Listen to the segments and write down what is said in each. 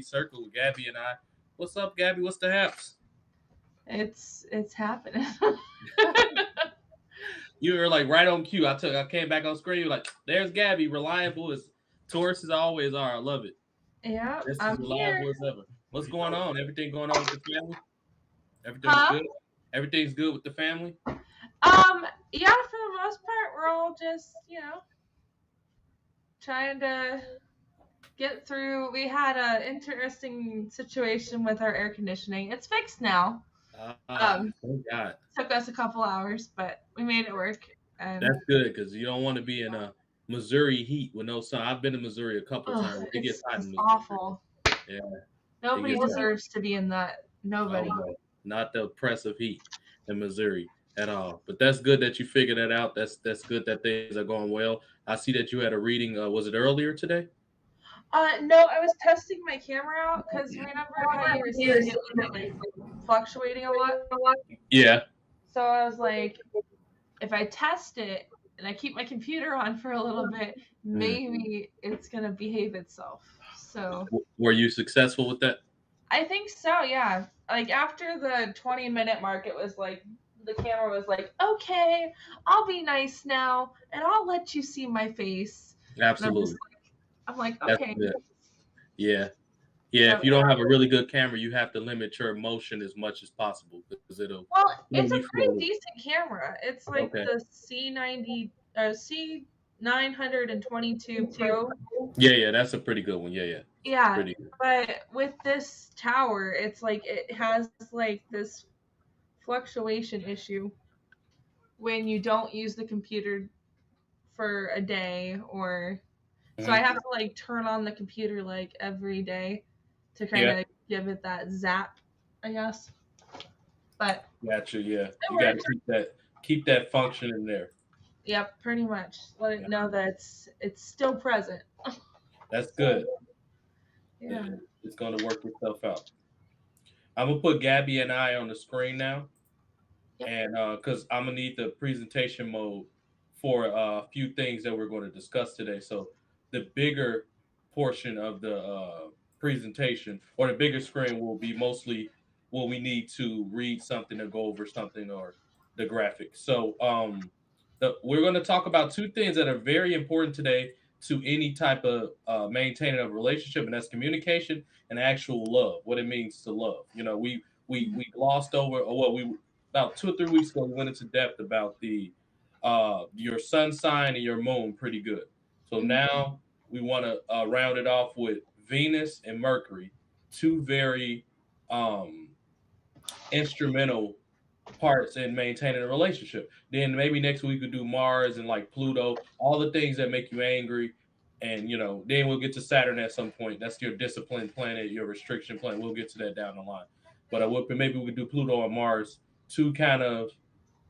Circle with Gabby and I. What's up, Gabby? What's the haps? It's happening. You were like right on cue. I came back on screen. You were like, there's Gabby, reliable as Taurus as always are. I love it. Yeah, Just as I'm here. reliable as ever. What's going on? Everything going on with the family? Everything's Huh? good. Everything's good with the family. Yeah, for the most part, we're all just, trying to get through. We had a interesting situation with our air conditioning. It's fixed now. Um, Thank God. Took us a couple hours, but we made it work. And That's good because you don't want to be in a Missouri heat with no sun. I've been to Missouri a couple ugh, times. It gets it's hot in just Missouri. awful. Yeah, it Nobody gets hot. deserves to be in that. Oh Nobody. no, not the oppressive heat in Missouri at all. But that's good that you figured that out. That's good that things are going well. I see that you had a reading. Was it earlier today? No, I was testing my camera out because remember how you were saying it was like fluctuating a lot? Yeah. So I was like, if I test it and I keep my computer on for a little bit, Mm. maybe it's gonna behave itself. So Were you successful with that? I think so, yeah. Like after the 20-minute mark, it was like the camera was like, okay, I'll be nice now and I'll let you see my face. And Absolutely. I'm like, That's okay. good. Yeah. Yeah. If So you don't have a really good camera, you have to limit your emotion as much as possible because it'll well, make it's a you pretty feel. decent camera. It's like Okay. the C90 C922 Pro. Yeah. Yeah. That's a pretty good one. Yeah. Yeah. Yeah, Pretty good. but with this tower, it's like it has like this fluctuation issue when you don't use the computer for a day or so I Mhm. have to like turn on the computer like every day to kind Yeah. of give it that zap, I guess. But Gotcha. Yeah. it You got to works. keep that function in there. Yep, pretty much. Let it Yeah. know that it's still present. That's good. Yeah. It's going to work itself out. I'm gonna put Gabby and I on the screen now, Yep. and because I'm gonna need the presentation mode for a few things that we're going to discuss today. So the bigger portion of the presentation or the bigger screen will be mostly what we need to read something or go over something or the graphics. So we're going to talk about two things that are very important today to any type of maintaining a relationship, and that's communication and actual love. What it means to love. We glossed over, or what we about 2 or 3 weeks ago, we went into depth about the your sun sign and your moon pretty good. So Mhm. now we want to round it off with Venus and Mercury, two very um, instrumental parts in maintaining a relationship. Then maybe next week we do Mars and like Pluto, all the things that make you angry. And then we'll get to Saturn at some point. That's your discipline planet, your restriction planet. We'll get to that down the line. But maybe we could do Pluto and Mars, two kind of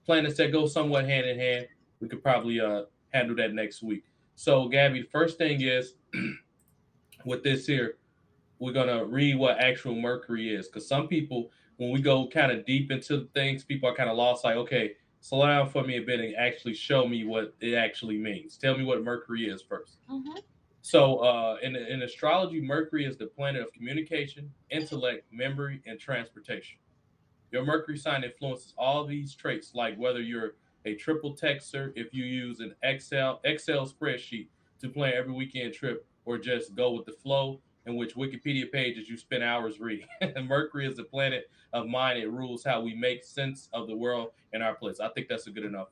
planets that go somewhat hand in hand. We could probably handle that next week. So, Gabby, the first thing is with this here, we're gonna read what actual Mercury is, because some people, when we go kind of deep into things, people are kind of lost. Like, okay, slow down for me a bit and actually show me what it actually means. Tell me what Mercury is first. Mhm. So, in astrology, Mercury is the planet of communication, intellect, memory, and transportation. Your Mercury sign influences all these traits, like whether you're a triple texter, if you use an Excel spreadsheet to plan every weekend trip, or just go with the flow, in which Wikipedia pages you spend hours reading. Mercury is the planet of mind. It rules how we make sense of the world and our place. I think that's a good enough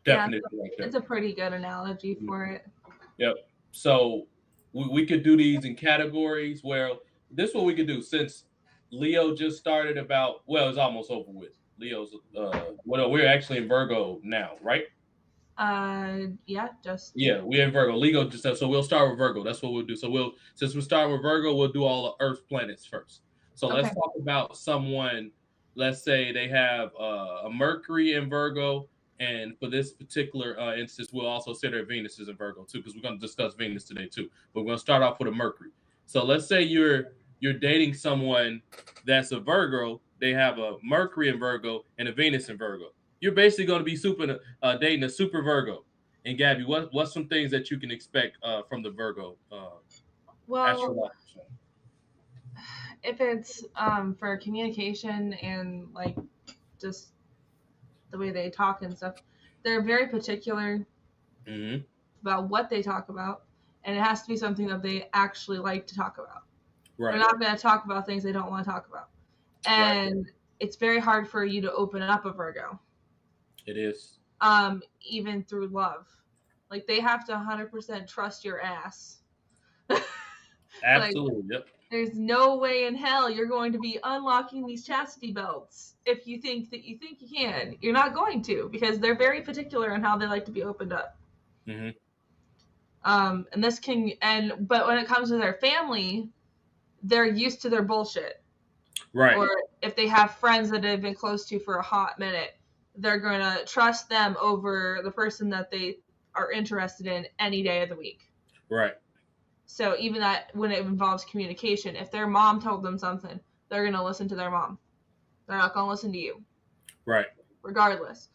Yeah, definition right there. it's a pretty good analogy for Mhm. it. Yep. So we could do these in categories. Well, this is what we could do since Leo just started about. Well, it's almost over with. Leo's. Well, we're actually in Virgo now, right? Yeah, just Yeah, we're in Virgo. Leo just so we'll start with Virgo. That's what we'll do. So since we're starting with Virgo, we'll do all the Earth planets first. So let's okay. talk about someone. Let's say they have a Mercury in Virgo, and for this particular instance, we'll also say their Venus is in Virgo too, because we're going to discuss Venus today too. But we're going to start off with a Mercury. So let's say you're dating someone that's a Virgo. They have a Mercury in Virgo and a Venus in Virgo. You're basically going to be dating a super Virgo. And Gabby, what's some things that you can expect from the Virgo? Well, Astrological. if it's for communication and like just the way they talk and stuff, they're very particular Mm-hmm. about what they talk about, and it has to be something that they actually like to talk about. They're Right. not going to talk about things they don't want to talk about, Right. and it's very hard for you to open up a Virgo, It is. even through love. Like they have to 100% trust your ass. Like Absolutely. Yep. there's no way in hell you're going to be unlocking these chastity belts if you think you can. You're not going to because they're very particular on how they like to be opened up. Mm-hmm. And this can but when it comes to their family, they're used to their bullshit. Right. Or if they have friends that they've been close to for a hot minute, they're gonna trust them over the person that they are interested in any day of the week. Right. So even that when it involves communication, if their mom told them something, they're gonna listen to their mom. They're not gonna listen to you, Right. regardless.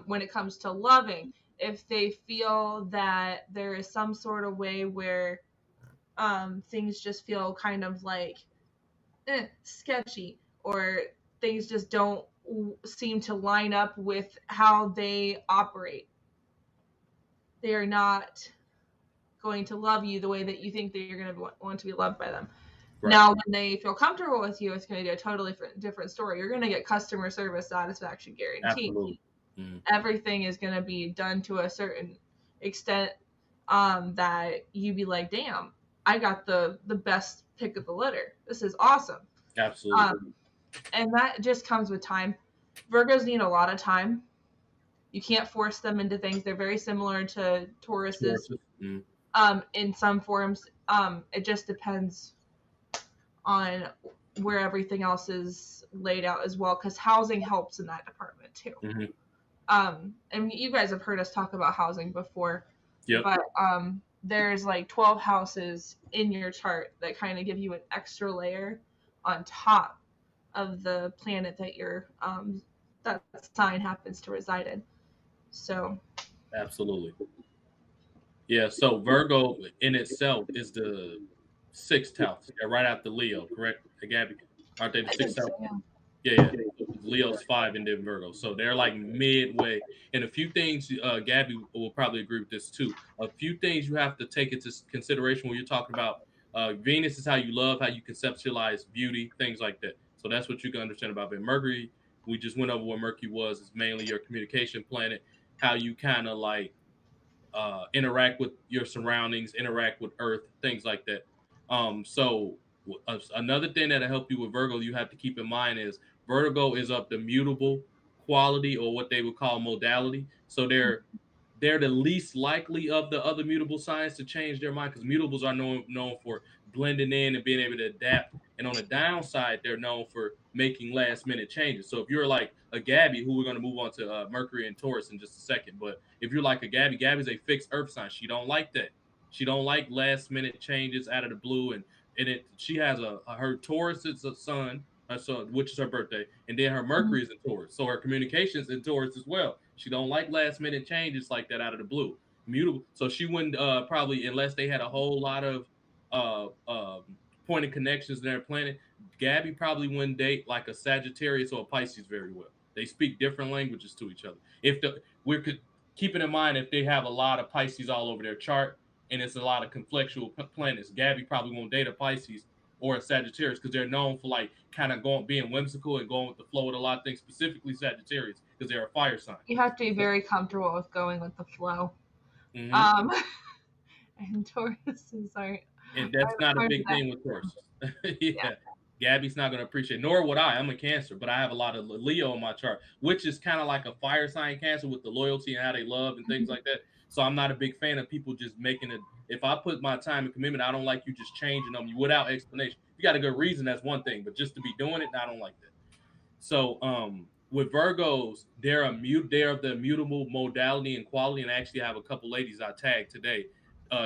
When it comes to loving, if they feel that there is some sort of way where things just feel kind of like sketchy, or things just don't seem to line up with how they operate, they are not going to love you the way that you think that you're going to want to be loved by them. Right. Now, when they feel comfortable with you, it's going to be a totally different story. You're going to get customer service satisfaction guaranteed. Absolutely. Mm-hmm. Everything is going to be done to a certain extent that you be like, damn, I got the best pick of the litter. This is awesome. Absolutely. And that just comes with time. Virgos need a lot of time. You can't force them into things. They're very similar to Tauruses in some forms. It just depends on where everything else is laid out as well, because housing helps in that department too. Mm-hmm. And you guys have heard us talk about housing before. Yep. But there's like 12 houses in your chart that kind of give you an extra layer on top of the planet that your that sign happens to reside in. So Absolutely. Yeah. So Virgo in itself is the sixth house, yeah, right after Leo, correct, Gabby? Aren't they the I sixth think house? so. Yeah. Yeah, yeah. Leo's 5 and then Virgo. So they're like midway. And a few things, Gabby will probably agree with this too. A few things you have to take into consideration when you're talking about Venus is how you love, how you conceptualize beauty, things like that. So that's what you can understand about it. Mercury, we just went over what Mercury was. It's mainly your communication planet, how you kind of like interact with your surroundings, interact with Earth, things like that. So another thing that'll help you with Virgo, you have to keep in mind is Virgo is of the mutable quality or what they would call modality. So they're the least likely of the other mutable signs to change their mind because mutables are known for blending in and being able to adapt. And on the downside, they're known for making last minute changes. So if you're like a Gabby, who we're going to move on to Mercury and Taurus in just a second, but if you're like a Gabby, Gabby's a fixed Earth sign. She don't like that. She don't like last minute changes out of the blue, and she has her Taurus is a sun, so which is her birthday, and then her Mercury is in Taurus, so her communications in Taurus as well. She don't like last minute changes like that out of the blue, mutable. So she wouldn't probably unless they had a whole lot of uh, um, point of connections in their planet. Gabby probably wouldn't date like a Sagittarius or a Pisces very well. They speak different languages to each other. If the we're keeping in mind if they have a lot of Pisces all over their chart and it's a lot of conflictual planets, Gabby probably won't date a Pisces or a Sagittarius because they're known for like kind of going being whimsical and going with the flow with a lot of things, specifically Sagittarius because they're a fire sign. You have to be very comfortable with going with the flow. Mm-hmm. And Tauruses aren't. And that's not a big thing with Taurus. Yeah. Gabby's not going to appreciate, nor would I. I'm a Cancer, but I have a lot of Leo in my chart, which is kind of like a fire sign Cancer with the loyalty and how they love and things like that. So I'm not a big fan of people just making it. If I put my time and commitment, I don't like you just changing them without explanation. If you got a good reason, that's one thing, but just to be doing it, I don't like that. So with Virgos, they're of the mutable modality and quality, and I actually have a couple ladies I tagged today.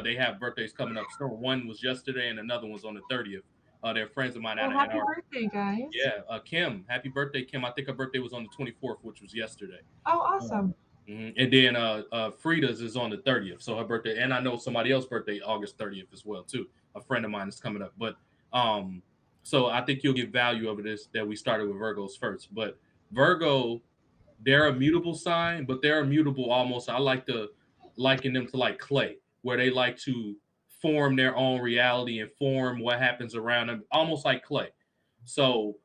They have birthdays coming up soon. One was yesterday, and another one's on the 30th. They're friends of mine out Well, of Ann happy Arbor. birthday, guys. Yeah, Kim, happy birthday, Kim. I think her birthday was on the 24th, which was yesterday. Oh, awesome. And then Frida's is on the 30th, so her birthday, and I know somebody else's birthday August 30th as well too. a friend of mine is coming up. But so I think you'll get value of this that we started with Virgos first. But Virgo, they're a mutable sign, but they're immutable almost. I like to liken them to like clay, where they like to form their own reality and form what happens around them, almost like clay. So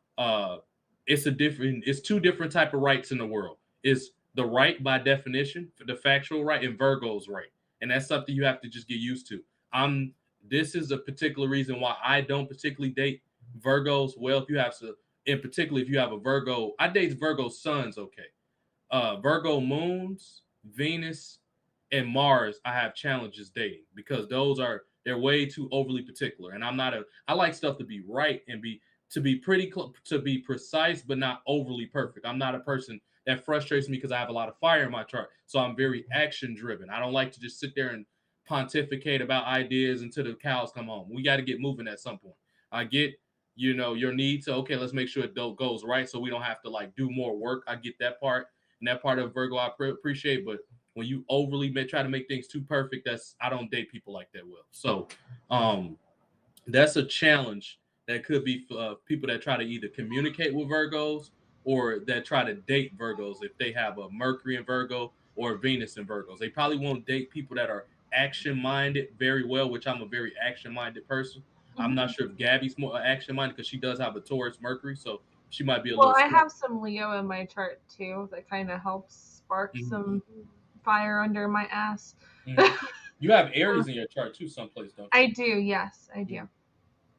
it's two different type of rights in the world. It's the right by definition, the factual right, and Virgo's right, and that's something you have to just get used to. I'm. This is a particular reason why I don't particularly date Virgos. Well, if you have to, in particular, if you have a Virgo, I date Virgo sons. Okay, Virgo moons, Venus, and Mars, I have challenges dating because they're way too overly particular, and I'm not a. I like stuff to be right and be pretty to be precise, but not overly perfect. I'm not a person that frustrates me because I have a lot of fire in my chart, so I'm very action driven. I don't like to just sit there and pontificate about ideas until the cows come home. We got to get moving at some point. I get your need to okay, let's make sure it goes right, so we don't have to like do more work. I get that part, and that part of Virgo I appreciate, but when you overly try to make things too perfect, I don't date people like that. Will so that's a challenge that could be people that try to either communicate with Virgos or that try to date Virgos if they have a Mercury in Virgo or Venus in Virgos. They probably won't date people that are action minded very well, which I'm a very action minded person. I'm not sure if Gabby's more action minded because she does have a Taurus Mercury, so she might be a Well, little I slow. have some Leo in my chart too that kind of helps spark Mhm. some fire under my ass. Mhm. You have Aries in your chart too, someplace, don't you? I do, yes, I do. Mhm.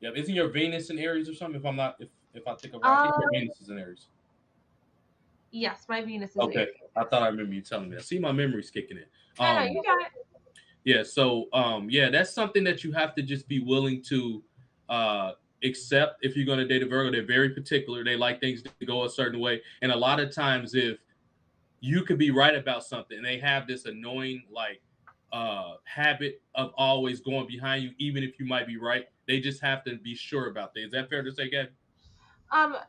Yeah, isn't your Venus in Aries or something? If I'm not, if I think of right, I think your Um, Venus is in Aries. yes, my Venus is Okay, Aries. I thought I remember you telling me. I see my memory's kicking in. I know you got it. Yeah, so yeah, that's something that you have to just be willing to uh accept if you're going to date a Virgo. They're very particular. They like things to go a certain way, and a lot of times, if you could be right about something, and they have this annoying like habit of always going behind you, even if you might be right. They just have to be sure about things. Is that fair to say, Gabby?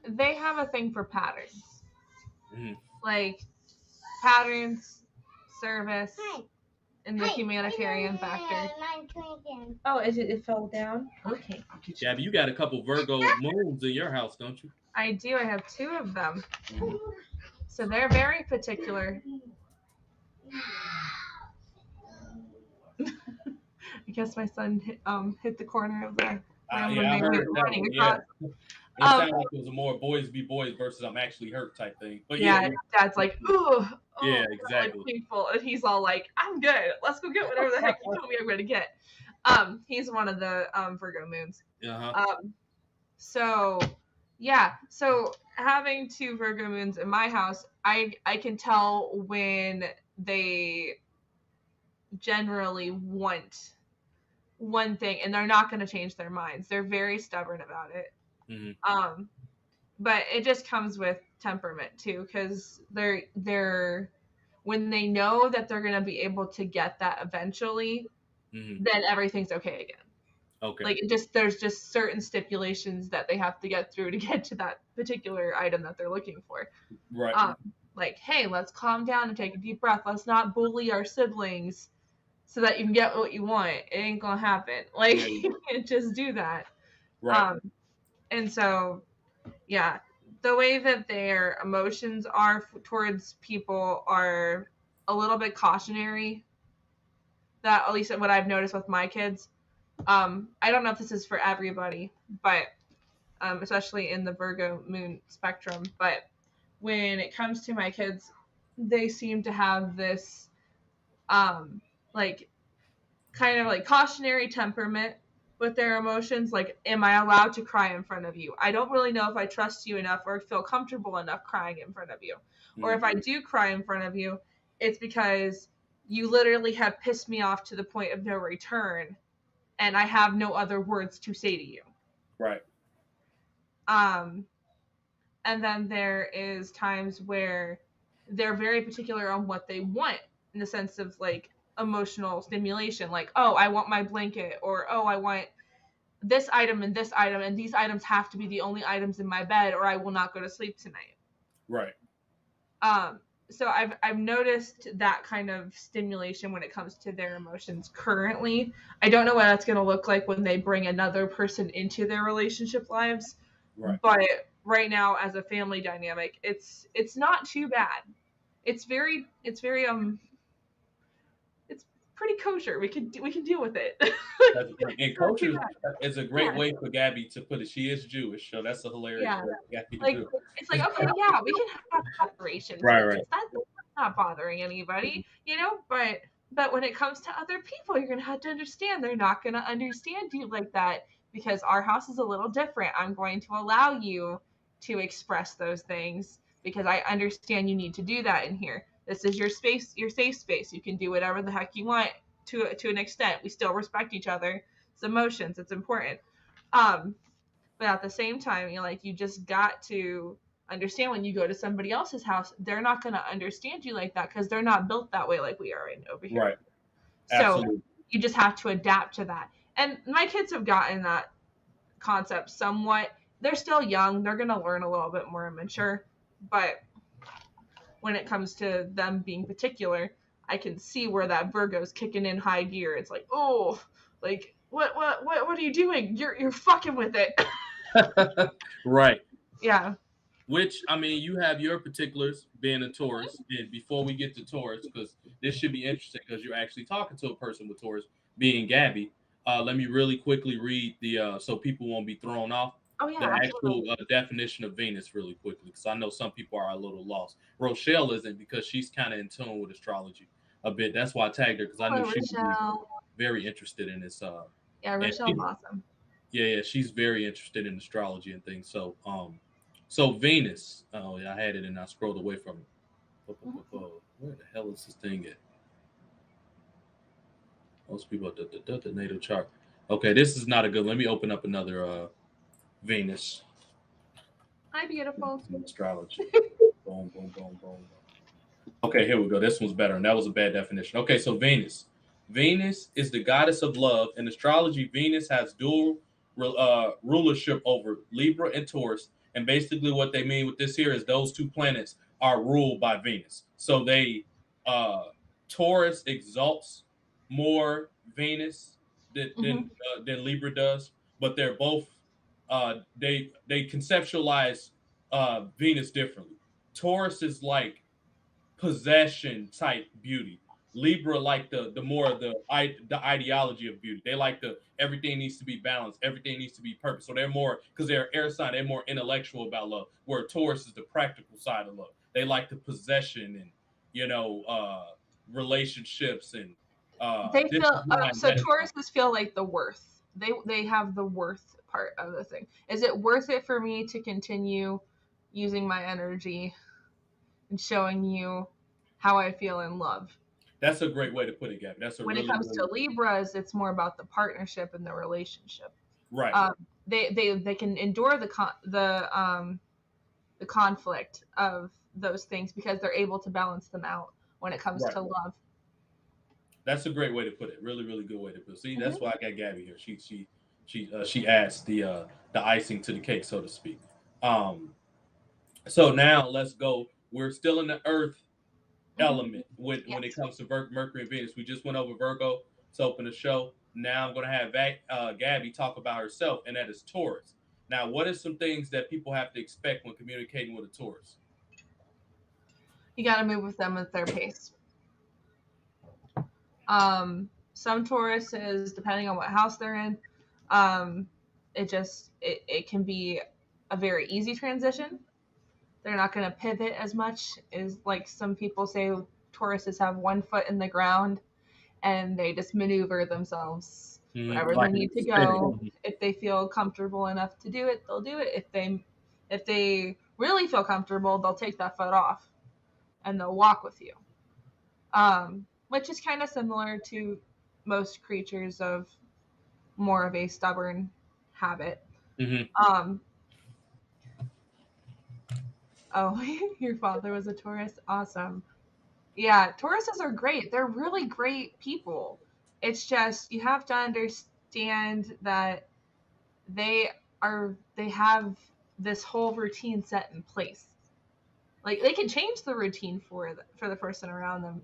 They have a thing for patterns, Mhm. like patterns, service, and the humanitarian factor. Oh, it fell down? Okay. Gabby, you got a couple Virgo moons in your house, don't you? I do. I have two of them. Mhm. So they're very particular. I guess my son hit the corner of the room when Yeah, I they were heard that running one. Yeah, across. it Um, sounded like it was a more boys be boys versus I'm actually hurt type thing. But yeah, yeah, Dad's like, ooh, yeah, like exactly. painful, and he's all like, I'm good. Let's go get whatever the heck you told me I'm gonna get. He's one of the Virgo moons. Uh-huh. So yeah, so having two Virgo moons in my house, I can tell when they generally want one thing and they're not going to change their minds. They're very stubborn about it. Mm-hmm. But it just comes with temperament too, because they're when they know that they're going to be able to get that eventually, then everything's okay again. Okay. Like there's just certain stipulations that they have to get through to get to that particular item that they're looking for. Right. Like, hey, let's calm down and take a deep breath. Let's not bully our siblings so that you can get what you want. It ain't gonna happen. Like, you can't just do that. Right. And so, yeah, the way that their emotions are towards people are a little bit cautionary. That, at least what I've noticed with my kids. I don't know if this is for everybody, but especially in the Virgo moon spectrum. But when it comes to my kids, they seem to have this like kind of like cautionary temperament with their emotions. Like, am I allowed to cry in front of you? I don't really know if I trust you enough or feel comfortable enough crying in front of you. Or if I do cry in front of you, it's because you literally have pissed me off to the point of no return and I have no other words to say to you. Right. And then there is times where they're very particular on what they want in the sense of like emotional stimulation. Like, oh, I want my blanket, or oh, I want this item and this item, and these items have to be the only items in my bed, or I will not go to sleep tonight. Right. so I've noticed that kind of stimulation when it comes to their emotions currently. I don't know what that's going to look like when they bring another person into their relationship lives, Right. but right now as a family dynamic, it's not too bad. It's very it's pretty kosher. We can deal with it. That's great. And It's not too culture bad. is a great Yeah, way for Gabby to put it. She is Jewish, so that's a hilarious yeah. way for Gabby to Like do it's like, it. okay, yeah, we can have adoration for Right, this. right. That's not bothering anybody, but when it comes to other people, you're gonna have to understand they're not gonna understand you like that because our house is a little different. I'm going to allow you to express those things because I understand you need to do that in here. This is your space, your safe space. You can do whatever the heck you want to an extent. We still respect each other. It's emotions. It's important. Um, but at the same time, you just got to understand when you go to somebody else's house, they're not going to understand you like that because they're not built that way like we are over here. Right. So Absolutely. you just have to adapt to that. And my kids have gotten that concept somewhat. They're still young. They're going to learn a little bit more and mature. But when it comes to them being particular, I can see where that Virgo's kicking in high gear. It's like, oh, like what are you doing? You're fucking with it. Right. Yeah. Which I mean, you have your particulars being a Taurus. And before we get to Taurus, because this should be interesting because you're actually talking to a person with Taurus, being Gabby. Let me really quickly read the so people won't be thrown off Oh yeah, the absolutely. actual definition of Venus really quickly because I know some people are a little lost. Rochelle isn't because she's kind of in tune with astrology a bit. That's why I tagged her because I knew Hello, she would be Rochelle. very interested in this. Yeah, And Rochelle's awesome. yeah, she's very interested in astrology and things. So Venus. Oh yeah, I had it and I scrolled away from it. Mhm. Where the hell is this thing at? Most people the natal chart. Okay, this is not a good. Let me open up another Venus Hi, beautiful. in astrology. Boom, boom, boom, boom. Okay, here we go. This one's better, and that was a bad definition. Okay, so Venus. Venus is the goddess of love. In astrology, Venus has dual rulership over Libra and Taurus. And basically, what they mean with this here is those two planets are ruled by Venus. So uh, Taurus exalts more Venus than Hmm. than Libra does, but they're both they conceptualize Venus differently. Taurus is like possession type beauty. Libra like the more the ideology of beauty. They like the everything needs to be balanced, everything needs to be perfect. So they're more because they're air sign, they're more intellectual about love. Where Taurus is the practical side of love. They like the possession and you know relationships and They this is feel why I so met him. Tauruses feel like the worth. They have the worth part of the thing. Is it worth it for me to continue using my energy and showing you how I feel in love? That's a great way to put it, Gabby. That's a When it really, comes to really Libras, it's more about the partnership and the relationship. right, Um, they can endure the conflict of those things because they're able to balance them out when it comes right. to love. That's a great way to put it. Really, really good way to put it. See, that's Hmm. why I got Gabby here. She adds the icing to the cake, so to speak. Um, so now let's go. We're still in the Earth Hmm. element when it Yes. comes to Mercury and Venus. We just went over Virgo to open the show. Now I'm going to have Gabby talk about herself, and that is Taurus. Now, what are some things that people have to expect when communicating with a Taurus? You got to move with them at their pace. Some Tauruses, depending on what house they're in, um, it can be a very easy transition. They're not going to pivot as much as like some people say. Tauruses have one foot in the ground and they just maneuver themselves wherever they Like need to go. spinning. If they feel comfortable enough to do it, they'll do it. If they really feel comfortable, they'll take that foot off and they'll walk with you. Which is kind of similar to most creatures of more of a stubborn habit. Mm-hmm. Um, oh, your father was a Taurus. Awesome. Yeah, Tauruses are great. They're really great people. It's just you have to understand that they have this whole routine set in place. Like they can change the routine for the person around them,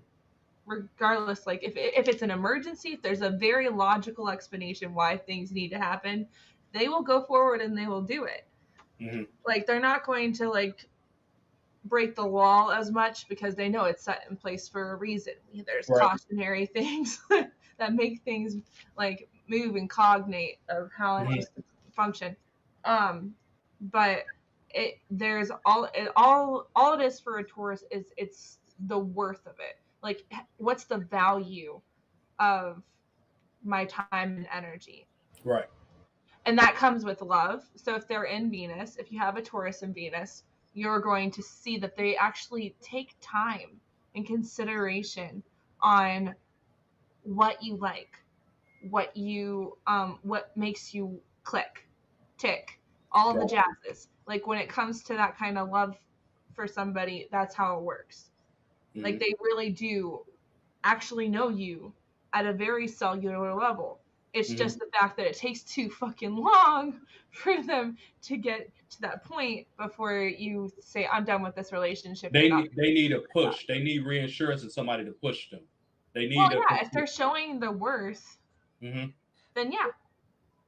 regardless. Like if it's an emergency, if there's a very logical explanation why things need to happen, they will go forward and they will do it. Mm-hmm. Like they're not going to like break the law as much because they know it's set in place for a reason. There's Right. cautionary things that make things like move and cognate of how it's Mm-hmm. supposed to function. But there's all it is for a Taurus is it's the worth of it. Like what's the value of my time and energy? Right. And that comes with love. So if they're in Venus, if you have a Taurus in Venus, you're going to see that they actually take time and consideration on what you like, what makes you click, tick, all the jazzes. Like when it comes to that kind of love for somebody, that's how it works. Mm-hmm. Like they really do actually know you at a very cellular level. It's just the fact that it takes too fucking long for them to get to that point before you say, I'm done with this relationship. You're not. They need a push. They need reassurance and somebody to push them. They Well, need a. yeah, if they're showing the worth, Mm-hmm. then yeah,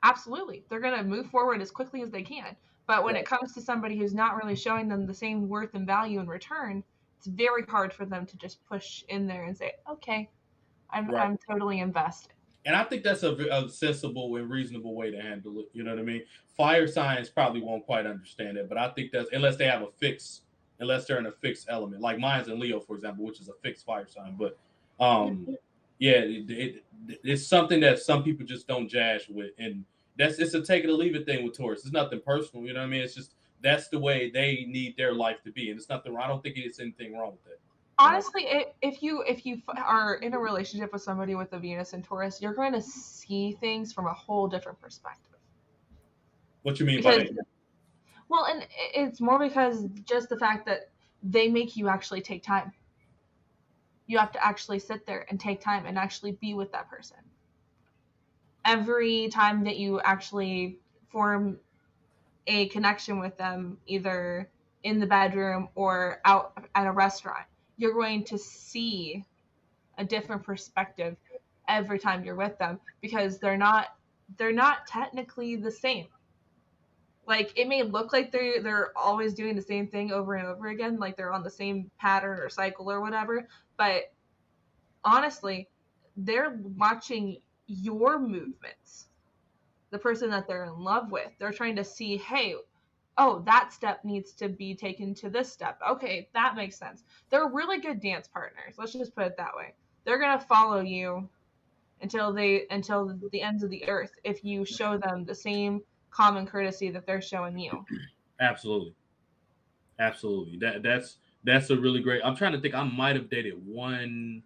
absolutely. They're going to move forward as quickly as they can. But when Right. it comes to somebody who's not really showing them the same worth and value in return, it's very hard for them to just push in there and say, okay, Right. I'm totally invested. And I think that's a sensible and reasonable way to handle it. You know what I mean? Fire signs probably won't quite understand it, but I think that's unless they have a fix, unless they're in a fixed element, like mine's in Leo, for example, which is a fixed fire sign. But yeah, it's something that some people just don't jazz with, and it's a take it or leave it thing with Taurus. It's nothing personal. You know what I mean? It's just that's the way they need their life to be, and it's nothing. I don't think it's anything wrong with that. You know? Honestly, if you are in a relationship with somebody with a Venus and Taurus, you're going to see things from a whole different perspective. What you mean by Because, that? well, and it's more because just the fact that they make you actually take time. You have to actually sit there and take time and actually be with that person. Every time that you actually form a connection with them, either in the bedroom or out at a restaurant, you're going to see a different perspective every time you're with them because they're not technically the same. Like it may look like they're always doing the same thing over and over again, like they're on the same pattern or cycle or whatever, but honestly, they're watching your movements. The person that they're in love with, they're trying to see, hey, oh, that step needs to be taken to this step. Okay, that makes sense. They're really good dance partners. Let's just put it that way. They're gonna follow you until the ends of the earth if you show them the same common courtesy that they're showing you. Absolutely. Absolutely. That's a really great. I'm trying to think. I might have dated one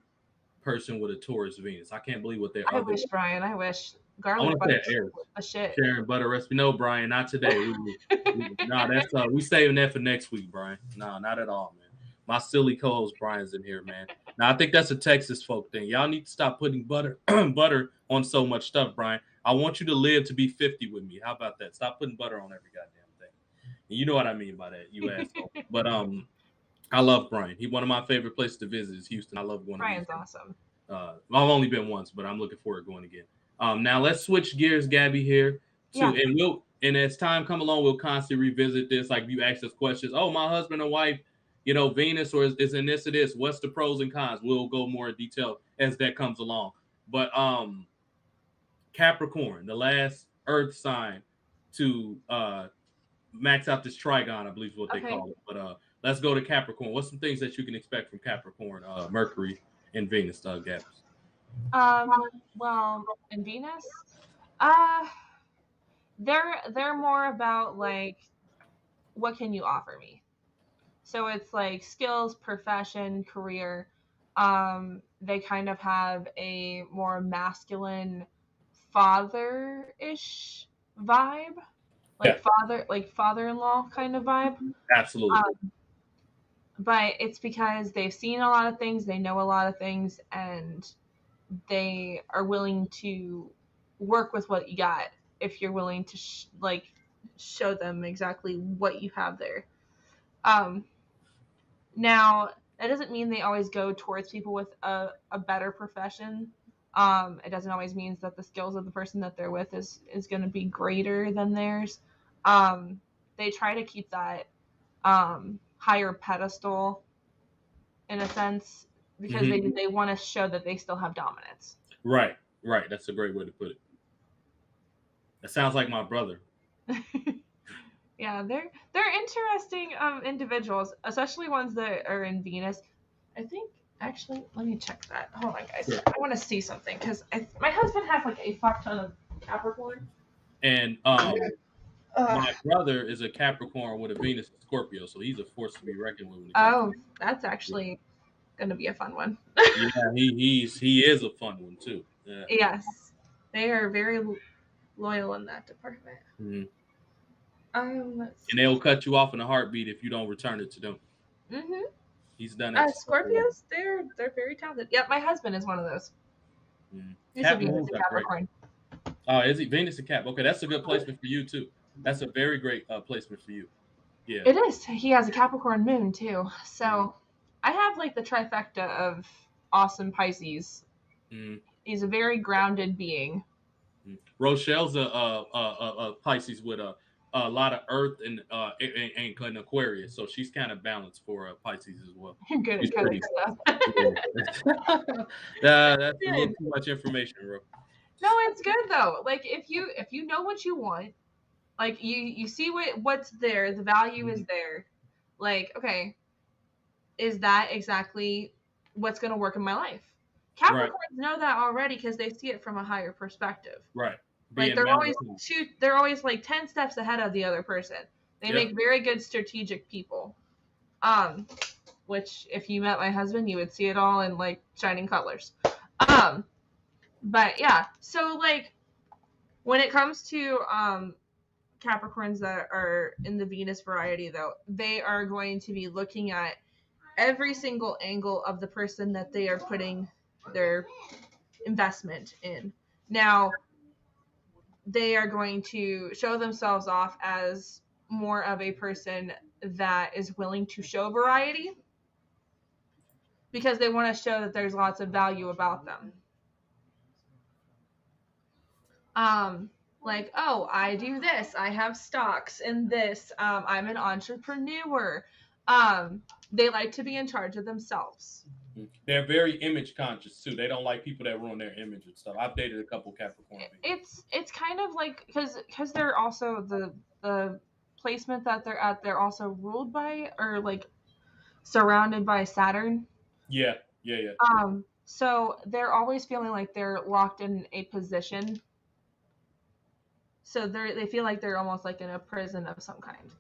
person with a Taurus Venus. I can't believe what their I other. wish, Brian. I wish I want garlic to say butter Aries. a shit. Sharon Butter recipe. No, Brian, not today. No, that's we saving that for next week, Brian. No, not at all, man. My silly co-host Brian's in here, man. Now I think that's a Texas folk thing. Y'all need to stop putting butter butter on so much stuff, Brian. I want you to live to be 50 with me. How about that? Stop putting butter on every goddamn thing. And you know what I mean by that, you asshole. But I love Brian. He's one of my favorite places to visit is Houston. I love going to Brian's Houston. awesome. I've only been once, but I'm looking forward to going again. Now let's switch gears, Gabby, here to and as time come along, we'll constantly revisit this. Like you ask us questions, oh, my husband and wife, Venus or is in this or this? What's the pros and cons? We'll go more in detail as that comes along. But Capricorn, the last Earth sign to max out this trigon, I believe is what they call it. But let's go to Capricorn. What's some things that you can expect from Capricorn, Mercury, and Venus, Gabs? Well, in Venus, uh, they're more about like, what can you offer me? So it's like skills, profession, career. They kind of have a more masculine father-ish vibe, Yeah, like father-in-law kind of vibe. absolutely. But it's because they've seen a lot of things, they know a lot of things, and they are willing to work with what you got if you're willing to show them exactly what you have there. Um, Now, that doesn't mean they always go towards people with a better profession. It doesn't always mean that the skills of the person that they're with is going to be greater than theirs. They try to keep that higher pedestal in a sense because they want to show that they still have dominance. Right. That's a great way to put it. That sounds like my brother. Yeah, they're interesting individuals, especially ones that are in Venus. I think actually, let me check that. Hold on, guys. Sure. I want to see something because my husband has like a fuck ton of Capricorn. And my brother is a Capricorn with a Venus in Scorpio, so he's a force to be reckoned with when it comes to That's actually going to be a fun one. yeah, he is a fun one too. Yeah. Yes, they are very loyal in that department. Mm-hmm. Let's And they'll cut you off in a heartbeat if you don't return it to them. Mm-hmm. He's done it. Scorpios, they're very talented. Yep, my husband is one of those. He's a Venus and Capricorn. Oh, is he Venus and Cap? Okay, that's a good placement for you too. That's a very great placement for you. Yeah, it is. He has a Capricorn moon too, so I have like the trifecta of awesome Pisces. He's a very grounded being. Rochelle's a Pisces with a lot of Earth and Aquarius, so she's kind of balanced for Pisces as well. You're good at cutting stuff. That's a little too much information, bro. No, it's good though. Like if you know what you want, like you see what's there, the value is there. Like, okay, is that exactly what's going to work in my life? Capricorns know that already because they see it from a higher perspective. Right. Like they're always like 10 steps ahead of the other person. They make very good strategic people. Which if you met my husband, you would see it all in like shining colors. But yeah, so like when it comes to Capricorns that are in the Venus variety though, they are going to be looking at every single angle of the person that they are putting their investment in. Now, they are going to show themselves off as more of a person that is willing to show variety because they want to show that there's lots of value about them. Like, oh, I do this. I have stocks in this. I'm an entrepreneur. They like to be in charge of themselves. They're very image conscious too. They don't like people that ruin their image and stuff. I've dated a couple Capricorn people. It's kind of like because they're also the placement that they're at. They're also ruled by or like surrounded by Saturn. Yeah. So they're always feeling like they're locked in a position. So they feel like they're almost like in a prison of some kind.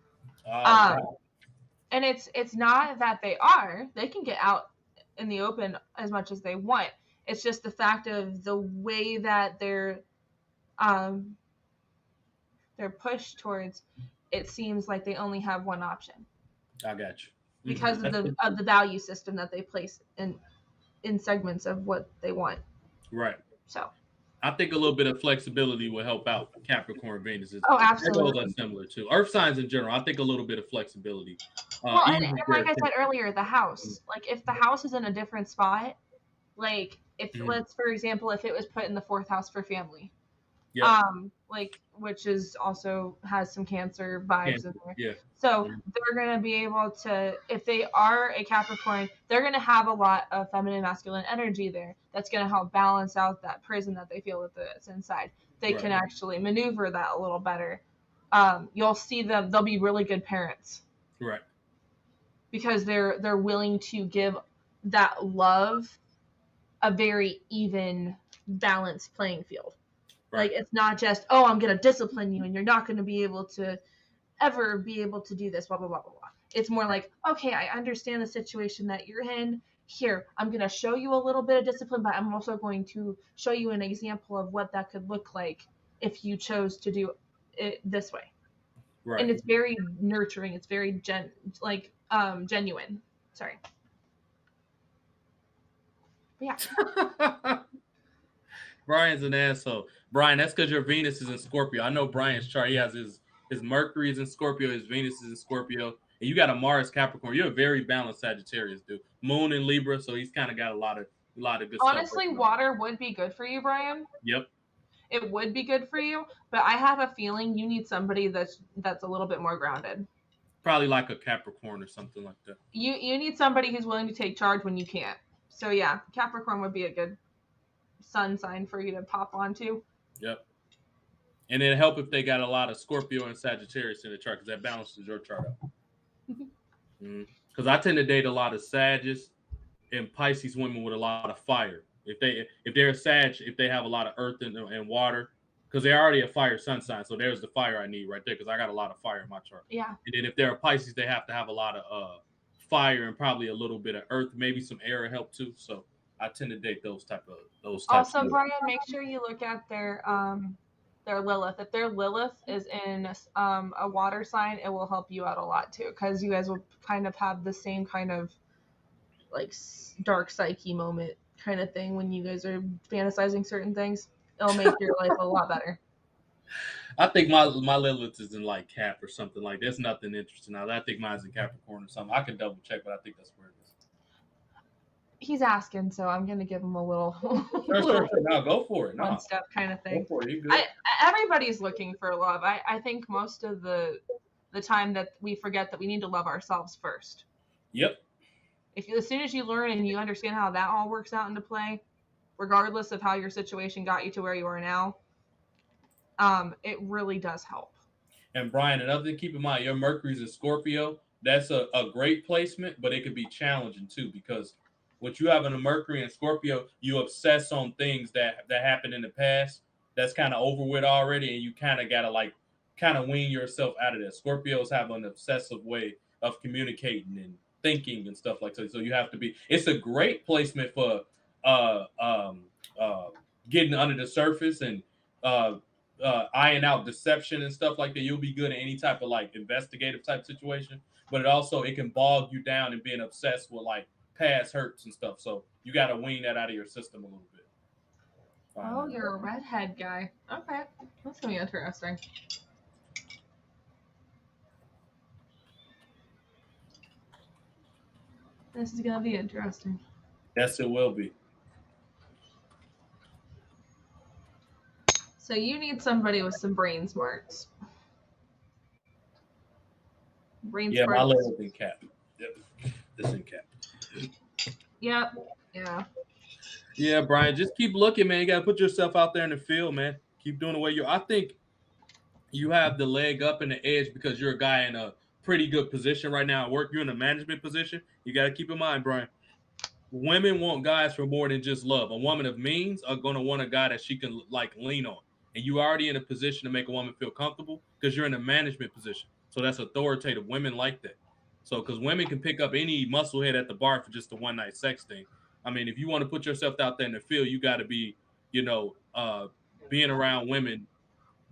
And it's not that they can get out in the open as much as they want. It's just the fact of the way that they're pushed towards. It seems like they only have one option. I got you. Because of the value system that they place in segments of what they want. Right. So I think a little bit of flexibility will help out Capricorn Venus. Absolutely. That's similar to Earth signs in general. I think a little bit of flexibility. Well, and like I said earlier, the house. Like if the house is in a different spot, like if let's for example, if it was put in the 4th house for family, like which is also has some Cancer vibes in there. Yeah. So they're gonna be able to, if they are a Capricorn, they're gonna have a lot of feminine, masculine energy there. That's gonna help balance out that prison that they feel that's inside. They can actually maneuver that a little better. You'll see them; they'll be really good parents. Right. Because they're willing to give that love a very even, balanced playing field. Right. Like it's not just, oh, I'm gonna discipline you and you're not gonna be able to ever be able to do this, blah blah blah blah blah. It's more like, okay, I understand the situation that you're in. Here, I'm gonna show you a little bit of discipline, but I'm also going to show you an example of what that could look like if you chose to do it this way. Right. And it's very nurturing. It's very genuine. Sorry. But yeah. Brian's an asshole. Brian, that's because your Venus is in Scorpio. I know Brian's chart. He has his Mercury is in Scorpio, his Venus is in Scorpio, and And you got a Mars Capricorn. You're a very balanced Sagittarius, dude. Moon in Libra, so he's kind of got a lot of good stuff. Honestly, water would be good for you, Brian. Yep. It would be good for you, but I have a feeling you need somebody that's a little bit more grounded. Probably like a Capricorn or something like that. You need somebody who's willing to take charge when you can't. So yeah, Capricorn would be a good sun sign for you to pop onto. Yep. And it'll help if they got a lot of Scorpio and Sagittarius in the chart, because that balances your chart out. Because I tend to date a lot of Sagittarius and Pisces women with a lot of fire. If they're a Sag, if they have a lot of earth and water, because they're already a fire sun sign, so there's the fire I need right there, because I got a lot of fire in my chart. Yeah. And then if they're a Pisces, they have to have a lot of fire and probably a little bit of earth, maybe some air help too. So I tend to date those types. Also, Brian, make sure you look at their Lilith. If their Lilith is in a water sign, it will help you out a lot too, because you guys will kind of have the same kind of like dark psyche moment kind of thing when you guys are fantasizing certain things. It'll make your life a lot better. I think my Lilith is in like Cap or something like. There's nothing interesting. I think mine's in Capricorn or something. I can double check, but I think that's where it is. He's asking, so I'm gonna give him a little. Sure. No, go for it. No. One step kind of thing. Go for it. You good. Everybody's looking for love. I think most of the time that we forget that we need to love ourselves first. Yep. As soon as you learn and you understand how that all works out into play, regardless of how your situation got you to where you are now, it really does help. And Brian, another thing to keep in mind, your Mercury's in Scorpio. That's a great placement, but it could be challenging too, because what you have in a Mercury and Scorpio, you obsess on things that happened in the past that's kind of over with already, and you kind of gotta wean yourself out of that. Scorpios have an obsessive way of communicating and thinking and stuff like that. So you have to be. It's a great placement for getting under the surface and eyeing out deception and stuff like that. You'll be good in any type of like investigative type situation, but it can bog you down and being obsessed with like past hurts and stuff. So you got to wean that out of your system a little bit. Oh, you're a redhead guy. Okay, that's gonna be interesting. This is gonna be interesting. Yes, it will be. So you need somebody with some brain smarts. Yeah, my level's in Cap. Yep, this in Cap. Yep. Yeah. Yeah, Brian, just keep looking, man. You gotta put yourself out there in the field, man. Keep doing the way I think you have the leg up and the edge because you're a guy in a pretty good position right now at work. You're in a management position. You got to keep in mind, Brian, women want guys for more than just love. A woman of means are going to want a guy that she can like lean on. And you already in a position to make a woman feel comfortable because you're in a management position. So that's authoritative. Women like that. So because women can pick up any musclehead at the bar for just a one night sex thing. I mean, if you want to put yourself out there in the field, you got to be, being around women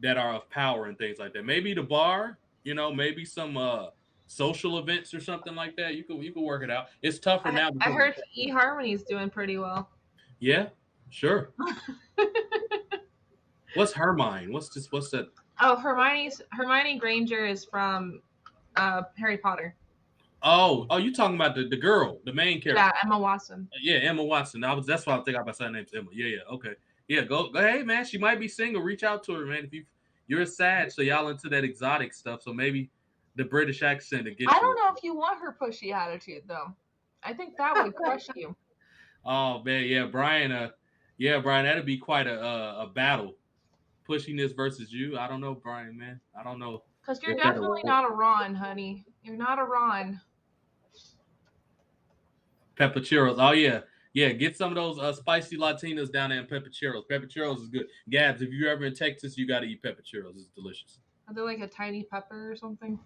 that are of power and things like that. Maybe the bar, maybe some social events or something like that. You can work it out. It's tougher now. I heard eHarmony's doing pretty well. Yeah, sure. What's Hermione? What's that? Oh, Hermione Granger is from Harry Potter. Oh, you talking about the girl, the main character? Yeah, Emma Watson. Yeah, Emma Watson. That's why I think about her name's Emma. Yeah, okay. Yeah, go. Hey, man, she might be single. Reach out to her, man. If you're a Sag, so y'all into that exotic stuff. So maybe the British accent to get. I don't know if you want her pushy attitude though. I think that would crush you. Oh man, yeah, Brian. Brian, that'd be quite a battle. Pushiness versus you. I don't know, Brian, man. I don't know. Because you're definitely not a Ron, honey. You're not a Ron. Peppecheros. Oh yeah. Yeah, get some of those spicy Latinas down there in Peppecheros. Peppecheros is good. Gabs, if you're ever in Texas, you got to eat Peppecheros. It's delicious. Are they like a tiny pepper or something?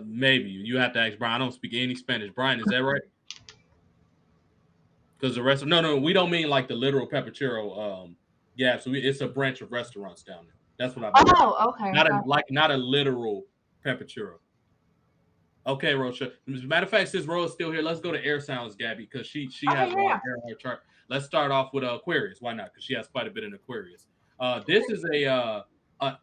Maybe. You have to ask Brian. I don't speak any Spanish. Brian, is that right? Because the rest of... No, we don't mean like the literal Pepperchero. Yeah, so it's a branch of restaurants down there. That's what I mean. Oh, okay. Not a literal Pepperchero. Okay, Rocha. As a matter of fact, since Ro's still here, let's go to air sounds, Gabby, because she has a lot of air on her chart. Let's start off with Aquarius. Why not? Because she has quite a bit in Aquarius. This is a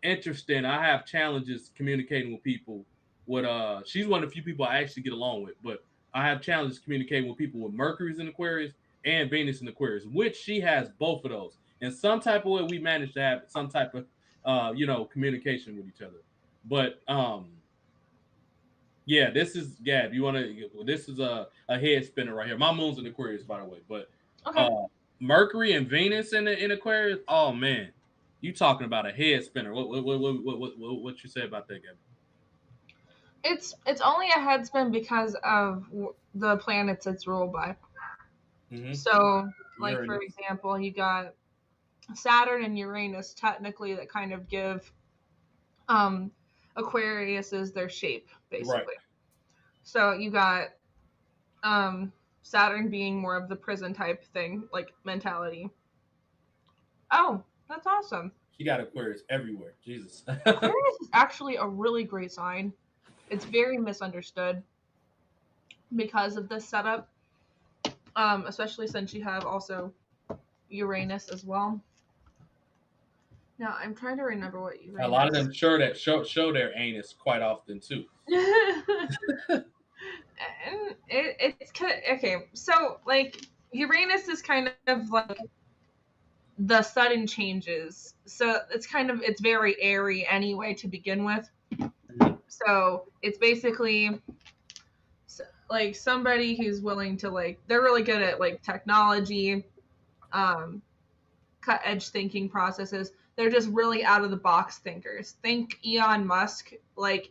interesting. I have challenges communicating with people with she's one of the few people I actually get along with, but I have challenges communicating with people with Mercury's in Aquarius and Venus in Aquarius, which she has both of those. In some type of way, we managed to have some type of communication with each other. But yeah, this is Gab. You want to? This is a head spinner right here. My moon's in Aquarius, by the way, but Okay. uh Mercury and Venus in Aquarius. Oh man, you talking about a head spinner? What you say about that, Gab? It's only a head spin because of the planets it's ruled by. Mm-hmm. So, like for Uranus. example, you got Saturn and Uranus technically that kind of give um Aquarius is their shape Right. basically. So you got um Saturn being more of the prison type thing, like mentality. Oh, that's awesome. She got Aquarius everywhere. Jesus. Aquarius is actually a really great sign. It's very misunderstood because of this setup, especially since you have also Uranus as well. Now I'm trying to remember what A lot of Uranus. them show their anus quite often too. And it's okay. So like Uranus is kind of like the sudden changes. So it's very airy anyway to begin with. Mhm. So it's basically like somebody who's willing to like they're really good at like technology, um, cut edge thinking processes. They're just really out of the box thinkers. Think Elon Musk, like,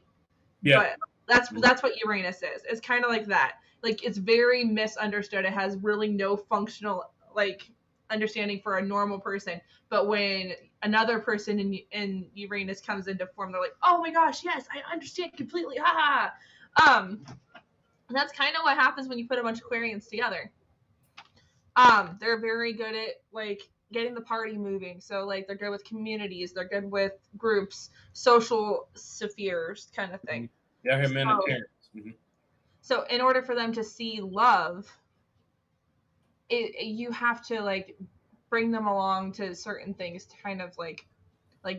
Yeah. but that's what Uranus is. It's kind of like that. Like it's very misunderstood. It has really no functional like understanding for a normal person. But when another person in Uranus comes into form, they're like, oh my gosh, yes, I understand completely. Ha ha. And that's kind of what happens when you put a bunch of Aquarians together. They're very good at like getting the party moving. So like they're good with communities, they're good with groups, social spheres kind of thing. They're So, humanitarians. Mhm. so in order for them to see love, you have to like bring them along to certain things to kind of like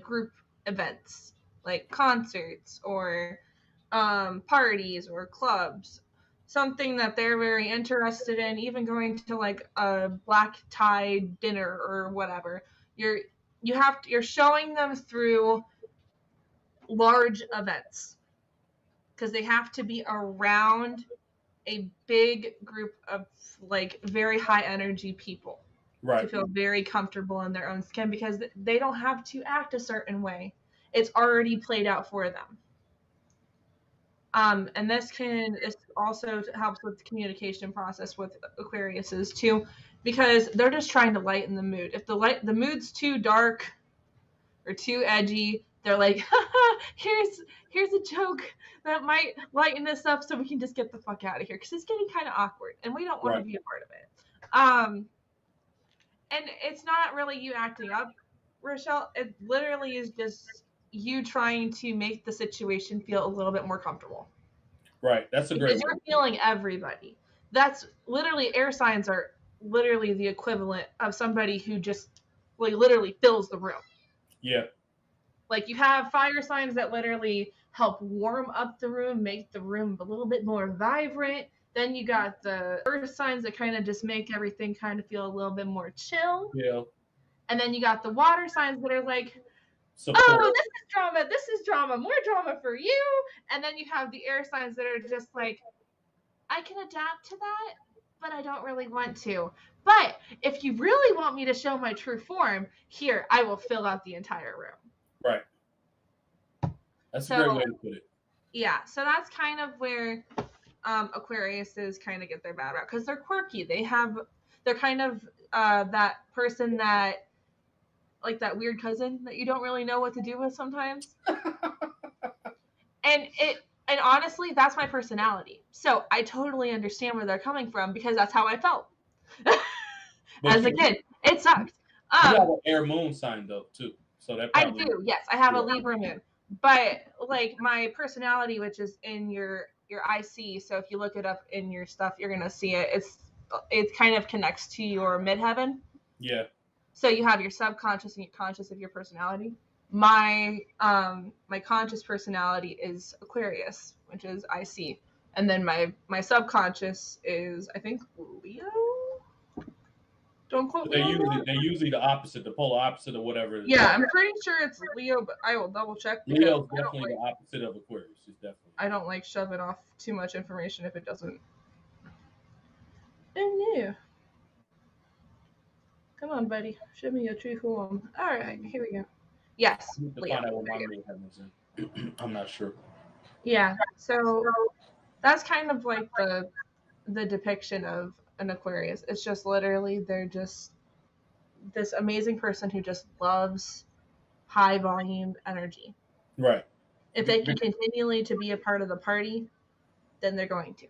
group events, like concerts or parties or clubs, something that they're very interested in, even going to like a black tie dinner or whatever. You're showing them through large events because they have to be around a big group of like very high energy people to Right. feel very comfortable in their own skin because they don't have to act a certain way. It's already played out for them. And this also helps with the communication process with Aquariuses too, because they're just trying to lighten the mood. If the mood's too dark or too edgy, they're like, haha, here's a joke that might lighten us up so we can just get the fuck out of here because it's getting kind of awkward and we don't want to Right. be a part of it. And it's not really you acting up, Rochelle. It literally is just you trying to make the situation feel a little bit more comfortable Right. That's a great because way you're to put it. feeling everybody. That's literally air signs are literally the equivalent of somebody who just like literally fills the room. Yeah. Like you have fire signs that literally help warm up the room, make the room a little bit more vibrant. Then you got the earth signs that kind of just make everything kind of feel a little bit more chill. Yeah. And then you got the water signs that are like, Support. oh, this is drama, more drama for you. And then you have the air signs that are just like, I can adapt to that, but I don't really want to. But if you really want me to show my true form, here, I will fill out the entire room. Right. That's a great So, way to put it. yeah, so that's kind of where Aquariuses kind of get their bad rap because they're quirky. They're kind of that person that, like that weird cousin that you don't really know what to do with sometimes. And honestly, that's my personality. So I totally understand where they're coming from because that's how I felt But as a kid. It sucked. you have Um, an air moon sign though too, so that I probably do. Yes, I have a yeah. Libra moon, but like my personality, which is in your IC. So if you look it up in your stuff, you're gonna see it. It kind of connects to your midheaven. Yeah. So you have your subconscious and your conscious of your personality. my my conscious personality is Aquarius, which is IC, and then my subconscious is, I think, Leo. Don't quote me on that. They're usually the opposite, the polar opposite of whatever. Yeah, I'm pretty sure it's Leo, but I will double check because Leo's definitely the opposite of Aquarius. It's definitely. I don't like shoving off too much information if it doesn't. Oh no. Come on, buddy. Show me your true form. All right, here we go. Yes, I need to Leo. find out what my midheaven is in. I'm not sure. Yeah, so that's kind of like the depiction of an Aquarius. It's just literally they're just this amazing person who just loves high volume energy. Right. If they can continually to be a part of the party, then they're going to.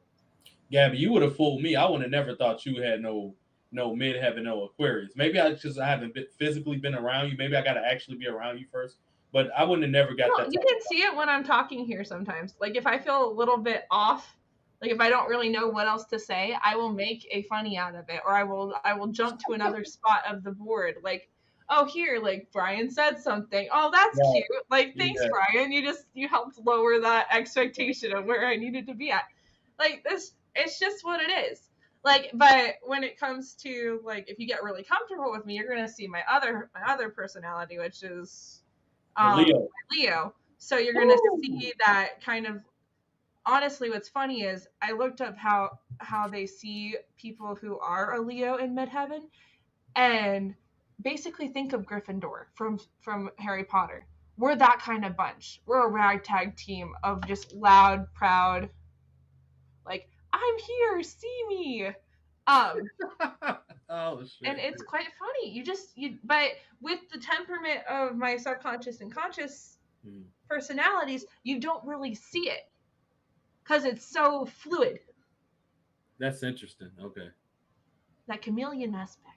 Gabby, you would have fooled me. I would have never thought you had no midheaven, no Aquarius. Maybe I haven't physically been around you. Maybe I got to actually be around you first. But I wouldn't have never got No, that. you can see it when I'm talking here sometimes. Like if I feel a little bit off, like if I don't really know what else to say, I will make a funny out of it, or I will jump to another spot of the board. Like, oh here, like Brian said something. Oh, that's cute. Like thanks, Yeah. Brian. You helped lower that expectation of where I needed to be at. Like this, it's just what it is. Like, but when it comes to like, if you get really comfortable with me, you're gonna see my other personality, which is Leo. So you're gonna see that kind of. Honestly, what's funny is I looked up how they see people who are a Leo in midheaven, and basically think of Gryffindor from Harry Potter. We're that kind of bunch. We're a ragtag team of just loud, proud, like I'm here, see me. Oh shit. And it's quite funny. But with the temperament of my subconscious and conscious personalities, you don't really see it because it's so fluid. That's interesting. Okay. That chameleon aspect.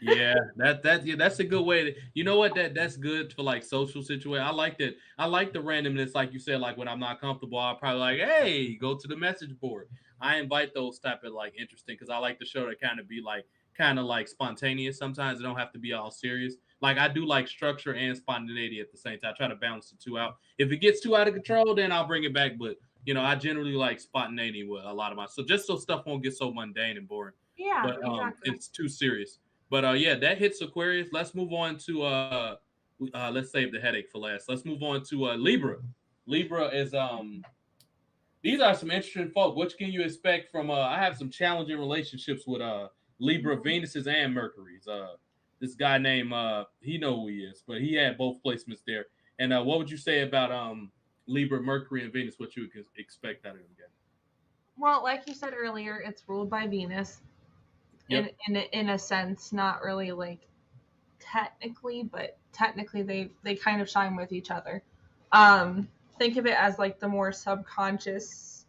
Yeah, that's a good way. You know what? That's good for like social situation. I like that. I like the randomness, like you said. Like when I'm not comfortable, I'll probably like, hey, go to the message board. I invite those type of like interesting because I like the show to kind of like spontaneous. Sometimes it don't have to be all serious. Like I do like structure and spontaneity at the same time. I try to balance the two out. If it gets too out of control, then I'll bring it back. But I generally like spontaneity with a lot of my just so stuff won't get so mundane and boring. Yeah, But exactly. it's too serious. But yeah, that hits Aquarius. Let's move on to let's save the headache for last. Let's move on to Libra. Libra is these are some interesting folk. What can you expect from I have some challenging relationships with Libra Venuses and Mercury's. This guy named he know who he is, but he had both placements there. And what would you say about Libra, Mercury, and Venus? What you would expect out of them again? Well, like you said earlier, it's ruled by Venus. Yep. In a sense, not really like technically, but technically they kind of shine with each other. Think of it as like the more subconscious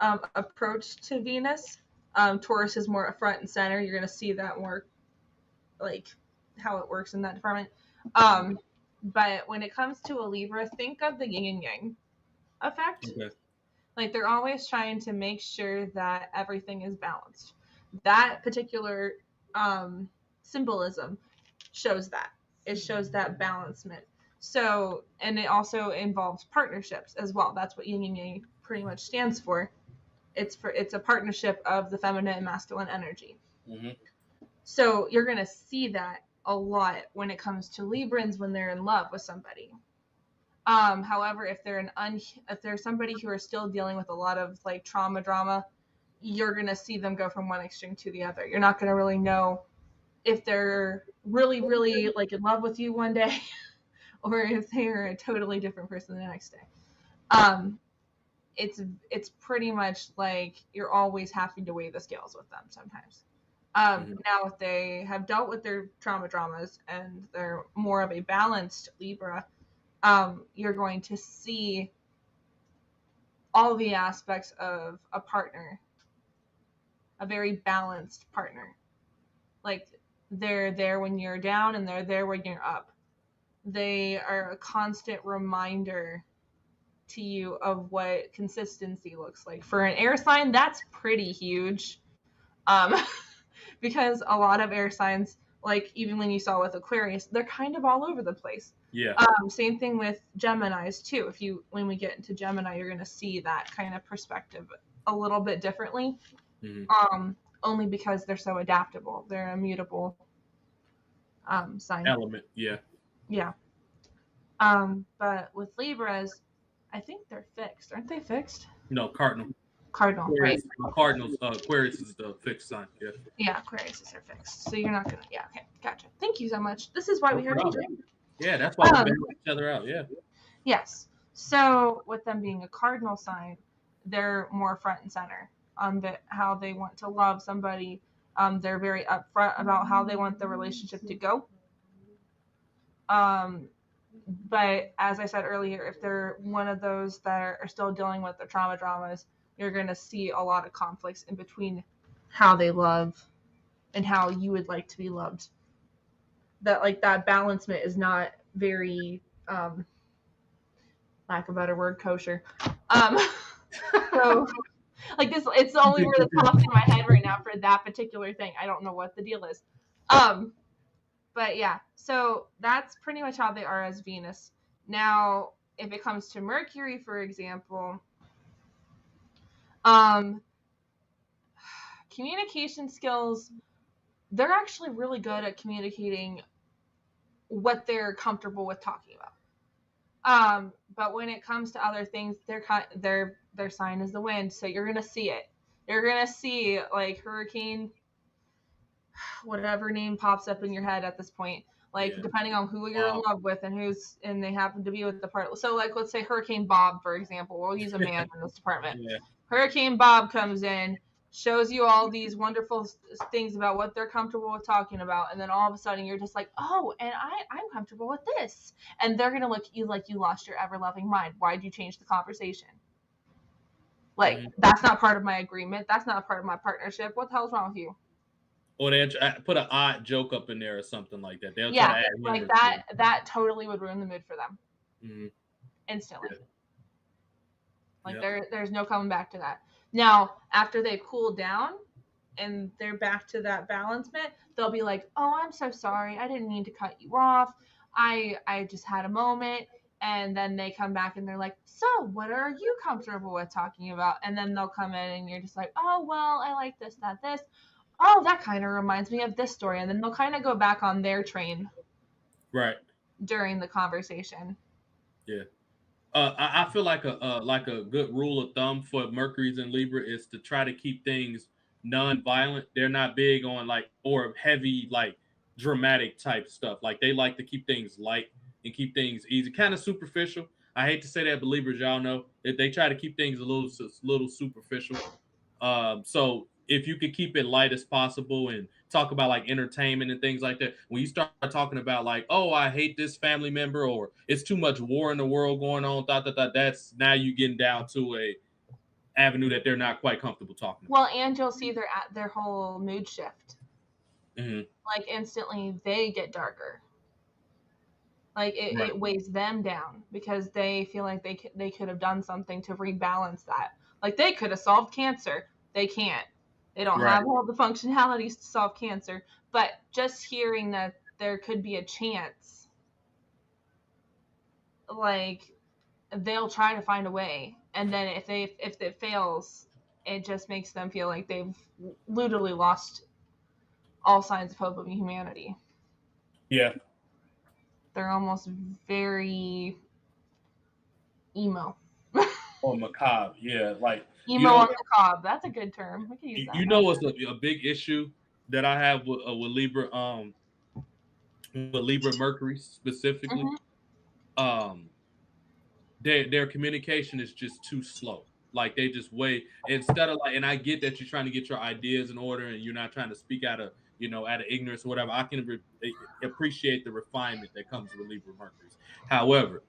approach to Venus. Taurus is more front and center. You're gonna see that more like how it works in that department. But when it comes to a Libra, think of the yin and yang effect. Okay. Like they're always trying to make sure that everything is balanced. That particular symbolism shows that. It shows that balancement. So, and it also involves partnerships as well. That's what yin and yang pretty much stands for. It's a partnership of the feminine and masculine energy. Mm-hmm. So you're gonna see that a lot when it comes to Librans when they're in love with somebody. However, if they're somebody who are still dealing with a lot of like drama, you're going to see them go from one extreme to the other. You're not going to really know if they're really, really like in love with you one day or if they're a totally different person the next day. It's pretty much like you're always having to weigh the scales with them sometimes. Now, if they have dealt with their dramas and they're more of a balanced Libra, you're going to see all the aspects of a partner, a very balanced partner. Like they're there when you're down and they're there when you're up. They are a constant reminder to you of what consistency looks like. For an air sign, that's pretty huge. Because a lot of air signs, like even when you saw with Aquarius, they're kind of all over the place. Yeah. Same thing with Geminis too. When we get into Gemini, you're going to see that kind of perspective a little bit differently. Only because they're so adaptable. They're a mutable sign. Element. Yeah. Yeah. But with Libras, I think they're fixed. Aren't they fixed? No, cardinal. Cardinal, right? Cardinals. Aquarius is the fixed sign. Yeah. Yeah, Aquarius are fixed. So you're not gonna. Yeah. Okay. Gotcha. Thank you so much. This is why we heard you. Yeah, that's why we balance each other out. Yeah. Yes. So with them being a cardinal sign, they're more front and center on how they want to love somebody. They're very upfront about how they want the relationship to go. But as I said earlier, if they're one of those that are still dealing with the trauma dramas, you're going to see a lot of conflicts in between how they love and how you would like to be loved. That balancement is not very, lack of a better word, kosher. So like this, it's the only word that's popping in my head right now for that particular thing. I don't know what the deal is. But yeah, so that's pretty much how they are as Venus. Now, if it comes to Mercury, for example, communication skills, they're actually really good at communicating what they're comfortable with talking about. But when it comes to other things, their sign is the wind, so you're gonna see it. You're gonna see like hurricane, whatever name pops up in your head at this point. Depending on who you're in love with and they happen to be with the part. So let's say Hurricane Bob, for example. We'll use a man in this department. Yeah. Hurricane Bob comes in, shows you all these wonderful things about what they're comfortable with talking about, and then all of a sudden you're just like, oh, and I'm comfortable with this. And they're gonna look at you like you lost your ever-loving mind. Why'd you change the conversation? That's not part of my agreement. That's not part of my partnership. What the hell's wrong with you? Or they put an odd joke up in there or something like that. They'll try to add like that. That totally would ruin the mood for them instantly. There's no coming back to that. Now, after they cool down and they're back to that balancement, they'll be like, "Oh, I'm so sorry. I didn't mean to cut you off. I just had a moment." And then they come back and they're like, "So, what are you comfortable with talking about?" And then they'll come in and you're just like, "Oh, well, I like this, that, this. Oh, that kind of reminds me of this story." And then they'll kind of go back on their train. Right. During the conversation. Yeah. I feel like a good rule of thumb for Mercury's and Libra is to try to keep things non-violent. They're not big on or heavy, dramatic type stuff. They like to keep things light and keep things easy, kind of superficial. I hate to say that, but Libras, y'all know, they try to keep things a little superficial. So if you could keep it light as possible and talk about entertainment and things like that, when you start talking about oh, I hate this family member, or it's too much war in the world going on, that's now you getting down to a avenue that they're not quite comfortable talking about. Well, and you'll see their whole mood shift. Mm-hmm. Instantly they get darker. It weighs them down because they feel like they could have done something to rebalance that. They could have solved cancer. They can't. They don't have all the functionalities to solve cancer. But just hearing that there could be a chance, they'll try to find a way. And then if it fails, it just makes them feel like they've literally lost all signs of hope of humanity. Yeah. They're almost very emo. Or macabre, yeah. Emo or macabre. That's a good term. We can use that. You know what's a big issue that I have with Libra, with Libra Mercury specifically? Mm-hmm. Their communication is just too slow. They just wait instead of and I get that you're trying to get your ideas in order and you're not trying to speak out of ignorance or whatever. I can appreciate the refinement that comes with Libra Mercury. However,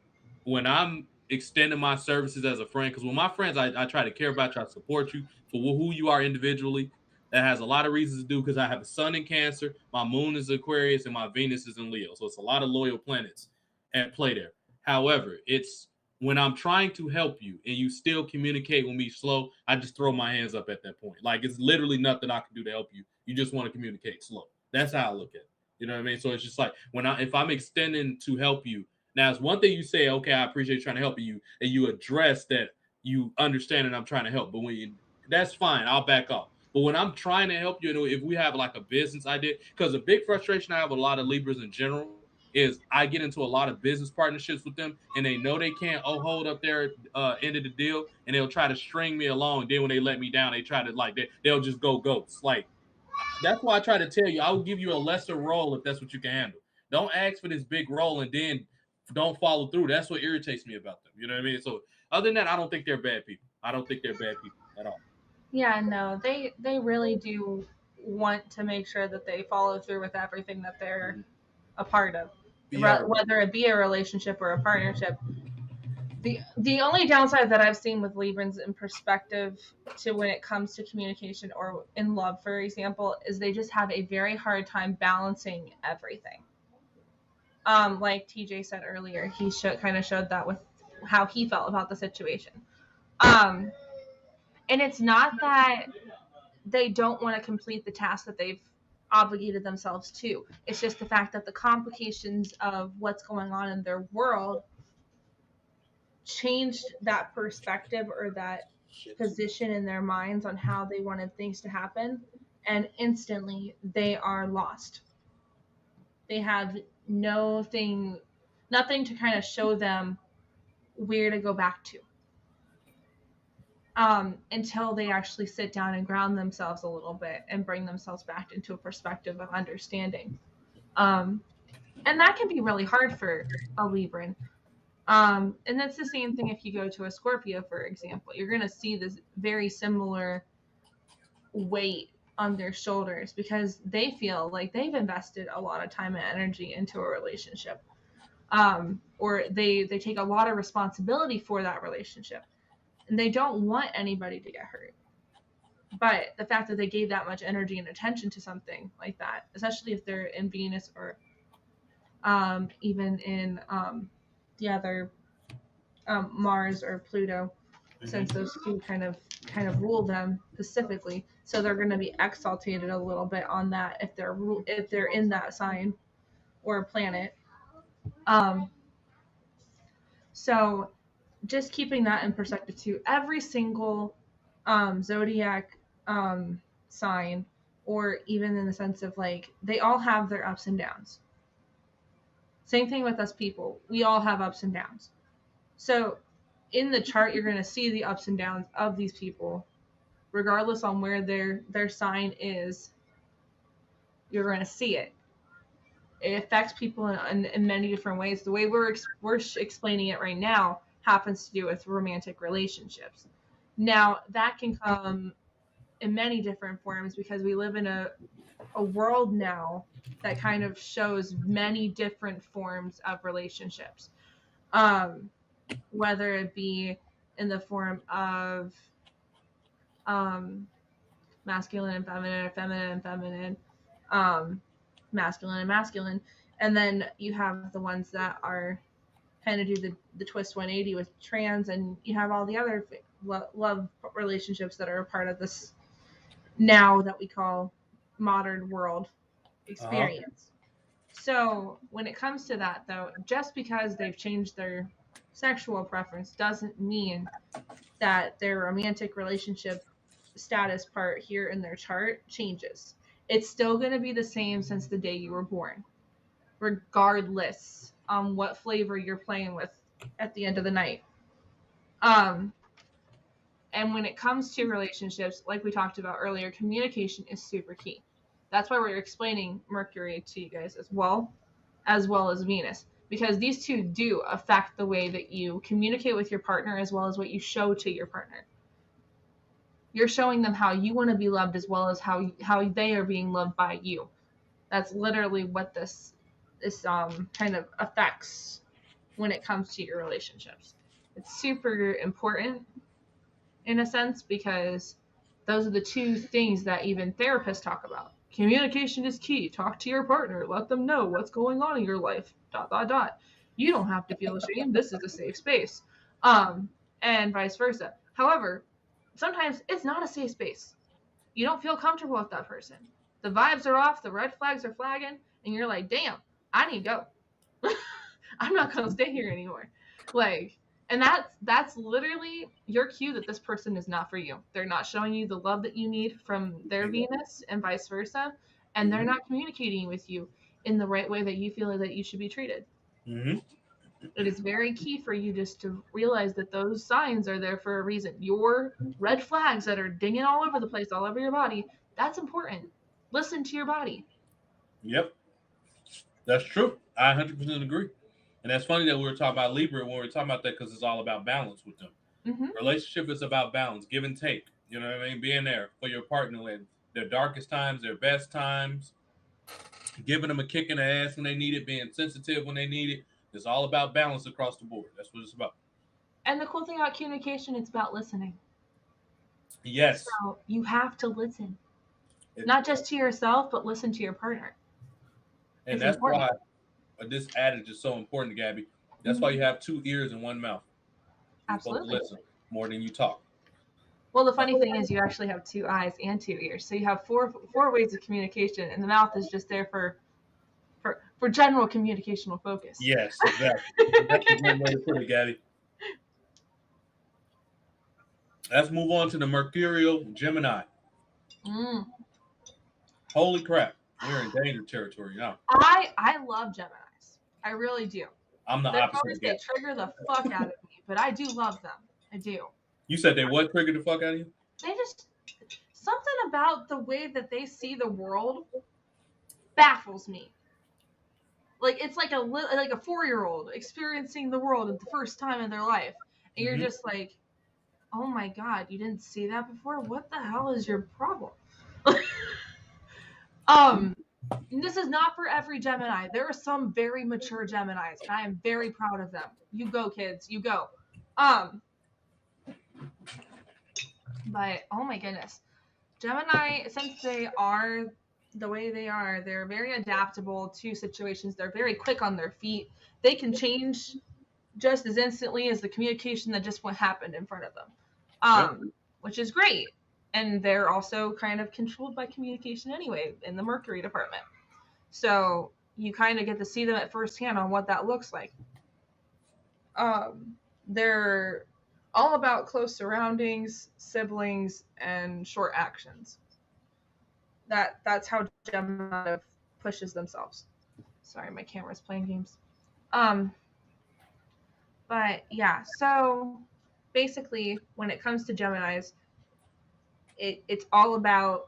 when I'm extending my services as a friend, because with my friends, I try to care about you, I support you for who you are individually. That has a lot of reasons to do because I have a sun in Cancer, my moon is Aquarius, and my Venus is in Leo. So it's a lot of loyal planets at play there. However, it's when I'm trying to help you and you still communicate with me slow, I just throw my hands up at that point. It's literally nothing I can do to help you. You just want to communicate slow. That's how I look at it. You know what I mean? So it's just if I'm extending to help you. Now, it's one thing you say, okay, I appreciate you trying to help you, and you address that you understand and I'm trying to help. But when you, that's fine, I'll back off. But when I'm trying to help you, if we have like a business idea, because a big frustration I have with a lot of Libras in general is I get into a lot of business partnerships with them, and they know they can't hold up their end of the deal, and they'll try to string me along. Then when they let me down, they try to like they'll just go ghosts. Like that's why I try to tell you, I will give you a lesser role if that's what you can handle. Don't ask for this big role and then don't follow through. That's what irritates me about them. You know what I mean? So other than that, I don't think they're bad people. I don't think they're bad people at all. Yeah, no, they really do want to make sure that they follow through with everything that they're Mhm. a part of, Yeah. whether it be a relationship or a partnership. The only downside that I've seen with Librans in perspective to when it comes to communication or in love, for example, is they just have a very hard time balancing everything. Like TJ said earlier, he kind of showed that with how he felt about the situation. Um, and it's not that they don't want to complete the task that they've obligated themselves to. It's just the fact that the complications of what's going on in their world changed that perspective or that position in their minds on how they wanted things to happen, and instantly they are lost. They have nothing to kind of show them where to go back to, until they actually sit down and ground themselves a little bit and bring themselves back into a perspective of understanding. um, and that can be really hard for a Libran. And that's the same thing if you go to a Scorpio, for example. You're going to see this very similar weight on their shoulders because they feel like they've invested a lot of time and energy into a relationship. Or they take a lot of responsibility for that relationship. And they don't want anybody to get hurt. But the fact that they gave that much energy and attention to something like that, especially if they're in Venus or even in the other Mars or Pluto, since those two kind of rule them specifically. So they're going to be exaltated a little bit on that if they're in that sign or planet. Um, so just keeping that in perspective too. Every single zodiac sign, or even in the sense of like they all have their ups and downs. Same thing with us people. We all have ups and downs. So in the chart, you're going to see the ups and downs of these people, regardless on where their sign is. You're going to see it. It affects people in many different ways. The way we're explaining it right now happens to do with romantic relationships. Now that can come in many different forms because we live in a world now that kind of shows many different forms of relationships. Whether it be in the form of masculine and feminine, or feminine and feminine, masculine and masculine, and then you have the ones that are kind of do the twist 180 with trans, and you have all the other love relationships that are a part of this now that we call modern world experience. So when it comes to that, though, just because they've changed their sexual preference doesn't mean that their romantic relationship status part here in their chart changes. It's still going to be the same since the day you were born, regardless on what flavor you're playing with at the end of the night. And when it comes to relationships, like we talked about earlier, communication is super key. That's why we're explaining Mercury to you guys as well as Venus, because these two do affect the way that you communicate with your partner as well as what you show to your partner. You're showing them how you want to be loved as well as how they are being loved by you. That's literally what this kind of affects when it comes to your relationships. It's super important in a sense because those are the two things that even therapists talk about. Communication is key. Talk to your partner. Let them know what's going on in your life. ... You don't have to feel ashamed. This is a safe space. And vice versa. However, sometimes it's not a safe space. You don't feel comfortable with that person. The vibes are off. The red flags are flagging. And you're like, damn, I need to go. I'm not gonna stay here anymore. Like, and that's literally your cue that this person is not for you. They're not showing you the love that you need from their Venus and vice versa, and they're not communicating with you in the right way that you feel that you should be treated. Mm-hmm. It is very key for you just to realize that those signs are there for a reason. Your red flags that are dinging all over the place, all over your body, that's important. Listen to your body. Yep, that's true. I 100% agree. And that's funny that we were talking about Libra when we were talking about that because it's all about balance with them. Mm-hmm. Relationship is about balance, give and take. You know what I mean? Being there for your partner in their darkest times, their best times, giving them a kick in the ass when they need it, being sensitive when they need it. It's all about balance across the board. That's what it's about. And the cool thing about communication, it's about listening. Yes. So you have to listen, not just to yourself, but listen to your partner. And It's that's important. why this adage is so important, Gabby. That's why you have 2 ears and 1 mouth. You're supposed to Absolutely. listen more than you talk. Well, the funny thing is, you actually have 2 eyes and 2 ears, so you have four ways of communication, and the mouth is just there for general communicational focus. Yes, exactly. That's a great way to put it, Gabby. Let's move on to the Mercurial Gemini. Mm. Holy crap. We're in danger territory now. I love Geminis. I really do. I'm the They're opposite always, of they Gabby. trigger the fuck out of me, but I do love them. I do. You said they what triggered the fuck out of you? They just, something about the way that they see the world baffles me. Like, it's like a 4-year-old experiencing the world at the first time in their life, and you're just like, oh my god, you didn't see that before? What the hell is your problem? This is not for every Gemini. There are some very mature Geminis, and I am very proud of them. You go, kids, you go. But oh my goodness, Gemini, since they are the way they are, they're very adaptable to situations. They're very quick on their feet. They can change just as instantly as the communication that just happened in front of them, which is great. And they're also kind of controlled by communication anyway in the Mercury department. So you kind of get to see them at firsthand on what that looks like. They're all about close surroundings, siblings, and short actions. That's how Gemini pushes themselves. Sorry, my camera's playing games. But yeah, so basically, when it comes to Geminis, it's all about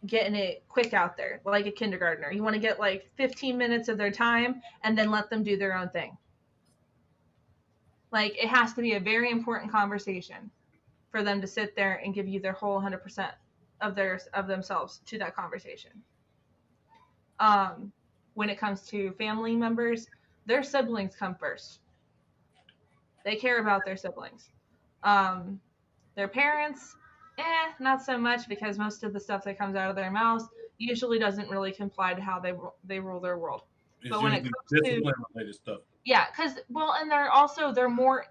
getting it quick out there, like a kindergartner. You want to get like 15 minutes of their time and then let them do their own thing. Like, it has to be a very important conversation for them to sit there and give you their whole 100% of themselves to that conversation. When it comes to family members, their siblings come first. They care about their siblings. Their parents, not so much, because most of the stuff that comes out of their mouths usually doesn't really comply to how they rule their world. It's but when it comes to related stuff. Yeah, because and they're more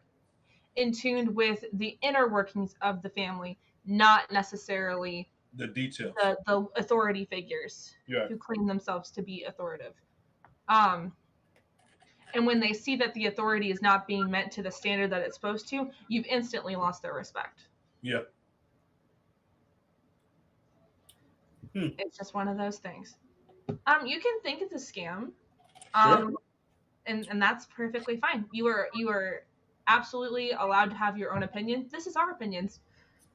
in tune with the inner workings of the family, not necessarily the details, the authority figures who claim themselves to be authoritative. And when they see that the authority is not being met to the standard that it's supposed to, you've instantly lost their respect. Yeah. It's just one of those things. You can think it's a scam. Sure. And that's perfectly fine. You are absolutely allowed to have your own opinion. This is our opinions.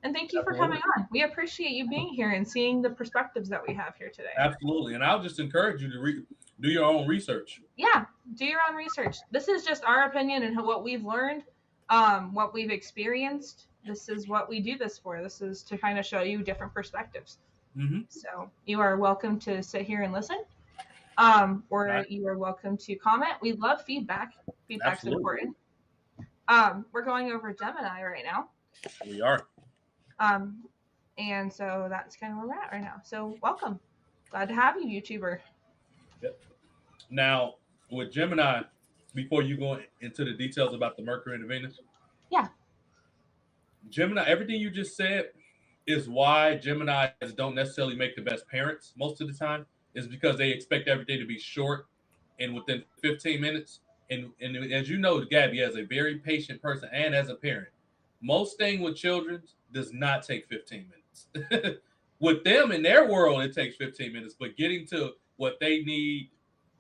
And thank you for coming on. We appreciate you being here and seeing the perspectives that we have here today. Absolutely. And I'll just encourage you to do your own research. Yeah, do your own research. This is just our opinion and what we've learned, what we've experienced. This is what we do this for. This is to kind of show you different perspectives. Mm-hmm. So you are welcome to sit here and listen. Or you are welcome to comment. We love feedback. Feedback's Absolutely. important. We're going over Gemini right now. We are. And so that's kind of where we're at right now. So welcome. Glad to have you, YouTuber. Yep. Now, with Gemini, before you go into the details about the Mercury and the Venus. Yeah. Gemini, everything you just said is why Geminis don't necessarily make the best parents most of the time, is because they expect everything to be short and within 15 minutes. And as you know, Gabby, as a very patient person and as a parent, most thing with children does not take 15 minutes. With them in their world, it takes 15 minutes, but getting to what they need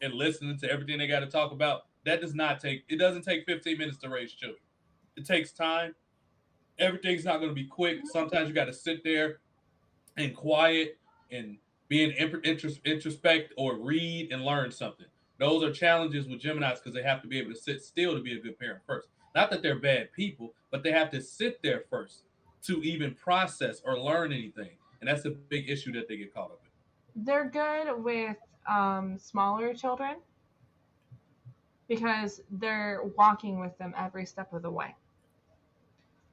and listening to everything they got to talk about, that does not take, it doesn't take 15 minutes to raise children. It takes time. Everything's not going to be quick. Sometimes you got to sit there and quiet and being introspect or read and learn something. Those are challenges with Geminis because they have to be able to sit still to be a good parent first. Not that they're bad people, but they have to sit there first to even process or learn anything. And that's a big issue that they get caught up in. They're good with smaller children because they're walking with them every step of the way.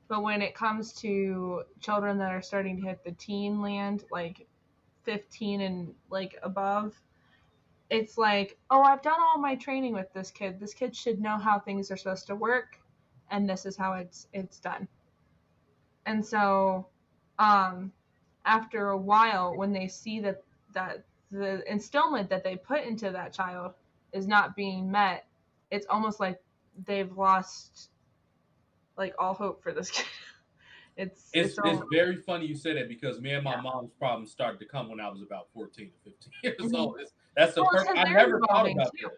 But when it comes to children that are starting to hit the teen land, like 15 and like above, it's like, oh, I've done all my training with this kid. This kid should know how things are supposed to work, and this is how it's done. And so, after a while, when they see that the instillment that they put into that child is not being met, it's almost like they've lost like all hope for this kid. It's very funny you say that because me and my mom's problems started to come when I was about 14 to 15 years old. That's the perfect. I never thought about that.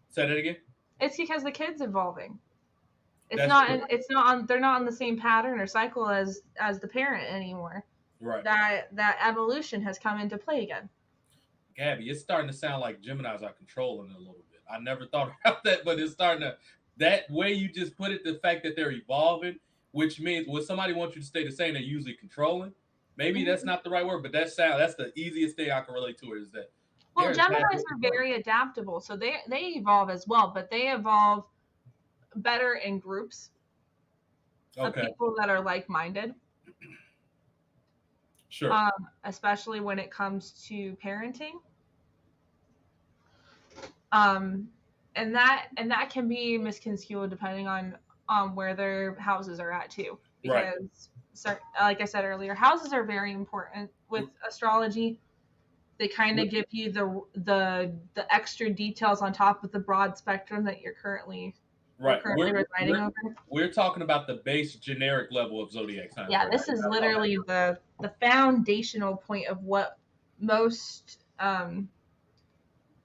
Say that again. It's because the kid's evolving. It's not. It's not on. They're not on the same pattern or cycle as the parent anymore. Right. That evolution has come into play again. Gabby, it's starting to sound like Geminis are controlling it a little bit. I never thought about that, but it's starting to. That way you just put it, the fact that they're evolving, which means when somebody wants you to stay the same, they're usually controlling. Maybe that's not the right word, but that's the easiest thing I can relate to it is that. Well, Geminis are very adaptable, so they evolve as well, but they evolve better in groups of people that are like-minded. Sure. Especially when it comes to parenting. And that can be misconstrued depending on where their houses are at too. Because like I said earlier, houses are very important with astrology. They kind of give you the extra details on top of the broad spectrum that you're currently residing over. We're talking about the base generic level of zodiac signs. Yeah, this is literally the foundational point of what most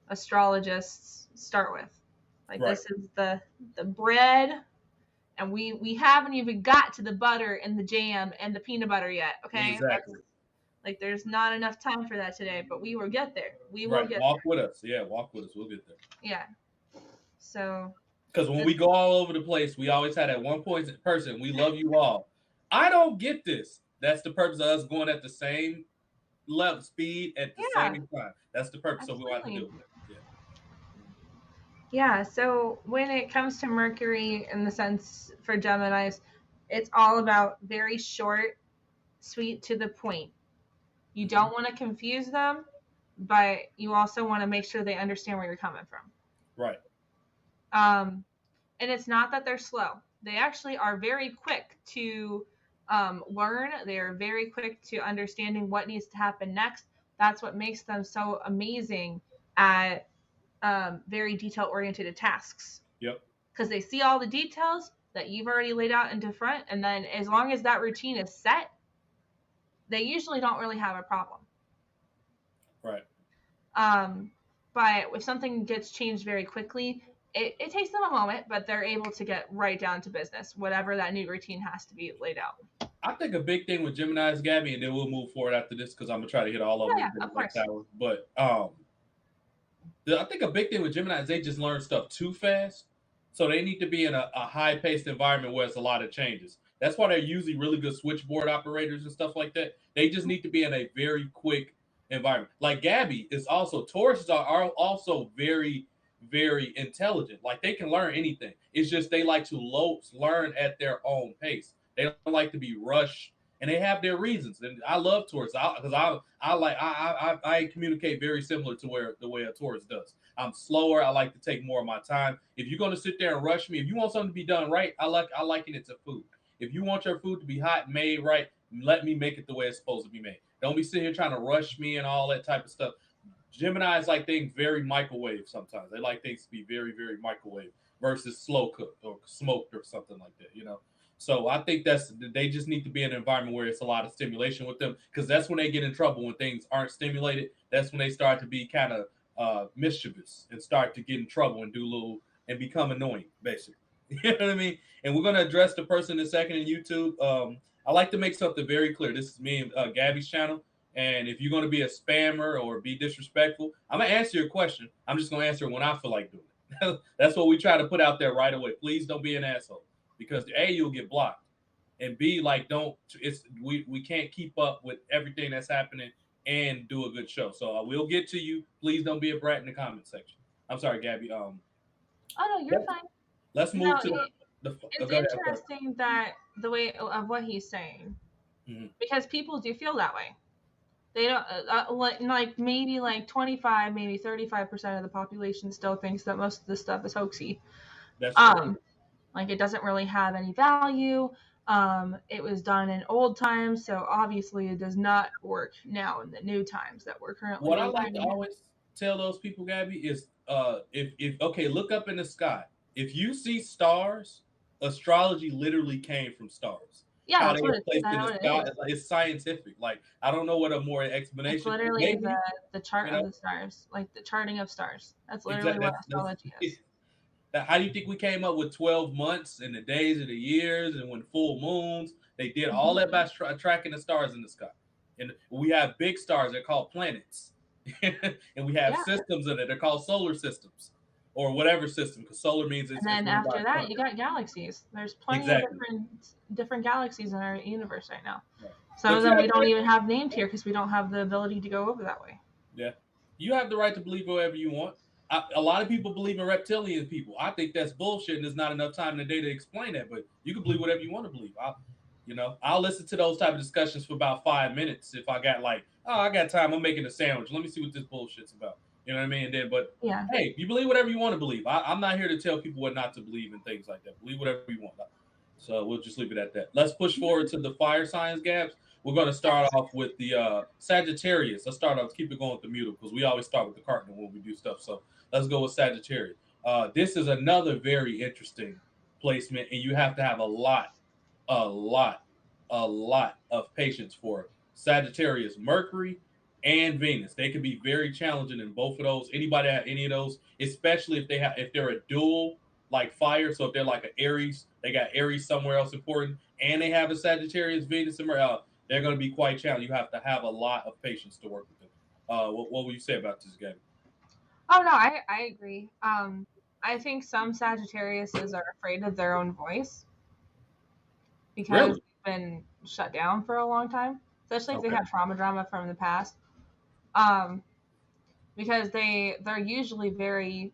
astrologists start with. Like this is the bread, and we haven't even got to the butter and the jam and the peanut butter yet. Okay, exactly. Like there's not enough time for that today, but we will get there. We will get walk there. With us. Yeah, walk with us. We'll get there. Yeah. So. Because when we go all over the place, we always had that one person. We love you all. I don't get this. That's the purpose of us going at the same level, speed at the same time. That's the purpose of what we want to do. Yeah. So when it comes to Mercury, in the sense for Geminis, it's all about very short, sweet, to the point. You don't want to confuse them, but you also want to make sure they understand where you're coming from. Right. And it's not that they're slow. They actually are very quick to learn. They are very quick to understanding what needs to happen next. That's what makes them so amazing at very detail-oriented tasks. Yep. Because they see all the details that you've already laid out into front, and then as long as that routine is set, they usually don't really have a problem. Right. But if something gets changed very quickly, it takes them a moment, but they're able to get right down to business, whatever that new routine has to be laid out. I think a big thing with Gemini's, Gabby, and then we'll move forward after this because I'm going to try to hit all of them. Yeah, of course. But I think a big thing with Gemini is they just learn stuff too fast. So they need to be in a high-paced environment where it's a lot of changes. That's why they're usually really good switchboard operators and stuff like that. They just need to be in a very quick environment. Like Gabby is also, Tauruses are also very, very intelligent. Like they can learn anything. It's just they like to learn at their own pace. They don't like to be rushed, and they have their reasons. And I love Taurus because I communicate very similar to the way a Taurus does. I'm slower. I like to take more of my time. If you're going to sit there and rush me, if you want something to be done right, I liken it to food. If you want your food to be hot and made right, let me make it the way it's supposed to be made. Don't be sitting here trying to rush me and all that type of stuff. Gemini is like things very microwave sometimes. They like things to be very, very microwave. versus slow cooked or smoked or something like that, you know. So I think they just need to be in an environment where it's a lot of stimulation with them, because that's when they get in trouble when things aren't stimulated. That's when they start to be kind of mischievous and start to get in trouble and do little and become annoying, basically. You know what I mean? And we're gonna address the person in a second in YouTube. I like to make something very clear. This is me and Gabby's channel. And if you're going to be a spammer or be disrespectful, I'm going to answer your question. I'm just going to answer it when I feel like doing it. That's what we try to put out there right away. Please don't be an asshole, because A, you'll get blocked, and B, like, don't, it's, we can't keep up with everything that's happening and do a good show. So I will get to you. Please don't be a brat in the comment section. I'm sorry, Gabby. Oh no, you're fine. Let's No, move to it's go ahead. interesting that the way of what he's saying, because people do feel that way. They don't like maybe like 25, maybe 35% of the population still thinks that most of this stuff is hoaxy. That's true. Like it doesn't really have any value. It was done in old times, so obviously it does not work now in the new times that we're currently What I like to residing in. always tell those people, Gabby, is if okay, look up in the sky. If you see stars, astrology literally came from stars. Yeah, How that's they what were placed in the it sky, is. it's scientific. Like, I don't know what a more It's explanation. literally Maybe, the chart you of know, the stars, like the charting of stars. That's literally exactly. what astrology is. How do you think we came up with 12 months and the days of the years and when full moons? They did all Mm-hmm. that by tracking the stars in the sky. And we have big stars, they're called planets. And we have Yeah, systems in it, they're called solar systems or whatever system, because solar means and it's then ruled by after the that, sun. you got galaxies. There's plenty of Exactly. different galaxies in our universe right now. Right. Some But of you them have we the don't right. even have named here because we don't have the ability to go over that way. Yeah. You have the right to believe whatever you want. A lot of people believe in reptilian people. I think that's bullshit, and there's not enough time in the day to explain that. But you can believe whatever you want to believe. I'll listen to those type of discussions for about 5 minutes if I got like, oh, I got time. I'm making a sandwich. Let me see what this bullshit's about. You know what I mean? And then, but Yeah. hey, you believe whatever you want to believe. I'm not here to tell people what not to believe and things like that. Believe whatever you want. So we'll just leave it at that. Let's push forward to the fire signs, Gabs. We're going to start Yes. off with the Sagittarius. Let's start off, keep it going with the mutal, because we always start with the cardinal when we do stuff. So let's go with Sagittarius. This is another very interesting placement, and you have to have a lot, a lot of patience for Sagittarius, Mercury, and Venus. They can be very challenging in both of those. Anybody have any of those, especially if they're a dual like fire. So if they're like an Aries, they got Aries somewhere else important, and they have a Sagittarius, Venus, and they're going to be quite challenging. You have to have a lot of patience to work with them. What will you say about this game? Oh no, I agree. I think some Sagittariuses are afraid of their own voice because Really? they've been shut down for a long time, especially if they Okay. have trauma drama from the past. Um, because they're usually very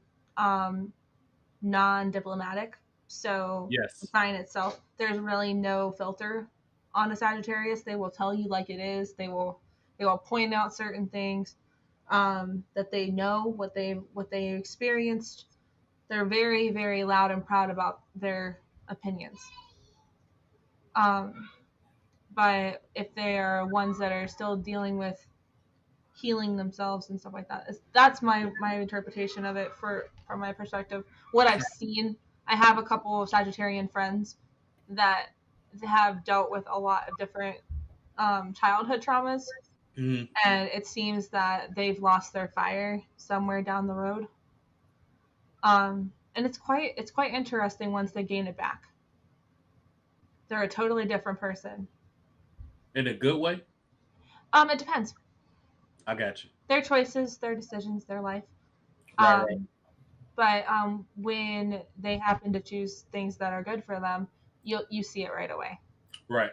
non-diplomatic. So the Yes. sign itself, there's really no filter on a Sagittarius. They will tell you like it is. They will point out certain things that they know, what they experienced. They're very very loud and proud about their opinions. Um, but if they are ones that are still dealing with healing themselves and stuff like that, that's my interpretation of it from my perspective. What I've seen, I have a couple of Sagittarian friends that have dealt with a lot of different childhood traumas, Mm-hmm. and it seems that they've lost their fire somewhere down the road. And it's quite interesting once they gain it back. They're a totally different person. In a good way? It depends. I got you. Their choices, their decisions, their life. Right, right, Um, but when they happen to choose things that are good for them, you see it right away. right.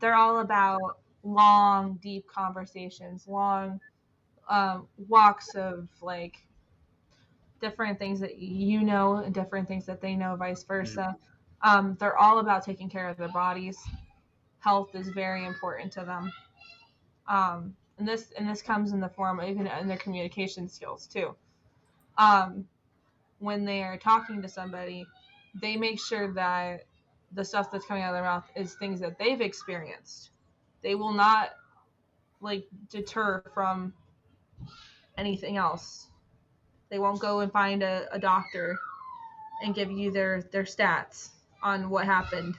They're all about long, deep conversations, long walks of like different things that you know and different things that they know, vice Mhm. versa. They're all about taking care of their bodies. Health is very important to them. And this comes in the form of even in their communication skills too. Um, when they are talking to somebody, they make sure that the stuff that's coming out of their mouth is things that they've experienced. They will not like deter from anything else. They won't go and find a doctor and give you their stats on what happened.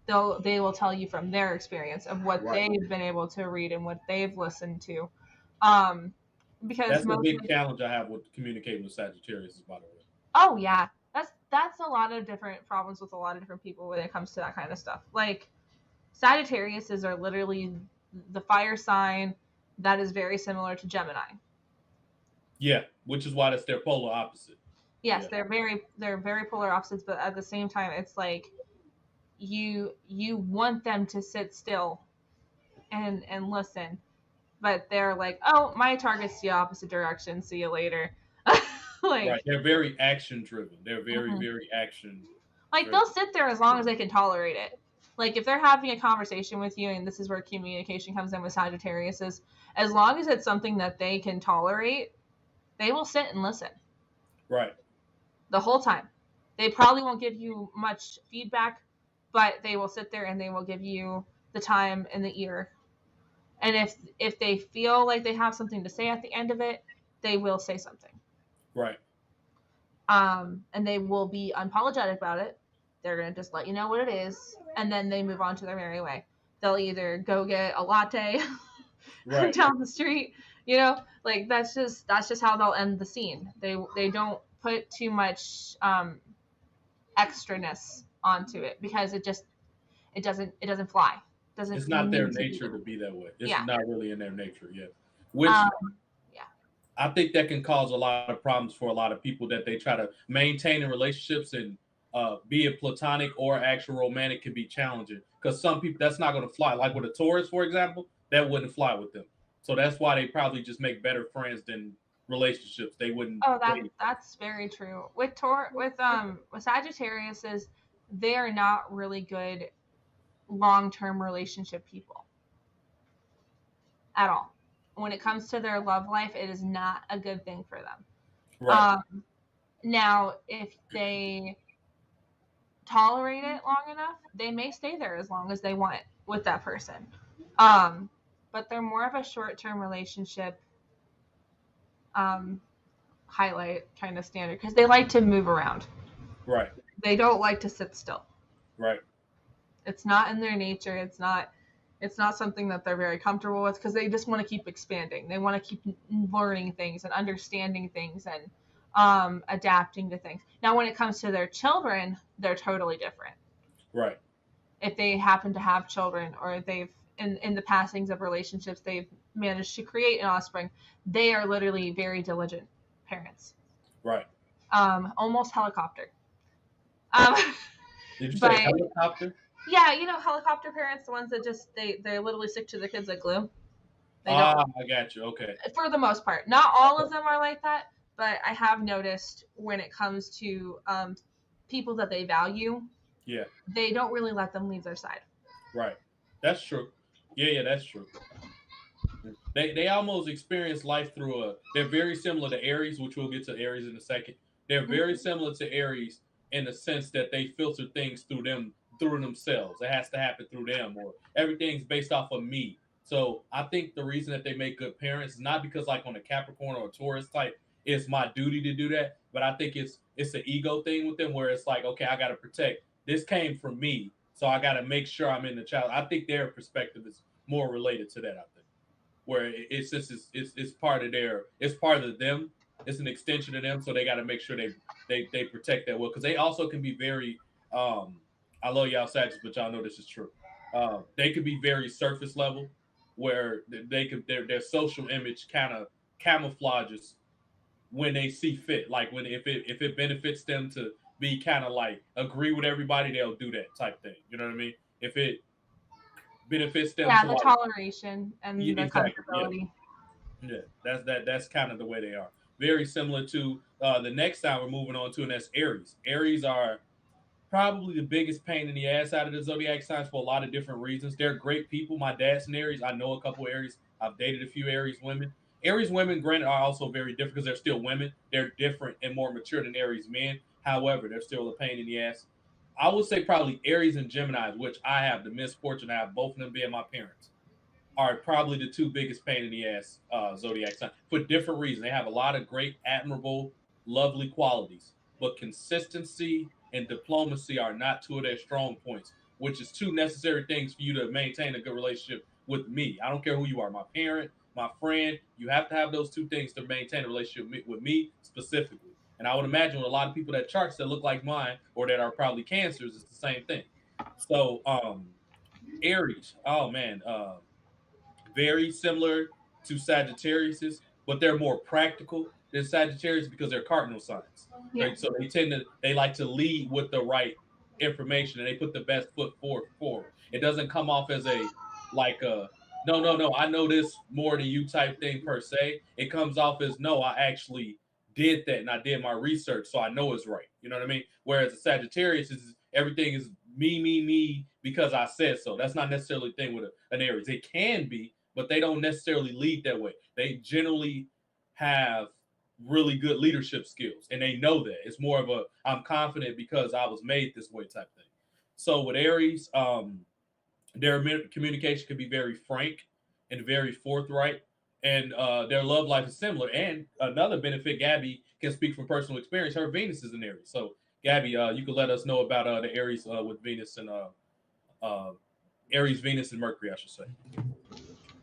They will tell you from their experience of what Right. they've been able to read and what they've listened to. Because That's a most big challenge I have with communicating with Sagittarius, by the way. oh yeah, that's a lot of different problems with a lot of different people when it comes to that kind of stuff. Like Sagittariuses are literally the fire sign that is very similar to Gemini. Yeah, which is why that's their polar opposite. Yes, Yeah. they're very polar opposites, but at the same time, it's like you want them to sit still and listen, but they're like, oh, my target's the opposite direction. See you later. Right. Like, They're very action driven. They're very, mhm. very action Like driven. they'll sit there as long as they can tolerate it. Like if they're having a conversation with you, and this is where communication comes in with Sagittarius, is as long as it's something that they can tolerate, they will sit and listen Right. the whole time. They probably won't give you much feedback, but they will sit there and they will give you the time and the ear. And if they feel like they have something to say at the end of it, they will say something. Right. And they will be unapologetic about it. They're going to just let you know what it is, and then they move on to their merry way. They'll either go get a latte Right. down the street, like that's just how they'll end the scene. They don't put too much extraness onto it because it doesn't fly. It's Doesn't not their need to be nature there. to be that way. It's Yeah. not really in their nature yet. Which Um, yeah. I think that can cause a lot of problems for a lot of people that they try to maintain in relationships, and be it platonic or actual romantic can be challenging because some people that's not going to fly. Like with a Taurus, for example, that wouldn't fly with them. So that's why they probably just make better friends than relationships. They wouldn't Oh, date. that's very true. With Sagittarius is they are not really good long-term relationship people at all. When it comes to their love life, it is not a good thing for them. Right. Now, if they tolerate it long enough, they may stay there as long as they want with that person. Um, but they're more of a short-term relationship um, highlight kind of standard because they like to move around. Right. They don't like to sit still. Right. It's not in their nature. It's not something that they're very comfortable with because they just want to keep expanding. They want to keep learning things and understanding things and adapting to things. Now, when it comes to their children, they're totally different. Right. If they happen to have children or they've in the passings of relationships they've managed to create an offspring, they are literally very diligent parents. Right. Almost helicopter. Um, Did you say but helicopter? yeah, helicopter parents, the ones that just they literally stick to their kids like glue. They don't, Ah, I got you. Okay. for the most part. Not all of them are like that, but I have noticed when it comes to people that they value, Yeah. they don't really let them leave their side. Right. That's true. Yeah, yeah, that's true. They almost experience life through a. They're very similar to Aries, which we'll get to Aries in a second. They're very similar to Aries in the sense that they filter things through themselves. It has to happen through them, or everything's based off of me. So I think the reason that they make good parents is not because like on a Capricorn or a Taurus type, it's my duty to do that. But I think it's an ego thing with them where it's like, okay, I got to protect. This came from me, so I got to make sure I'm in the child. I think their perspective is more related to that. I think where it's just it's part of it's part of them. It's an extension of them, so they got to make sure they protect that well because they also can be very. I love y'all Sagittarius, but y'all know this is true. They could be very surface level, where they could their social image kind of camouflages when they see fit. Like when if it benefits them to be kind of like agree with everybody, they'll do that type thing. You know what I mean? If it benefits them Yeah, to the like toleration and the exactly yeah. comfortability. Yeah, that's kind of the way they are. Very similar to the next sign we're moving on to, and that's Aries. Aries are probably the biggest pain in the ass out of the zodiac signs for a lot of different reasons. They're great people. My dad's an Aries. I know a couple of Aries. I've dated a few Aries women. Aries women, granted, are also very different because they're still women. They're different and more mature than Aries men. However, they're still a pain in the ass. I would say probably Aries and Gemini, which I have the misfortune to have both of them being my parents. are probably the two biggest pain in the ass zodiac signs for different reasons. They have a lot of great, admirable, lovely qualities, but consistency and diplomacy are not two of their strong points, which is two necessary things for you to maintain a good relationship with me. I don't care who you are, my parent, my friend. You have to have those two things to maintain a relationship with me specifically. And I would imagine with a lot of people that charts that look like mine or that are probably cancers, it's the same thing. So, Aries, oh man, very similar to Sagittarius's, but they're more practical than Sagittarius because they're cardinal signs. Yeah. Right? So they like to lead with the right information and they put the best foot forward. It doesn't come off as a like a no, I know this more than you type thing per se. It comes off as no, I actually did that and I did my research, so I know it's right. You know what I mean? Whereas a Sagittarius is everything is me because I said so. That's not necessarily the thing with an Aries. It can be, but they don't necessarily lead that way. They generally have really good leadership skills and they know that. It's more of a I'm confident because I was made this way type thing. So with Aries, their communication can be very frank and very forthright, and their love life is similar. And another benefit, Gabby can speak from personal experience. Her Venus is in Aries, so Gabby, you could let us know about the Aries with Venus and uh, Aries, Venus, and Mercury, I should say.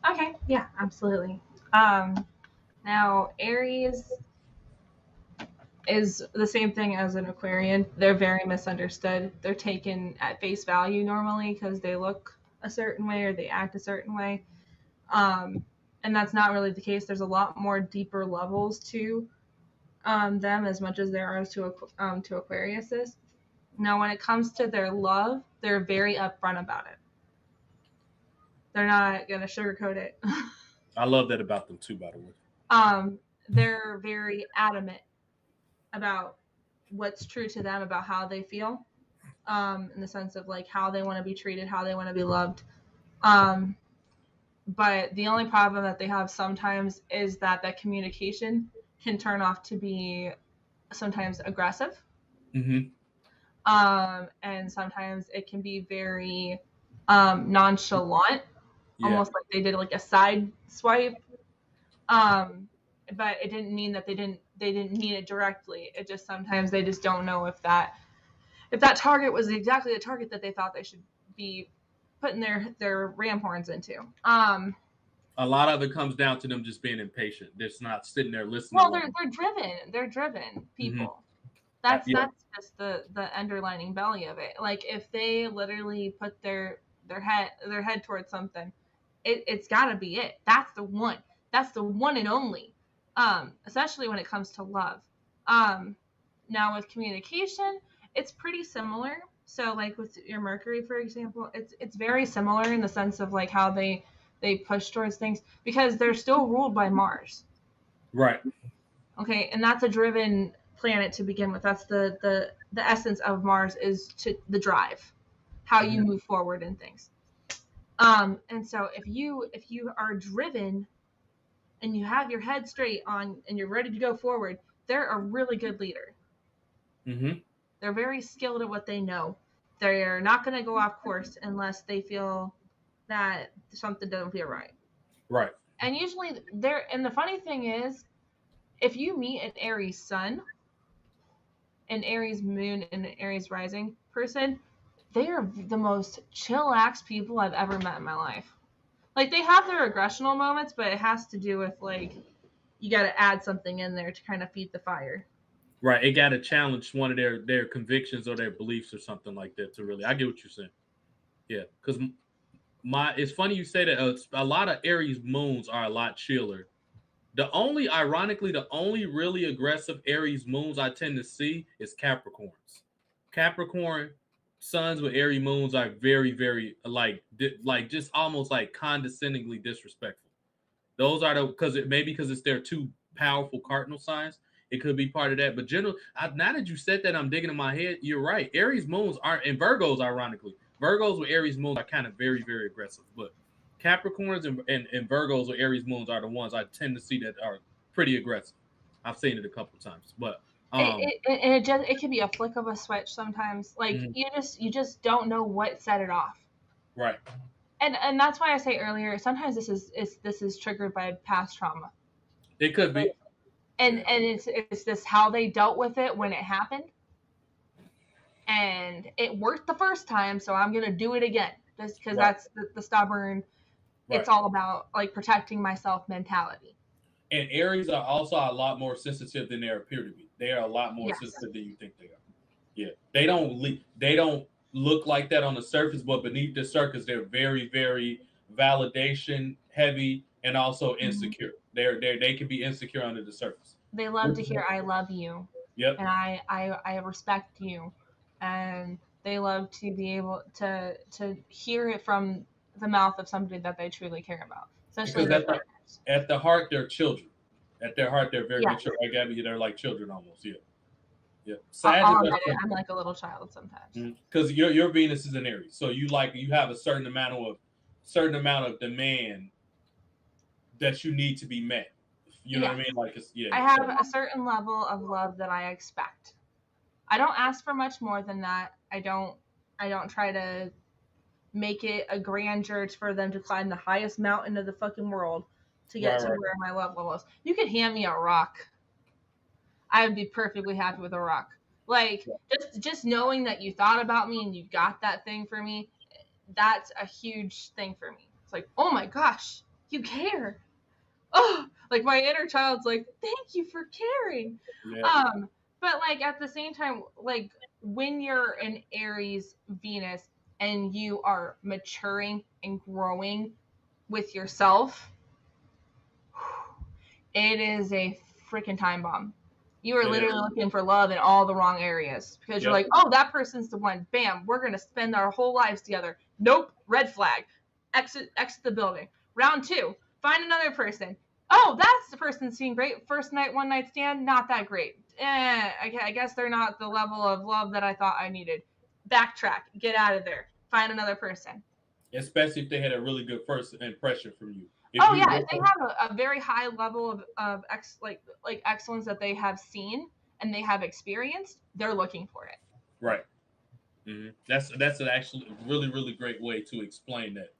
Okay. Yeah, absolutely. Um, Now Aries is the same thing as an Aquarian. They're very misunderstood. They're taken at face value normally because they look a certain way or they act a certain way. Um, and that's not really the case. There's a lot more deeper levels to them as much as there are to Aquarius is. Now, when it comes to their love, they're very upfront about it. They're not gonna sugarcoat it. I love that about them too, by the way. um, they're very adamant about what's true to them about how they feel, in the sense of like how they want to be treated, how they want to be loved. Um, but the only problem that they have sometimes is that that communication can turn off to be sometimes aggressive. Mm-hmm. And sometimes it can be very nonchalant, Yeah. almost like they did like a side swipe. Um, but it didn't mean that they didn't mean it directly. It just sometimes they just don't know if that target was exactly the target that they thought they should be putting their ram horns into. A lot of it comes down to them just being impatient. They're just not sitting there listening to Well, one. they're driven Mm-hmm. people. That's Yeah. just the underlining belly of it. Like if they literally put their head towards something, it's got to be it. That's the one. That's the one and only. Especially when it comes to love. Um, Now with communication, it's pretty similar. So like with your Mercury, for example, it's very similar in the sense of like how they push towards things because they're still ruled by Mars. Right. Okay, and that's a driven planet to begin with. That's the essence of Mars is to the drive, how you Mm-hmm. move forward in things. And so if you are driven and you have your head straight on and you're ready to go forward, they're a really good leader. Mm-hmm. They're very skilled at what they know. They're not going to go off course unless they feel that something doesn't feel right. Right. And usually and the funny thing is, if you meet an Aries sun, an Aries moon, and an Aries rising person, they are the most chillax people I've ever met in my life. Like they have their aggressional moments, but it has to do with like you got to add something in there to kind of feed the fire. Right. It got to challenge one of their convictions or their beliefs or something like that to really. I get what you're saying. Yeah. Because my it's funny you say that a lot of Aries moons are a lot chiller. Ironically, the only really aggressive Aries moons I tend to see is Capricorns. Capricorn suns with Aries moons are very, very like just almost like condescendingly disrespectful. Those are the because it's their two powerful cardinal signs. It could be part of that, but now that you said that, I'm digging in my head. You're right. Aries moons aren't, and Virgos, ironically, Virgos with Aries moons are kind of very, very aggressive. But Capricorns and Virgos with Aries moons are the ones I tend to see that are pretty aggressive. I've seen it a couple times, but It can be a flick of a switch sometimes. Like mhm, you just don't know what set it off. right, and that's why I say earlier, sometimes this is triggered by past trauma. It could be. Like, and it's this how they dealt with it when it happened, and it worked the first time, so I'm gonna do it again, just because Right. that's the stubborn. Right. It's all about like protecting myself mentality. And Aries are also a lot more sensitive than they appear to be. They are a lot more Yes. sensitive than you think they are. Yeah, they don't look like that on the surface, but beneath the surface, they're very, very validation heavy and also insecure. They can be insecure under the surface. They love to hear "I love you," Yep. and I respect you, and they love to be able to hear it from the mouth of somebody that they truly care about, especially Because their at the heart, they're children. At their heart, they're very Yeah. good children. Like Gabby, they're like children almost. Yeah. Yeah. I'll admit it, I'm like a little child sometimes. Because your Venus is in Aries, so you have a certain amount of demand that you need to be met. You know what I mean? Like, I have a certain level of love that I expect. I don't ask for much more than that. I don't try to make it a grandeur for them to climb the highest mountain of the fucking world to get to where my love level is. You could hand me a rock. I would be perfectly happy with a rock. Like, just knowing that you thought about me and you got that thing for me, that's a huge thing for me. It's like, oh my gosh, you care. Oh, like my inner child's like, thank you for caring. Yeah. But like at the same time, like when you're an Aries Venus and you are maturing and growing with yourself, it is a freaking time bomb. You are literally looking for love in all the wrong areas because you're like, oh, that person's the one. Bam, we're gonna spend our whole lives together. Nope, red flag. Exit the building. Round 2, find another person. Oh, that's the person seeing great. First night, one night stand, not that great. I guess they're not the level of love that I thought I needed. Backtrack, get out of there, find another person. Especially if they had a really good first impression from you. If they have a very high level of excellence that they have seen and they have experienced, they're looking for it. Right. Mm-hmm. That's an actually really, really great way to explain that.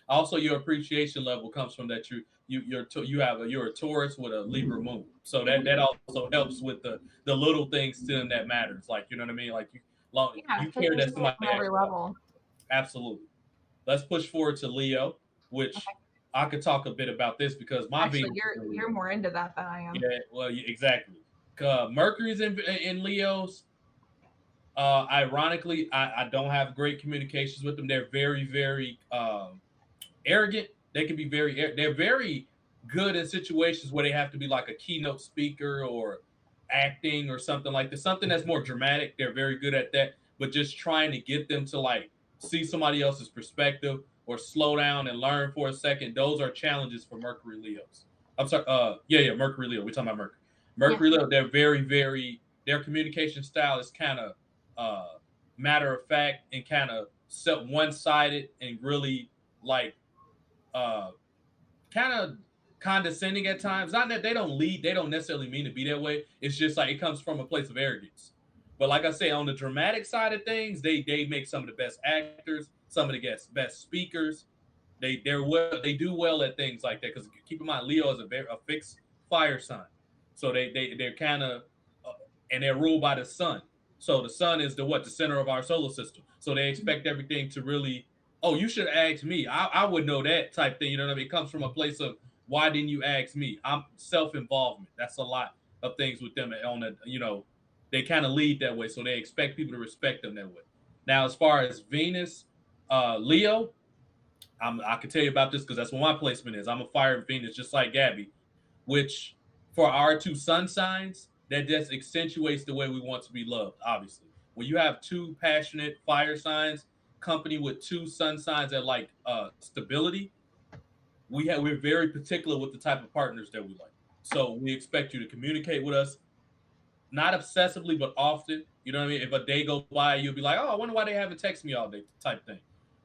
Also, your appreciation level comes from that you're a Taurus with a Libra moon, so that also helps with the little things to them that matters. Like, you know what I mean? Like you care that somebody every level. Absolutely. Let's push forward to Leo, which I could talk a bit about this because my Venus. You're more into that than I am. Yeah, well, exactly. Mercury's in Leo's. Ironically, I don't have great communications with them. They're very, very arrogant. They can be they're very good in situations where they have to be like a keynote speaker or acting or something like this. Something that's more dramatic. They're very good at that. But just trying to get them to like see somebody else's perspective or slow down and learn for a second. Those are challenges for Mercury Leos. I'm sorry. Mercury Leo. We're talking about Mercury. Mercury Leo. They're very, very. Their communication style is kind of matter of fact and kind of one-sided and really like kind of condescending at times. Not that they don't necessarily mean to be that way. It's just like it comes from a place of arrogance. But like I say, on the dramatic side of things, they make some of the best actors, some of the best speakers. They do well at things like that because keep in mind Leo is a fixed fire sign, so they're kind of and they're ruled by the sun. So the sun is the center of our solar system. So they expect everything to really, oh, you should ask me. I would know that type thing. You know what I mean? It comes from a place of why didn't you ask me? I'm self-involvement. That's a lot of things with them on a, they kind of lead that way. So they expect people to respect them that way. Now, as far as Venus, Leo, I can tell you about this because that's what my placement is. I'm a fire Venus, just like Gabby, which for our two sun signs, that just accentuates the way we want to be loved, obviously. When you have two passionate fire signs, company with two sun signs that like stability, we're very particular with the type of partners that we like. So we expect you to communicate with us, not obsessively, but often. You know what I mean? If a day goes by, you'll be like, oh, I wonder why they haven't texted me all day type thing.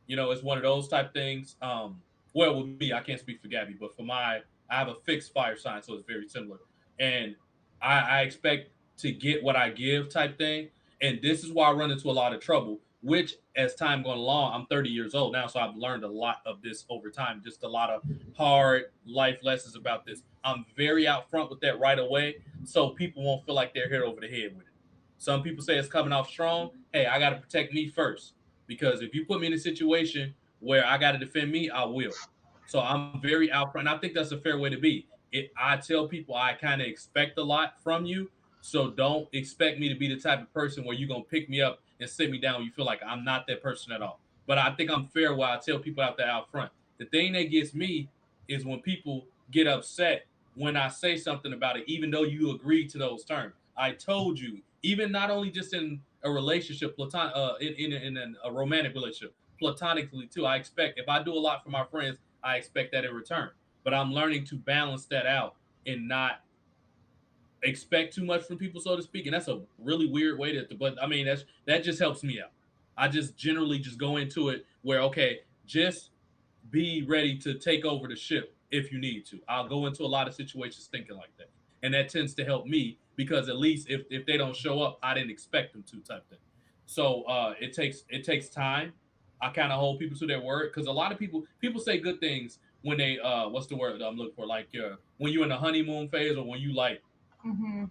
It's one of those type things. Well, with me, I can't speak for Gabby, but I have a fixed fire sign, so it's very similar. And I expect to get what I give type thing. And this is why I run into a lot of trouble which as time going along, I'm 30 years old now, so I've learned a lot of this over time, just a lot of hard life lessons about this. I'm very out front with that right away, so people won't feel like they're hit over the head with it. Some people say it's coming off strong. Hey, I got to protect me first, because if you put me in a situation where I got to defend me, I will. So I'm very out front. And I think that's a fair way to be. I tell people I kind of expect a lot from you, so don't expect me to be the type of person where you're gonna pick me up and sit me down when you feel like I'm not that person at all. But I think I'm fair while I tell people out there out front. The thing that gets me is when people get upset when I say something about it, even though you agreed to those terms. I told you, even not only just in a relationship, in a romantic relationship, platonically too. I expect if I do a lot for my friends, I expect that in return. But I'm learning to balance that out and not expect too much from people, so to speak. And that's a really weird way to, but I mean, that just helps me out. I just generally just go into it where, okay, just be ready to take over the ship if you need to. I'll go into a lot of situations thinking like that. And that tends to help me because at least if they don't show up, I didn't expect them to type thing. So it takes time. I kind of hold people to their word because a lot of people say good things when they what's the word that I'm looking for, like when you're in the honeymoon phase or when you like Mm-hmm.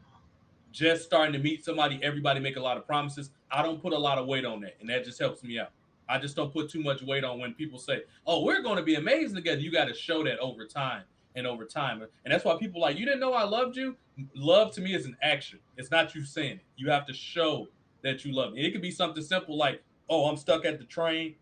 just starting to meet somebody, everybody make a lot of promises. I don't put a lot of weight on that, and that just helps me out. I just don't put too much weight on when people say, "Oh, we're going to be amazing together." You got to show that over time and over time, and that's why people like, "You didn't know I loved you." Love to me is an action. It's not you saying it. You have to show that you love me. And it could be something simple like, "Oh, I'm stuck at the train.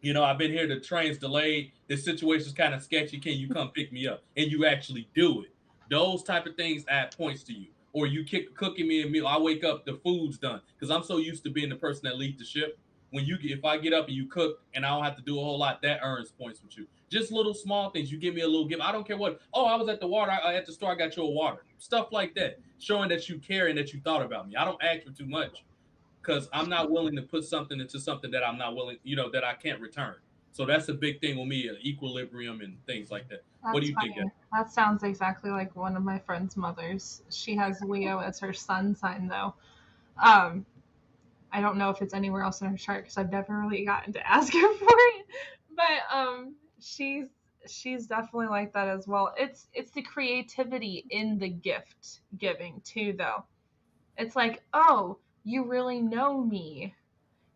I've been here, the train's delayed, this situation's kind of sketchy, can you come pick me up?" And you actually do it. Those type of things add points to you. Or you cooking me a meal, I wake up, the food's done. Because I'm so used to being the person that leads the ship. If I get up and you cook and I don't have to do a whole lot, that earns points with you. Just little small things. You give me a little gift. I don't care what. Oh, I was at the water. At the store. I got you a water. Stuff like that, showing that you care and that you thought about me. I don't ask for too much because I'm not willing to put something into something that I'm not willing, that I can't return. So that's a big thing with me, equilibrium and things like that. What do That's you think, funny. That sounds exactly like one of my friend's mothers. She has Leo as her sun sign, though. Um, I don't know if it's anywhere else in her chart because I've never really gotten to ask her for it. But she's definitely like that as well. It's the creativity in the gift giving too, though. It's like, oh, you really know me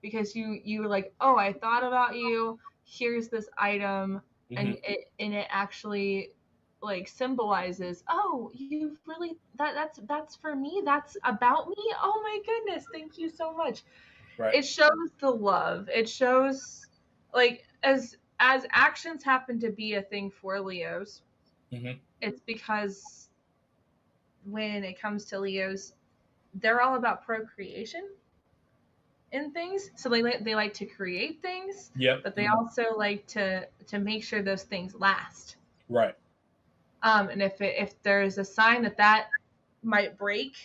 because you were like, oh, I thought about you. Here's this item, hmm and it actually like symbolizes, oh, you really that's for me. That's about me. Oh my goodness, thank you so much. Right. It shows the love. It shows like as actions happen to be a thing for Leos. hmm It's because when it comes to Leos, they're all about procreation in things. So they like to create things, Yep. but they also like to make sure those things last. Right. And if there's a sign that might break,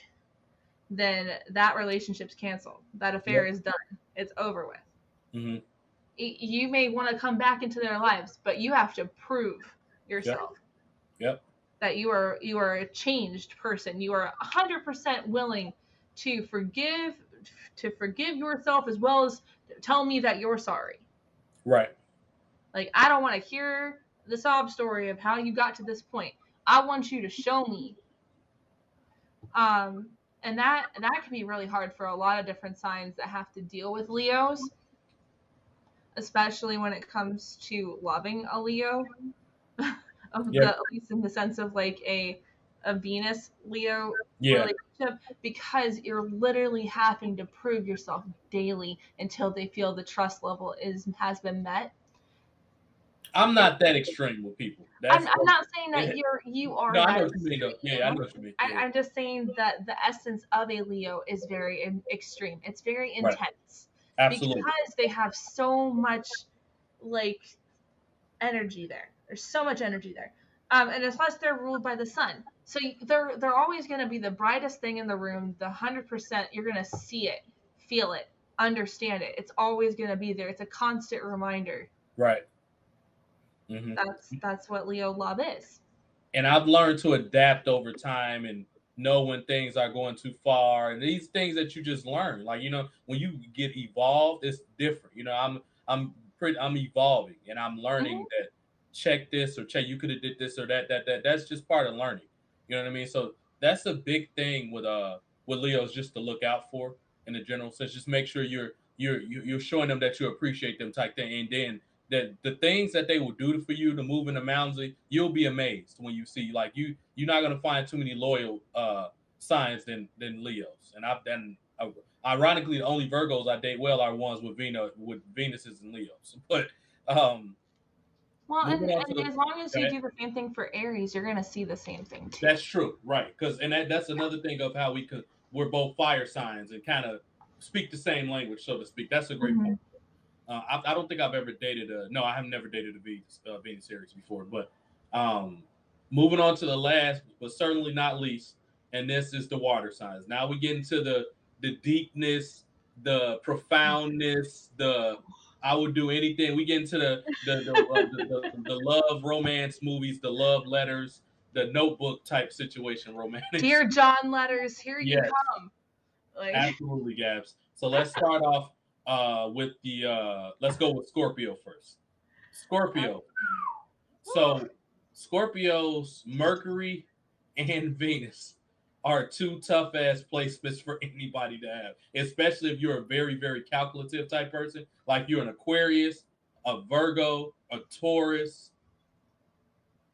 then that relationship's canceled. That affair Yep. is done. It's over with. hmm You may want to come back into their lives, but you have to prove Yep. yourself Yep. that you are a changed person. You are 100% willing to forgive yourself as well as tell me that you're sorry. Right. Like I don't want to hear the sob story of how you got to this point. I want you to show me. Um, and that can be really hard for a lot of different signs that have to deal with Leos, especially when it comes to loving a Leo. Yep. At least in the sense of like a Venus Leo Yeah. relationship, because you're literally having to prove yourself daily until they feel the trust level has been met. I'm It, not that extreme with people. I'm not saying that It, you no, are I know that what you mean though. Yeah, I extreme. know what you mean. Yeah. I'm just saying that the essence of a Leo is very extreme. It's very Right. intense Absolutely. because they have so much like energy there. There's so much energy there. And unless they're ruled by the sun, so they're always going to be the brightest thing in the room. The 100%, you're going to see it, feel it, understand it. It's always going to be there. It's a constant reminder. Right. hmm That's what Leo love is. And I've learned to adapt over time and know when things are going too far, and these things that you just learn. Like, when you get evolved, it's different. I'm evolving, and I'm learning Mhm. that check this or check you could have did this or that's just part of learning. You know what I mean? So that's a big thing with Leos, just to look out for in the general sense. Just make sure you're showing them that you appreciate them type thing, and then that the things that they will do for you to move in the mountains, you'll be amazed when you see, like, you're not gonna find too many loyal signs than Leos. And I've done ironically, the only Virgos I date well are ones with Venuses and Leos. But um Well, moving on to and as long as you that, do the same thing for Aries, you're gonna see the same thing too. that's true, right? Because and that's another thing of how we're both fire signs and kind of speak the same language, so to speak. That's a great point. Mhm. I don't think I've ever dated a no. I have never dated a Venus series before. But um, moving on to the last, but certainly not least, and this is the water signs. Now we get into the deepness, the profoundness, the I would do anything. We get into the love romance movies, the love letters, the Notebook type situation, romantic. Dear John letters, here you Yes, come. Like, absolutely, Gabs. So let's start off with the let's go with Scorpio first. Scorpio. So Scorpio's Mercury and Venus are two tough ass placements for anybody to have, especially if you're a very, very calculative type person, like you're an Aquarius, a Virgo, a Taurus,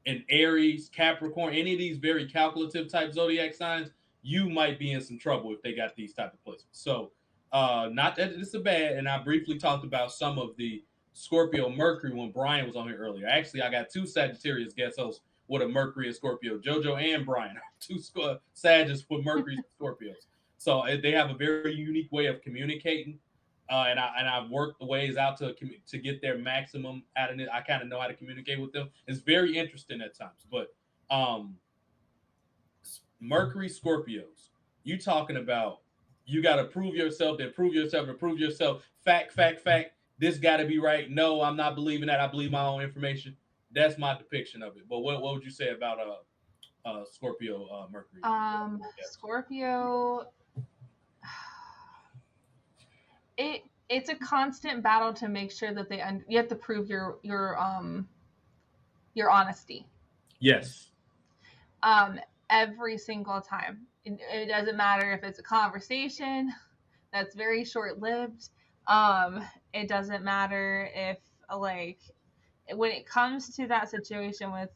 an Aries, Capricorn, any of these very calculative type zodiac signs, you might be in some trouble if they got these type of placements. So, not that it's a bad, and I briefly talked about some of the Scorpio Mercury when Brian was on here earlier. Actually, I got two Sagittarius guest hosts with a Mercury and Scorpio. JoJo and Brian, two Sagittarius with Mercury and Scorpios. So they have a very unique way of communicating, I've worked the ways out to get their maximum out of it. I kind of know how to communicate with them. It's very interesting at times, but um, Mercury Scorpios, you talking about you got to prove yourself, then prove yourself, and prove yourself. Fact, fact, fact. This got to be right. No, I'm not believing that. I believe my own information. That's my depiction of it. But what would you say about Scorpio Mercury? Scorpio, it's a constant battle to make sure that you have to prove your honesty. Yes. Every single time. It doesn't matter if it's a conversation that's very short lived. It doesn't matter if, like, when it comes to that situation with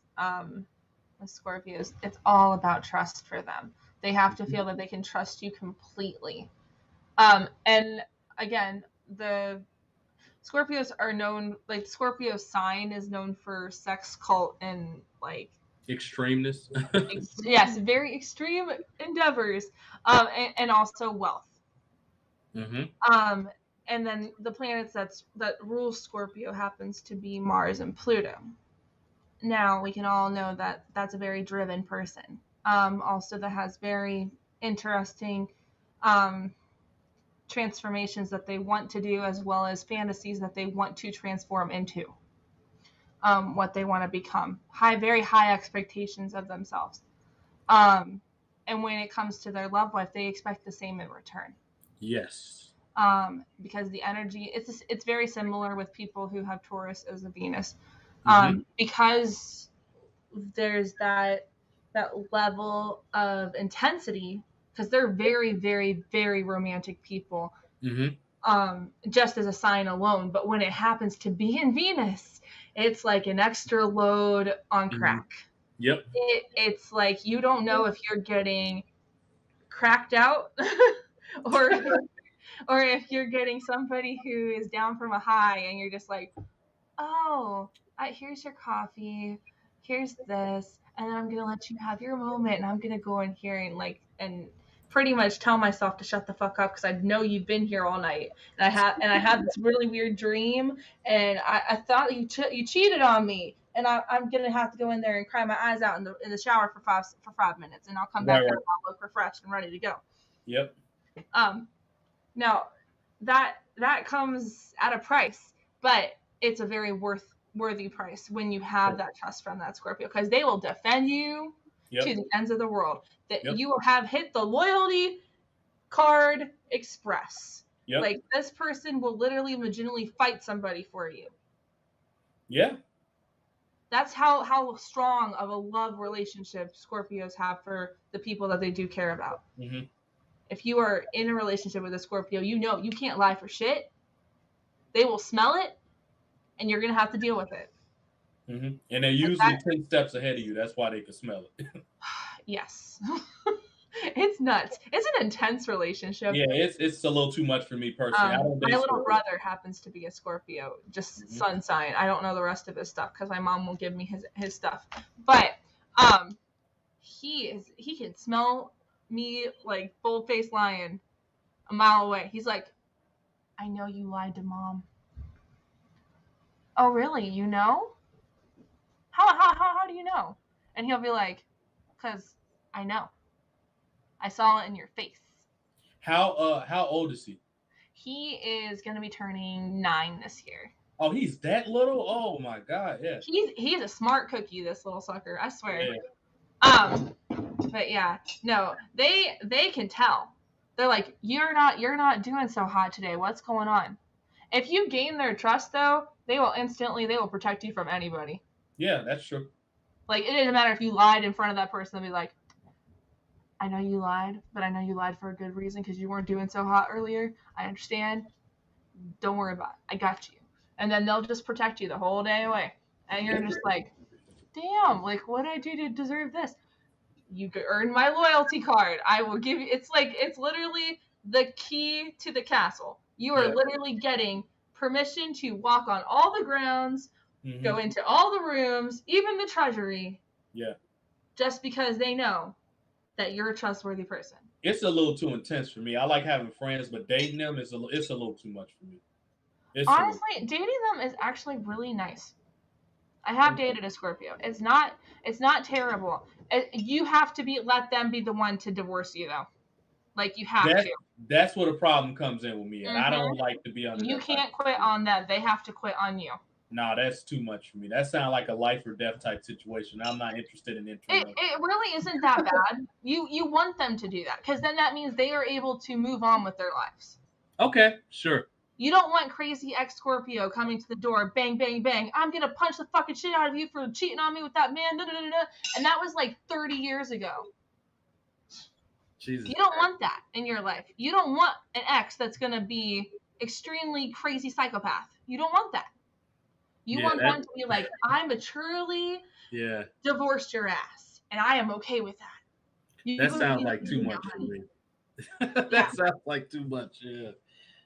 Scorpios, it's all about trust for them. They have to feel that they can trust you completely. And again, the Scorpios are known, like, Scorpio sign is known for sex, cult, and, like, Extremeness. yes, very extreme endeavors, and also wealth. Mm-hmm. And then the planets that rule Scorpio happens to be Mars and Pluto. Now we can all know that that's a very driven person. Also, that has very interesting transformations that they want to do, as well as fantasies that they want to transform into. What they want to become. Very high expectations of themselves. And when it comes to their love life, they expect the same in return. Yes. Because the energy, it's very similar with people who have Taurus as a Venus. Because there's that level of intensity, because they're very, very, very romantic people. Just as a sign alone, but when it happens to be in Venus, it's like an extra load on crack. Yep. It's like you don't know if you're getting cracked out or if you're getting somebody who is down from a high, and you're just like, oh, here's your coffee, here's this, and then I'm gonna let you have your moment, and I'm gonna go in here and pretty much tell myself to shut the fuck up because I know you've been here all night, and I had this really weird dream, and I thought you cheated on me, and I'm gonna have to go in there and cry my eyes out in the shower for 5 minutes, and I'll come back out and I'll look refreshed and ready to go. Yep. Now that comes at a price, but it's a very worthy price when you have that trust from that Scorpio, because they will defend you. to the ends of the world. That Yep. you have hit the loyalty card express. Yep. Like, this person will literally legitimately fight somebody for you. Yeah. That's how strong of a love relationship Scorpios have for the people that they do care about. Mm-hmm. If you are in a relationship with a Scorpio, you know you can't lie for shit. They will smell it, and you're going to have to deal with it. Mm-hmm. And they're Like usually 10 steps ahead of you. That's why they can smell it. Yes. It's nuts. It's an intense relationship. Yeah, it's a little too much for me personally. I don't My date little Scorpio. brother happens to be a Scorpio, just sun sign. I don't know the rest of his stuff because my mom won't give me his stuff. But he can smell me like bold faced lying a mile away. He's like, I know you lied to mom. Oh really? You know? How do you know? And he'll be like, because I know. I saw it in your face. How old is he? He is gonna be turning 9 this year. Oh, he's that little? Oh my god, yeah. He's a smart cookie, this little sucker. I swear. Yeah. But yeah, no, they can tell. They're like, you're not doing so hot today. What's going on? If you gain their trust, though, they will protect you from anybody. Yeah, that's true. Like, it doesn't matter if you lied in front of that person. They'll be like, I know you lied, but I know you lied for a good reason because you weren't doing so hot earlier. I understand. Don't worry about it. I got you. And then they'll just protect you the whole day away. And you're just like, damn, like, what did I do to deserve this? You could earn my loyalty card. I will give you, it's literally the key to the castle. You are literally getting permission to walk on all the grounds, go into all the rooms, even the treasury. Yeah. Just because they know that you're a trustworthy person. It's a little too intense for me. I like having friends, but dating them it's a little too much for me. Honestly, dating them is actually really nice. I have dated a Scorpio. It's not terrible. You have to let them be the one to divorce you though. Like, you have to. That's where the problem comes in with me, and I don't like to be under. You can't quit on them. They have to quit on you. Nah, that's too much for me. That sounds like a life or death type situation. I'm not interested in it. It really isn't that bad. You want them to do that because then that means they are able to move on with their lives. Okay, sure. You don't want crazy ex-Scorpio coming to the door, bang, bang, bang. I'm going to punch the fucking shit out of you for cheating on me with that man. And that was like 30 years ago. Jesus. You don't want that in your life. You don't want an ex that's going to be extremely crazy psychopath. You don't want that. You want one to be like, I maturely divorced your ass, and I am okay with that. That sounds like too much for me. That sounds like too much.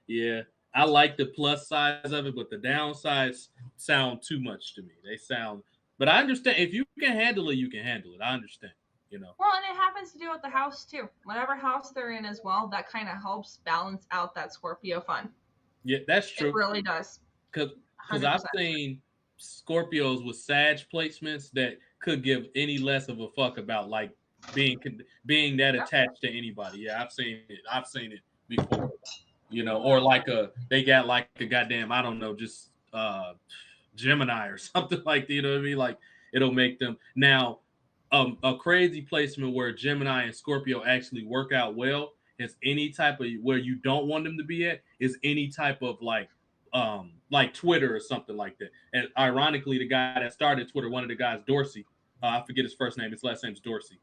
Yeah. I like the plus sides of it, but the downsides sound too much to me. They sound, but I understand if you can handle it, you can handle it. I understand. Well, and it happens to do with the house too. Whatever house they're in as well, that kind of helps balance out that Scorpio fun. Yeah, that's true. It really does. Because I've seen Scorpios with Sag placements that could give any less of a fuck about like being that attached to anybody. Yeah, I've seen it before. Or like they got like a goddamn, I don't know, just Gemini or something like that. You know what I mean? Like it'll make them now. A crazy placement where Gemini and Scorpio actually work out well is any type of where you don't want them to be at is any type of like Twitter or something like that. And ironically, the guy that started Twitter, one of the guys, Dorsey, I forget his first name. His last name's Dorsey.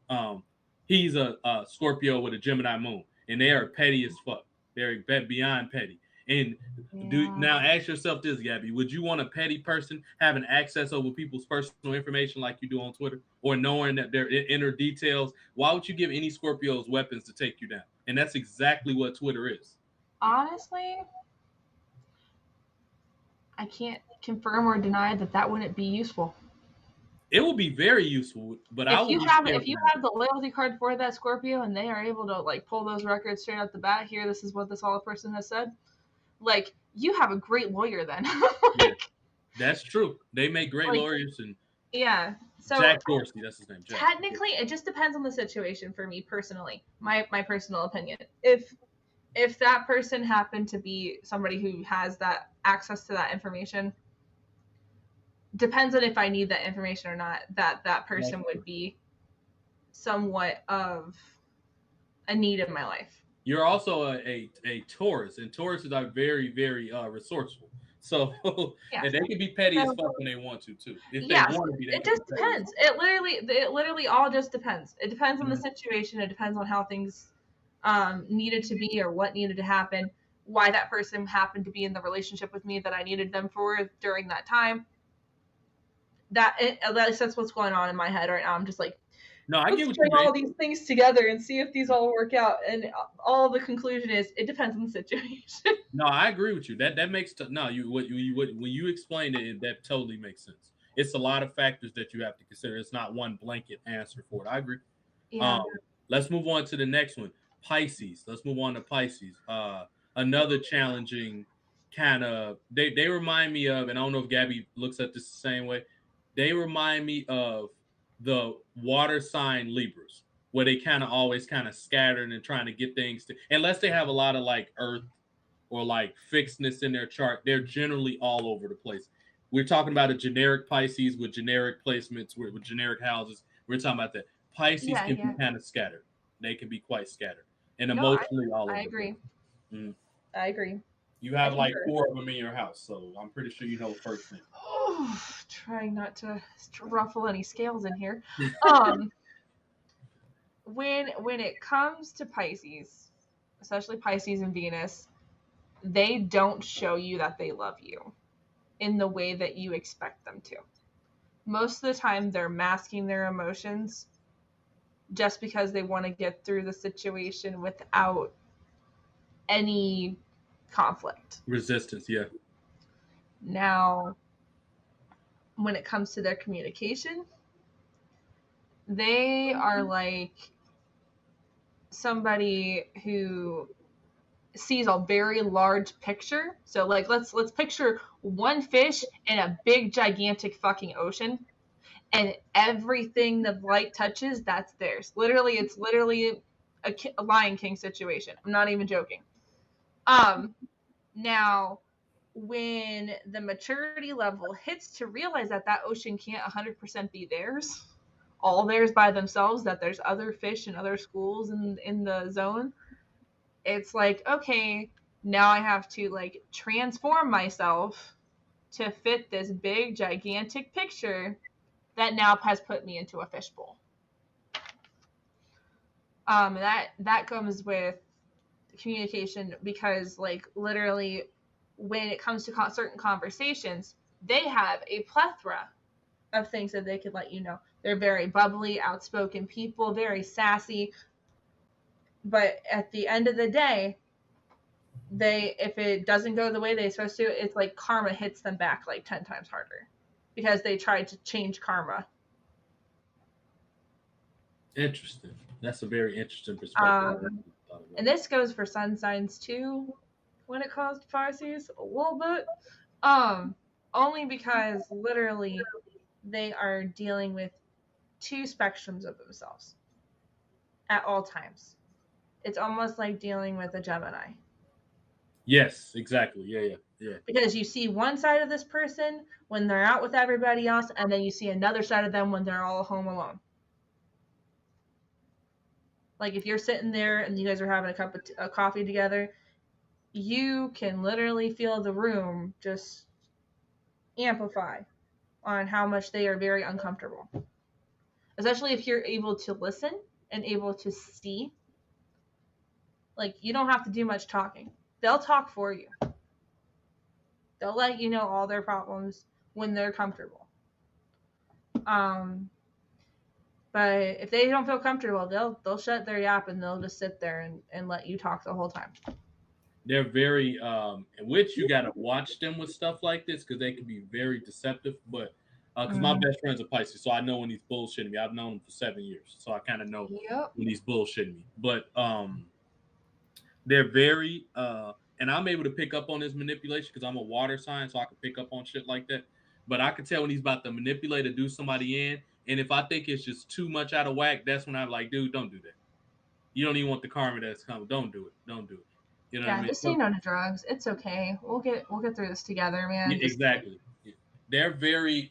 He's a Scorpio with a Gemini moon, and they are petty as fuck. They're beyond petty. And now ask yourself this, Gabby: would you want a petty person having access over people's personal information like you do on Twitter, or knowing that their inner details? Why would you give any Scorpios weapons to take you down? And that's exactly what Twitter is. Honestly, I can't confirm or deny that wouldn't be useful. It will be very useful, but if you have the loyalty card for that Scorpio and they are able to like pull those records straight out the bat, here, this is what this other person has said. Like, you have a great lawyer then. That's true. They make great lawyers. And so Jack Dorsey, that's his name. Jack. Technically, it just depends on the situation for me personally. My personal opinion. If that person happened to be somebody who has that access to that information, depends on if I need that information or not, that person would be somewhat of a need in my life. You're also a Taurus, and Tauruses are very, very resourceful. So, Yeah. and they can be petty as So fuck when they want to too. If they yes, want to be, they it can be just petty as depends. fuck. It literally all just depends. It depends on the Mhm. situation. It depends on how things needed to be or what needed to happen. Why that person happened to be in the relationship with me that I needed them for during that time. At least that's what's going on in my head right now. I'm just like, No, I let's get what string you're saying. all these things together and see if these all work out. And all the conclusion is it depends on the situation. No, I agree with you. That makes no. You when you explain it, that totally makes sense. It's a lot of factors that you have to consider. It's not one blanket answer for it. I agree. Yeah. Um, let's move on to the next one. Pisces. Let's move on to Pisces. Another challenging kind of. They remind me of, and I don't know if Gabby looks at this the same way. They remind me of the water sign Libras, where they kind of always kind of scattered and trying to get things to, unless they have a lot of like Earth or like fixedness in their chart, they're generally all over the place. We're talking about a generic Pisces with generic placements, with generic houses. We're talking about that. Pisces Yeah. can be Yeah. kind of scattered. They can be quite scattered and No, emotionally all I over the place. agree. Mhm. I agree. You I have like concur. 4 of them in your house, so I'm pretty sure you know firsthand. Oh, trying not to ruffle any scales in here. Um, when it comes to Pisces, especially Pisces and Venus, they don't show you that they love you in the way that you expect them to. Most of the time, they're masking their emotions just because they want to get through the situation without any conflict. Resistance, yeah. Now, when it comes to their communication, they are like somebody who sees a very large picture. So like let's picture one fish in a big gigantic fucking ocean, and everything the light touches, that's theirs. Literally, it's literally a Lion King situation. I'm not even joking. Um Now, when the maturity level hits to realize that that ocean can't 100% be theirs, all theirs by themselves, that there's other fish and other schools in the zone, it's like, okay, now I have to like transform myself to fit this big gigantic picture that now has put me into a fishbowl. That comes with communication because like literally when it comes to certain conversations, they have a plethora of things that they could let you know. They're very bubbly, outspoken people, very sassy, but at the end of the day, they if it doesn't go the way they're supposed to, it's like karma hits them back like 10 times harder because they tried to change karma. Interesting. That's a very interesting perspective. I never thought about And this goes for sun signs too when it comes to Pisces a little bit. Um, Only because literally they are dealing with two spectrums of themselves at all times. It's almost like dealing with a Gemini. Yes, exactly. Yeah, yeah, yeah. Because you see one side of this person when they're out with everybody else, and then you see another side of them when they're all home alone. Like if you're sitting there and you guys are having a cup of coffee together, you can literally feel the room just amplify on how much they are very uncomfortable. Especially if you're able to listen and able to see. Like you don't have to do much talking. They'll talk for you. They'll let you know all their problems when they're comfortable. Um, but if they don't feel comfortable, they'll shut their yap and they'll just sit there and let you talk the whole time. They're very in which you got to watch them with stuff like this because they can be very deceptive. But because my Mm. best friend's a Pisces, so I know when he's bullshitting me. I've known him for 7 years, so I kind of know Yep. when he's bullshitting me. But they're very and I'm able to pick up on his manipulation because I'm a water sign, so I can pick up on shit like that. But I can tell when he's about to manipulate or do somebody in, and if I think it's just too much out of whack, that's when I'm like, dude, don't do that. You don't even want the karma that's coming. Don't do it. Don't do it. You know what I Yeah, mean? just say no to drugs. It's okay. We'll get through this together, Yeah, man. Just exactly. Yeah. They're very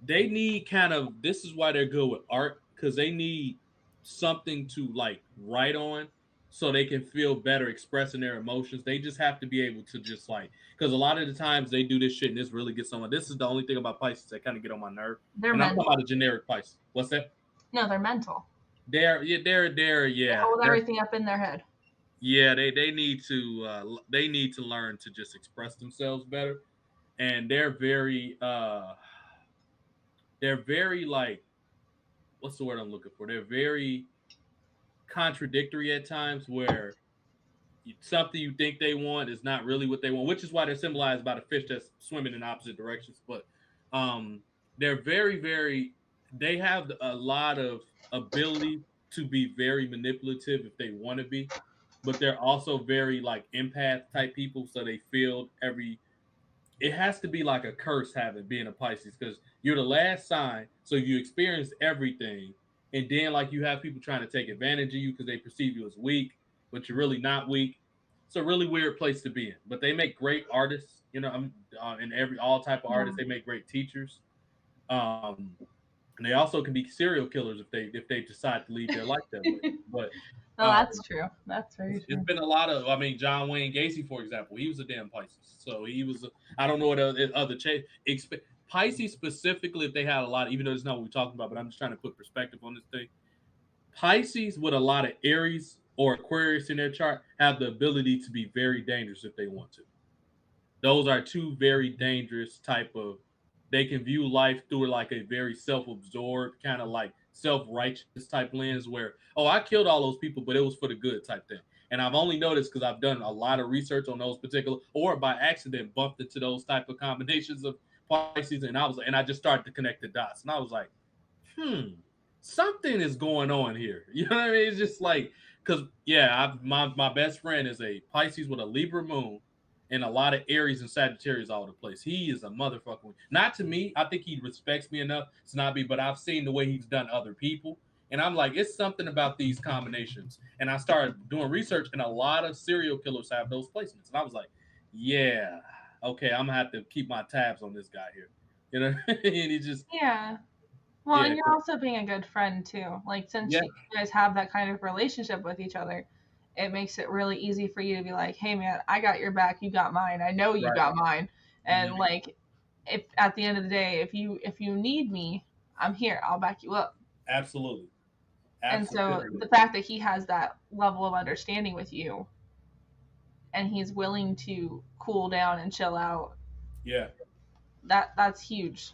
they need kind of this is why they're good with art because they need something to like write on so they can feel better expressing their emotions. They just have to be able to just like, because a lot of the times they do this shit and this really gets on. This is the only thing about Pisces that kind of get on my nerve. They're And I'm talking mental. about a generic Pisces. What's that? No, they're mental. They hold everything up in their head. Yeah, they need to learn to just express themselves better. And they're very like, what's the word I'm looking for? They're very contradictory at times, where something you think they want is not really what they want, which is why they're symbolized by the fish that's swimming in opposite directions. But um, they're very, they have a lot of ability to be very manipulative if they want to be, but they're also very like empath type people, so they feel every, it has to be like a curse having being a Pisces, because you're the last sign, so you experience everything, and then like you have people trying to take advantage of you because they perceive you as weak, but you're really not weak. It's a really weird place to be in. But they make great artists, you know. In every all type of Yeah. artists, they make great teachers. Um, and they also can be serial killers if they decide to lead their life that way. But No, that's um, true. That's very it's true. been a lot of. I mean, John Wayne Gacy, for example, he was a damn Pisces. So he was. I don't know what other Pisces specifically, if they had a lot, even though it's not what we're talking about, but I'm just trying to put perspective on this thing. Pisces with a lot of Aries or Aquarius in their chart have the ability to be very dangerous if they want to. Those are two very dangerous type of. They can view life through like a very self-absorbed, kind of like self-righteous type lens, where, oh, I killed all those people, but it was for the good type thing. And I've only noticed because I've done a lot of research on those particular, or by accident bumped into those type of combinations of Pisces, and I just started to connect the dots, and I was like, hmm, something is going on here. You know what I mean? It's just like, because yeah, my best friend is a Pisces with a Libra moon and a lot of Aries and Sagittarius all over the place. He is a motherfucker. Not to me. I think he respects me enough to not be, but I've seen the way he's done other people. And I'm like, it's something about these combinations. And I started doing research, and a lot of serial killers have those placements. And I was like, yeah, okay, I'm gonna have to keep my tabs on this guy here. You know, and he just, Yeah. Well, yeah, and you're also being a good friend too. Like, since yeah, you guys have that kind of relationship with each other, it makes it really easy for you to be like, "Hey, man, I got your back. You got mine. I know you right. got mine." And Mhm. like, if at the end of the day, if you need me, I'm here. I'll back you up. Absolutely. And so Absolutely. the fact that he has that level of understanding with you, and he's willing to cool down and chill out, Yeah. that's huge.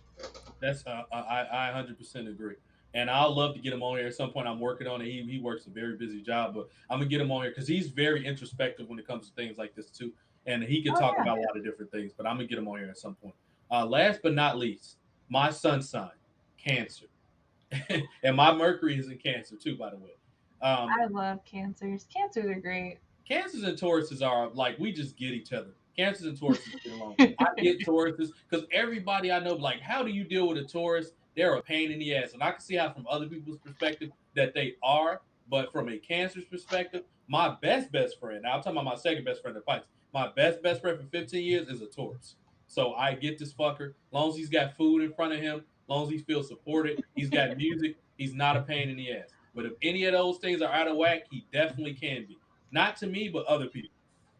That's I 100% agree. And I'll love to get him on here at some point. I'm working on it. He works a very busy job, but I'm gonna get him on here because he's very introspective when it comes to things like this too. And he can Oh talk yeah. about a lot of different things. But I'm gonna get him on here at some point. Last but not least, my sun sign, Cancer, and my Mercury is in Cancer too. By the way, I um, love cancers. Cancers are great. Cancers and Tauruses are like, we just get each other. Cancers and Tauruses get along. I get Tauruses because everybody I know, like, how do you deal with a Taurus? They're a pain in the ass, and I can see how from other people's perspective that they are, but from a Cancer's perspective, my best friend. Now I'm talking about my second best friend that fights. My best friend for 15 years is a Taurus. So I get this fucker. As long as he's got food in front of him, as long as he feels supported, he's got music. He's not a pain in the ass. But if any of those things are out of whack, he definitely can be. Not to me, but other people.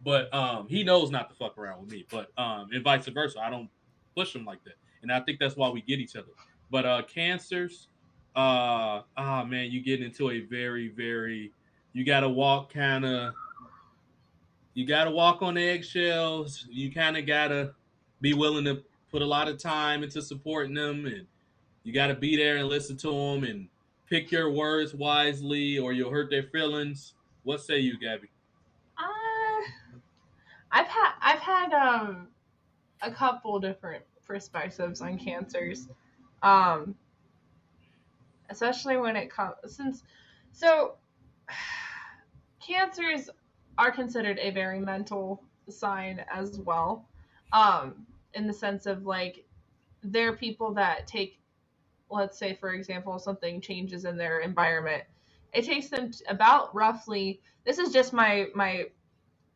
But he knows not to fuck around with me. But and vice versa. I don't push him like that. And I think that's why we get each other. But cancers, man, you get into a very you gotta walk kinda you gotta walk on eggshells. You kinda gotta be willing to put a lot of time into supporting them, and you gotta be there and listen to them and pick your words wisely or you'll hurt their feelings. What say you, Gabby? Uh, I've had a couple different perspectives on cancers. Um, Especially when it comes since so cancers are considered a very mental sign as well. In the sense of like they're people that take, let's say for example, something changes in their environment. It takes them about roughly, this is just my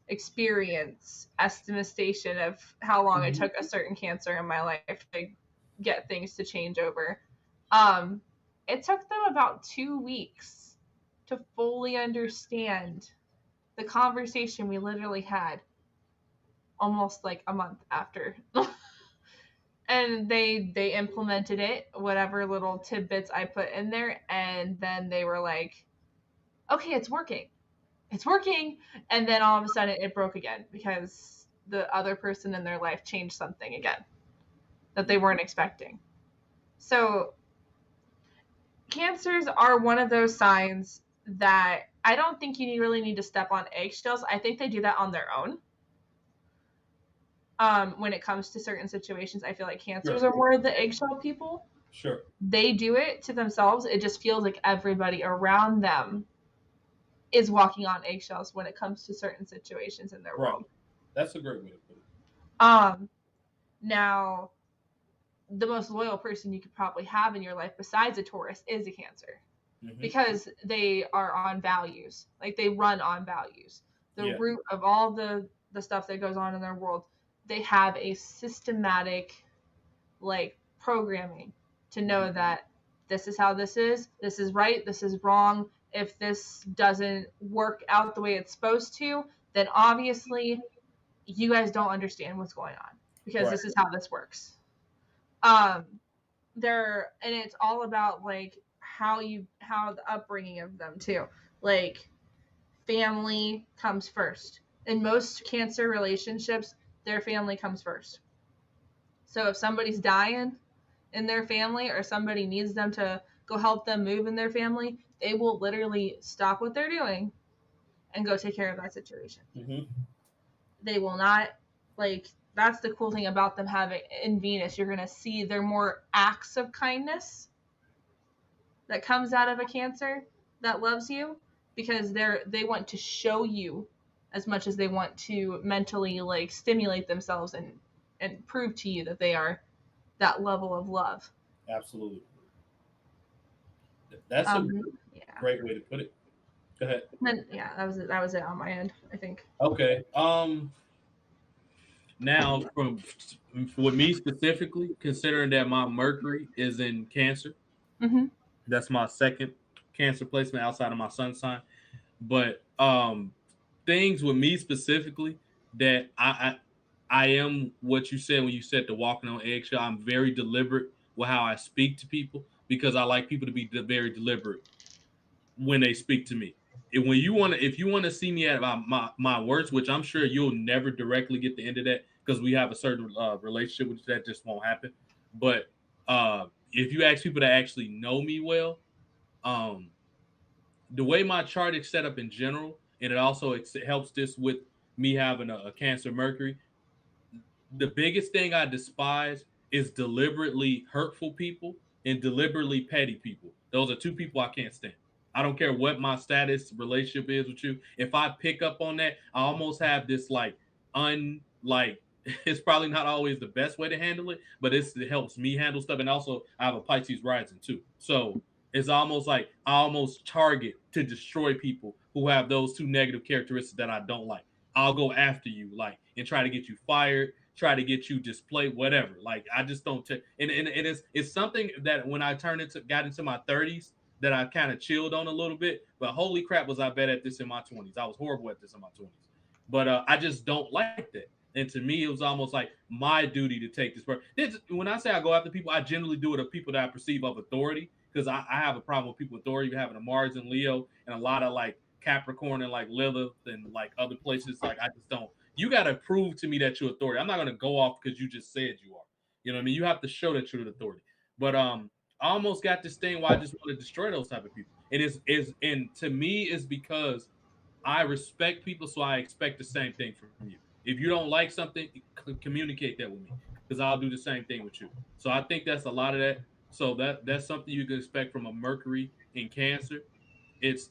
experience estimation of how long it Mhm. took a certain cancer in my life to get things to change over. Um, it took them about 2 weeks to fully understand the conversation we literally had almost like a month after. And they implemented it, whatever little tidbits I put in there, and then they were like, okay, it's working. It's working. And then all of a sudden it broke again because the other person in their life changed something again that they weren't expecting. So Cancers are one of those signs that I don't think you really need to step on eggshells. I think they do that on their own. When it comes to certain situations, I feel like Cancers are more of the eggshell people. Sure. They do it to themselves. It just feels like everybody around them is walking on eggshells when it comes to certain situations in their world. That's a great way to put it. Now, the most loyal person you could probably have in your life besides a Taurus is a Cancer. Because they are on values. Like, they run on values. The root of all the stuff that goes on in their world, they have a systematic, like, programming to know that this is how this is right, this is wrong. If this doesn't work out the way it's supposed to, then obviously you guys don't understand what's going on, because this is how this works. And it's all about, like, how the upbringing of them too. Like, family comes first. In most Cancer relationships, their family comes first. So if somebody's dying in their family, or somebody needs them to go help them move in their family, they will literally stop what they're doing and go take care of that situation. They will not, like, that's the cool thing about them having in Venus. You're going to see they're more acts of kindness that comes out of a Cancer that loves you, because they want to show you as much as they want to mentally, like, stimulate themselves and prove to you that they are that level of love. Absolutely. That's a great way to put it. Go ahead. Then, that was it on my end, I think. Okay. Now, for me specifically, considering that my Mercury is in Cancer, that's my second Cancer placement outside of my sun sign. But things with me specifically that I am what you said when you said the walking on eggshell. I'm very deliberate with how I speak to people, because I like people to be very deliberate when they speak to me. If you want to see me at my worst, which I'm sure you'll never directly get the end of that, because we have a certain relationship, which that just won't happen. But if you ask people that actually know me well, the way my chart is set up in general, and it also helps this with me having a Cancer Mercury. The biggest thing I despise is deliberately hurtful people and deliberately petty people. Those are two people I can't stand. I don't care what my status relationship is with you. If I pick up on that, I almost have this like it's probably not always the best way to handle it, but it helps me handle stuff. And also I have a Pisces rising too. So it's almost like I almost target to destroy people who have those two negative characteristics that I don't like. I'll go after you, like, and try to get you fired, try to get you displayed, whatever. Like, I just don't take. And it's something that when I got into my 30s, that I kind of chilled on a little bit. But holy crap, was I bad at this in my 20s? I was horrible at this in my 20s. But I just don't like that. And to me, it was almost like my duty to take this. When I say I go after people, I generally do it of people that I perceive of authority, because I have a problem with people with authority, having a Mars and Leo, and a lot of like Capricorn and like Lilith and like other places. Like, I just don't. You got to prove to me that you're authority. I'm not going to go off because you just said you are. You know what I mean? You have to show that you're the authority. But I almost got this thing where I just want to destroy those type of people. And to me, it's because I respect people, so I expect the same thing from you. If you don't like something, communicate that with me, because I'll do the same thing with you. So I think that's a lot of that. So that's something you can expect from a Mercury in Cancer. It's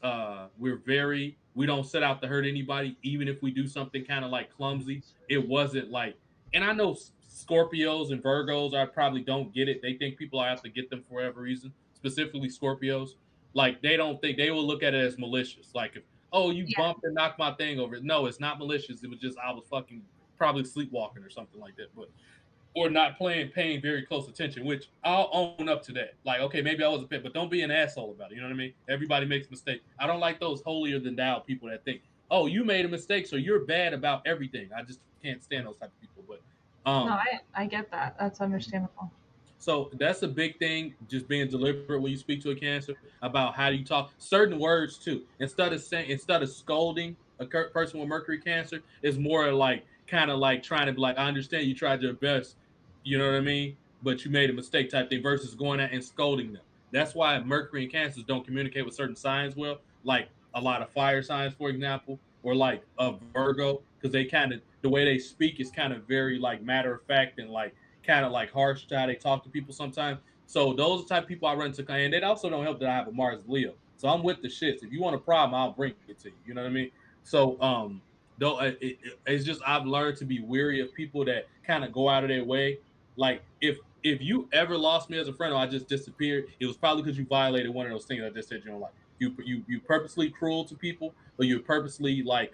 we don't set out to hurt anybody, even if we do something kind of like clumsy. It wasn't like, and I know Scorpios and Virgos, I probably don't get it. They think people are out to get them for whatever reason, specifically Scorpios. Like, they don't think, they will look at it as malicious. Like, if, oh, you bumped and knocked my thing over. No, it's not malicious. It was just I was fucking probably sleepwalking or something like that. But or not paying very close attention, which I'll own up to that. Like, okay, maybe I was a pet, but don't be an asshole about it. You know what I mean? Everybody makes mistakes. I don't like those holier than thou people that think, oh, you made a mistake, so you're bad about everything. I just can't stand those type of people. But No, um, I get that. That's understandable. so that's a big thing, just being deliberate when you speak to a Cancer about how you talk. Certain words too. Instead of scolding a person with Mercury Cancer, is more like kind of like trying to be like, I understand you tried your best, you know what I mean, but you made a mistake type thing versus going out and scolding them. That's why Mercury and Cancers don't communicate with certain signs well, like a lot of fire signs, for example, or like a Virgo, because they kind of the way they speak is kind of very like matter of fact and like kind of like harsh to how they talk to people sometimes. So those are the type of people I run into, and it also don't help that I have a Mars Leo. So I'm with the shits. If you want a problem, I'll bring it to you. You know what I mean? So though it's just I've learned to be weary of people that kind of go out of their way. Like if you ever lost me as a friend or I just disappeared, it was probably because you violated one of those things I just said you don't like. You purposely cruel to people, or you're purposely like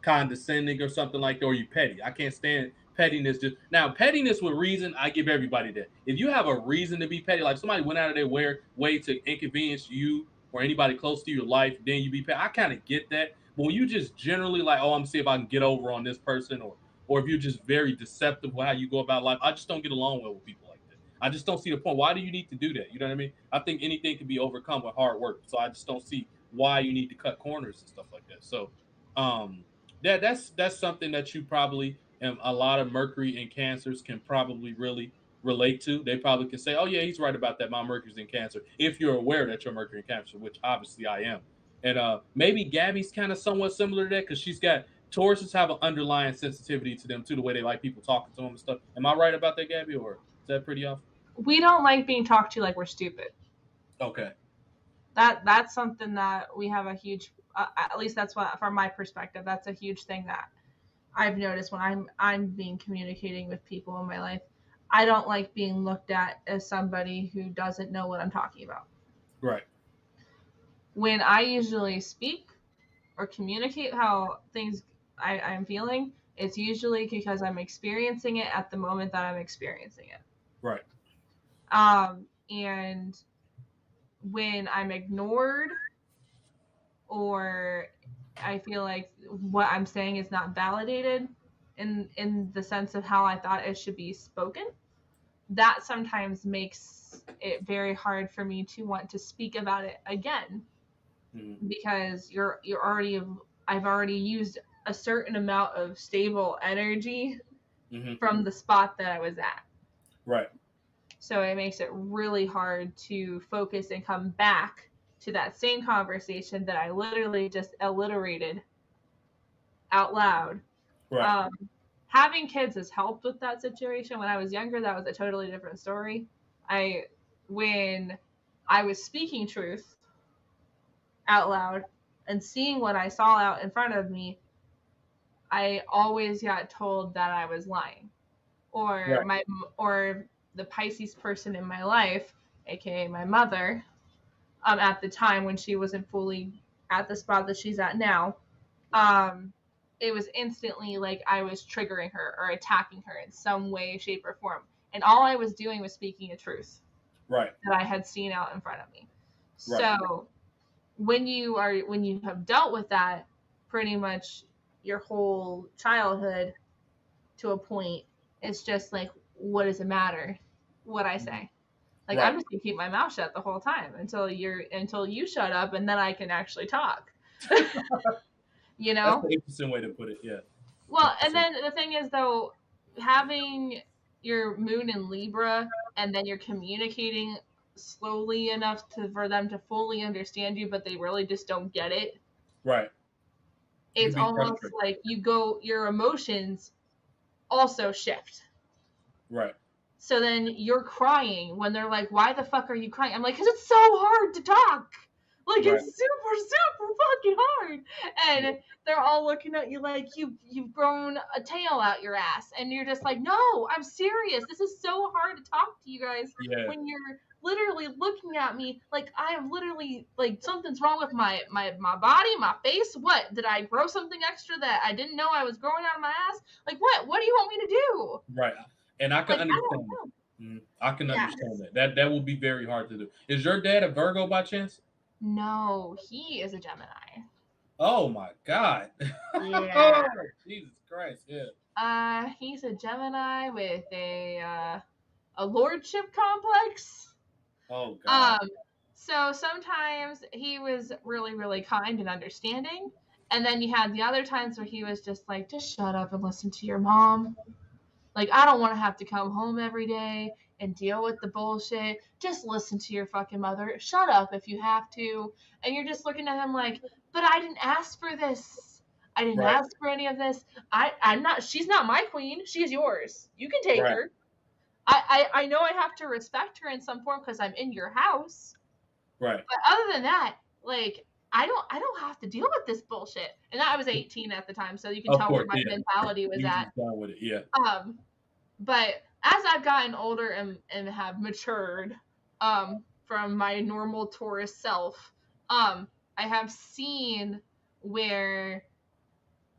condescending or something like that, or you petty. I can't stand pettiness. Just now, pettiness with reason, I give everybody that. If you have a reason to be petty, like somebody went out of their way to inconvenience you or anybody close to your life, then you be petty. I kind of get that. But when you just generally like, oh, I'm gonna see if I can get over on this person, or if you're just very deceptive with how you go about life, I just don't get along well with people like that. I just don't see the point. Why do you need to do that? You know what I mean? I think anything can be overcome with hard work. So I just don't see why you need to cut corners and stuff like that. So um that's something that you probably and a lot of Mercury and Cancers can probably really relate to. They probably can say, "Oh yeah, he's right about that. My Mercury's in Cancer." If you're aware that you're Mercury in Cancer, which obviously I am, and maybe Gabby's kind of somewhat similar to that because she's got Tauruses have an underlying sensitivity to them too, the way they like people talking to them and stuff. Am I right about that, Gabby, or is that pretty off? We don't like being talked to like we're stupid. Okay. That's something that we have a huge. At least that's what, from my perspective, that's a huge thing that I've noticed when I'm being communicating with people in my life. I don't like being looked at as somebody who doesn't know what I'm talking about. Right. When I usually speak or communicate how things I'm feeling, it's usually because I'm experiencing it at the moment that I'm experiencing it. Right. And when I'm ignored or I feel like what I'm saying is not validated in the sense of how I thought it should be spoken, that sometimes makes it very hard for me to want to speak about it again because you're already I've already used a certain amount of stable energy from the spot that I was at. Right. So it makes it really hard to focus and come back to that same conversation that I literally just alliterated out loud. Right. Having kids has helped with that situation. When I was younger, that was a totally different story. When I was speaking truth out loud and seeing what I saw out in front of me, I always got told that I was lying, or Right. or the Pisces person in my life, aka my mother, at the time when she wasn't fully at the spot that she's at now, it was instantly like I was triggering her or attacking her in some way, shape, or form. And all I was doing was speaking a truth Right. that I had seen out in front of me. Right. So when you have dealt with that pretty much your whole childhood to a point, it's just like, what does it matter what I say? Like, Right. I'm just gonna keep my mouth shut the whole time until you shut up, and then I can actually talk. You That's know? an interesting way to put it. Yeah. Well, and then the thing is, though, having your moon in Libra and then you're communicating slowly enough for them to fully understand you, but they really just don't get it. Right. It can It's be almost frustrating. like your emotions also shift. Right. So then you're crying when they're like, "Why the fuck are you crying?" I'm like, "Because it's so hard to talk. Like, Right. it's super, super fucking hard." And they're all looking at you like you've grown a tail out your ass, and you're just like, "No, I'm serious. This is so hard to talk to you guys Yeah. when you're literally looking at me like I am literally like something's wrong with my body, my face. What, did I grow something extra that I didn't know I was growing out of my ass? Like, what do you want me to do?" Right. And I can Like, I understand don't know. that. I can understand Yes. that. That will be very hard to do. Is your dad a Virgo by chance? No, he is a Gemini. Oh my God. Yeah. Oh, Jesus Christ. Yeah. He's a Gemini with a lordship complex. Oh God. Um, so sometimes he was really, really kind and understanding. And then you had the other times where he was just like, just shut up and listen to your mom. Like, I don't want to have to come home every day and deal with the bullshit. Just listen to your fucking mother. Shut up if you have to. And you're just looking at him like, but I didn't ask for this. I didn't Right. ask for any of this. I'm not, she's not my queen. She's yours. You can take Right. her. I know I have to respect her in some form because I'm in your house. Right. But other than that, like, I don't have to deal with this bullshit. And I was 18 at the time, so you can Of tell where course. my Yeah. mentality was You at. just done with it. Yeah. Um, but as I've gotten older and have matured, from my normal Taurus self, I have seen where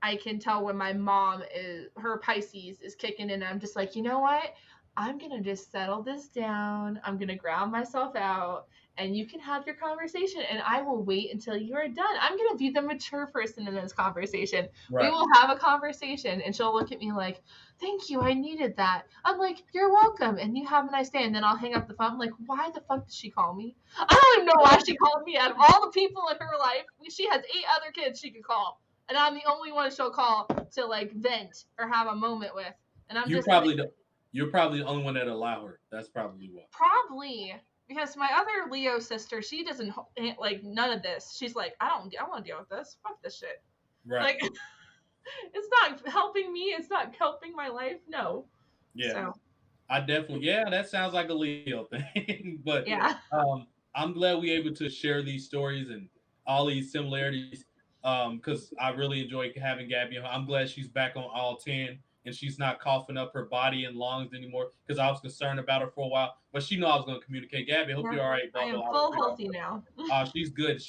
I can tell when my mom is her Pisces is kicking in. I'm just like, you know what? I'm gonna just settle this down. I'm gonna ground myself out, and you can have your conversation, and I will wait until you are done. I'm gonna be the mature person in this conversation. We Right. will have a conversation, and she'll look at me like, "Thank you, I needed that." I'm like, "You're welcome," and you have a nice day. And then I'll hang up the phone. I'm like, "Why the fuck did she call me? I don't even know why she called me. Out of all the people in her life, she has 8 other kids she could call." And I'm the only one she'll call to like vent or have a moment with. And I'm You just like, probably don't. You're probably the only one that allow her. That's probably why. probably because my other Leo sister, she doesn't like none of this. She's like, I want to deal with this. Fuck this shit. Right. Like, it's not helping me. It's not helping my life. No. Yeah. So I definitely. Yeah. That sounds like a Leo thing. But yeah, I'm glad we able to share these stories and all these similarities. Because I really enjoy having Gabby. I'm glad she's back on all 10 and she's not coughing up her body and lungs anymore. Because I was concerned about her for a while, but she knew I was going to communicate. Gabby, I hope yeah. you're all right. I Blah blah. am I was full real. healthy now. She's good.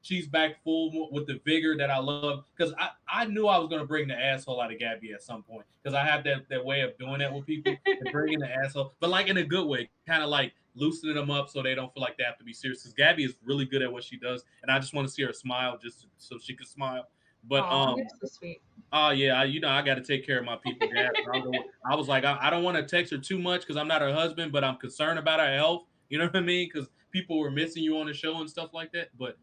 She's back full with the vigor that I love. Because I knew I was going to bring the asshole out of Gabby at some point. Because I have that way of doing that with people and bringing the asshole, but like in a good way, kind of like loosening them up so they don't feel like they have to be serious. Because Gabby is really good at what she does, and I just want to see her smile just so she can smile. But Oh, you're so sweet. oh yeah, I got to take care of my people, Gab. I was like, I don't want to text her too much because I'm not her husband, but I'm concerned about her health. You know what I mean? Because people were missing you on the show and stuff like that. But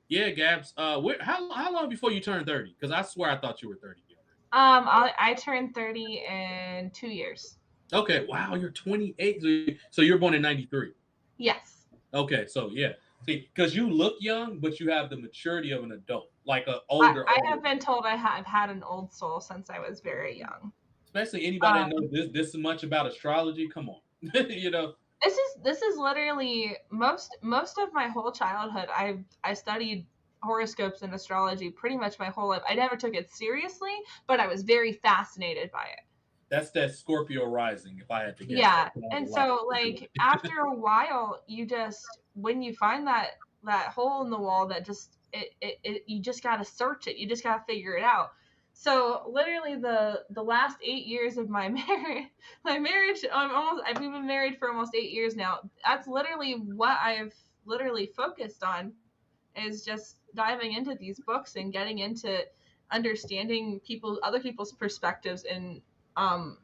yeah, Gabs. How long before you turn 30? Because I swear I thought you were 30 already. I turned 30 in 2 years. Okay, wow, you're 28. So you're born in 93. Yes. Okay, so yeah. See, because you look young, but you have the maturity of an adult, like an I older. have been told I've had an old soul since I was very young. Especially anybody that Um, knows this much about astrology. Come on, you know. this is literally most of my whole childhood. I studied horoscopes and astrology pretty much my whole life. I never took it seriously, but I was very fascinated by it. That's that Scorpio rising. If I had to guess, Yeah, that sounds a and lot so Scorpio. like after a while, you just when you find that hole in the wall that just you just got to search it. You just got to figure it out. So literally the last 8 years of my marriage, I've been married for almost 8 years now. That's literally what I've literally focused on is just diving into these books and getting into understanding other people's perspectives and um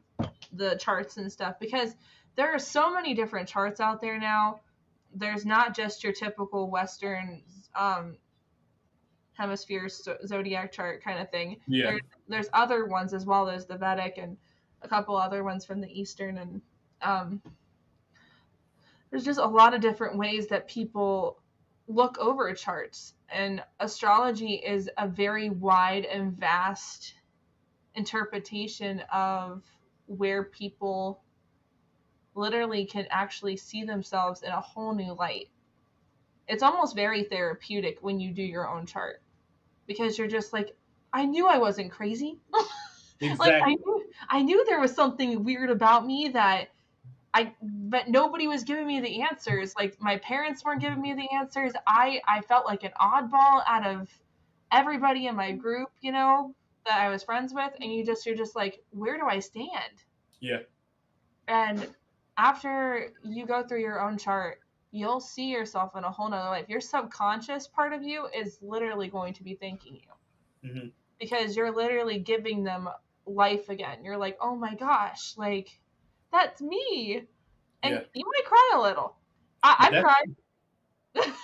the charts and stuff because there are so many different charts out there now. There's not just your typical Western hemisphere zodiac chart kind of thing. Yeah, There's other ones as well. There's the Vedic and a couple other ones from the Eastern, and um, there's just a lot of different ways that people look over charts. And astrology is a very wide and vast interpretation of where people literally can actually see themselves in a whole new light. It's almost very therapeutic when you do your own chart because you're just like, I knew I wasn't crazy. Like exactly. I knew there was something weird about me but nobody was giving me the answers. Like my parents weren't giving me the answers. I felt like an oddball out of everybody in my group, that I was friends with, and you're just like, where do I stand? Yeah. And after you go through your own chart, you'll see yourself in a whole nother life. Your subconscious part of you is literally going to be thanking you Hmm. because you're literally giving them life again. You're like, oh my gosh, like that's me. And Yeah. you might cry a little. I've That cried.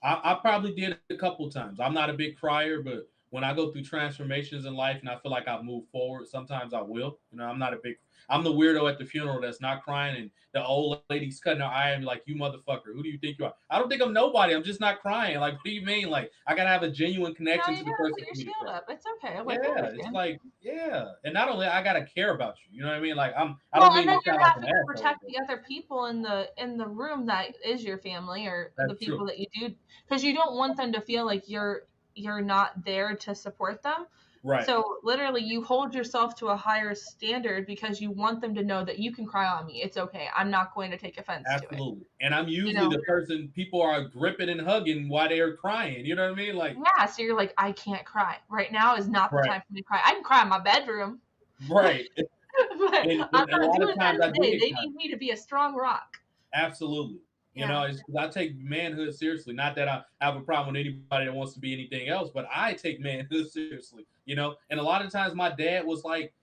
I probably did it a couple times. I'm not a big crier, but when I go through transformations in life and I feel like I've moved forward, sometimes I will. I'm not a big. I'm the weirdo at the funeral that's not crying, and the old lady's cutting her eye and like, "You motherfucker, who do you think you are?" I don't think I'm nobody. I'm just not crying. Like, what do you mean? Like, I gotta have a genuine You connection to the gotta person put your for me to shield cry. up. It's okay. Like I Yeah, it's understand. like, yeah, and not only I gotta care about you. You know what I mean? Like, I Well, don't and mean then to you're sound like an having to asshole, protect but the other people in the room that is your family or the that's people true. that you do, because you don't want them to feel like you're not there to support them. Right. So literally, you hold yourself to a higher standard because you want them to know that you can cry on me. It's okay. I'm not going to take offense to it. Absolutely. And I'm You usually know? the person people are gripping and hugging while they're crying. You know what I mean? Like, Yeah. So you're like, I can't cry right now. Is not the right, time for me to cry. I can cry in my bedroom, but right. And I'm a not lot of doing that times I do today. get They caught. need me to be a strong rock. Absolutely. Yeah. It's 'cause I take manhood seriously. Not that I have a problem with anybody that wants to be anything else, but I take manhood seriously. And a lot of times my dad was like,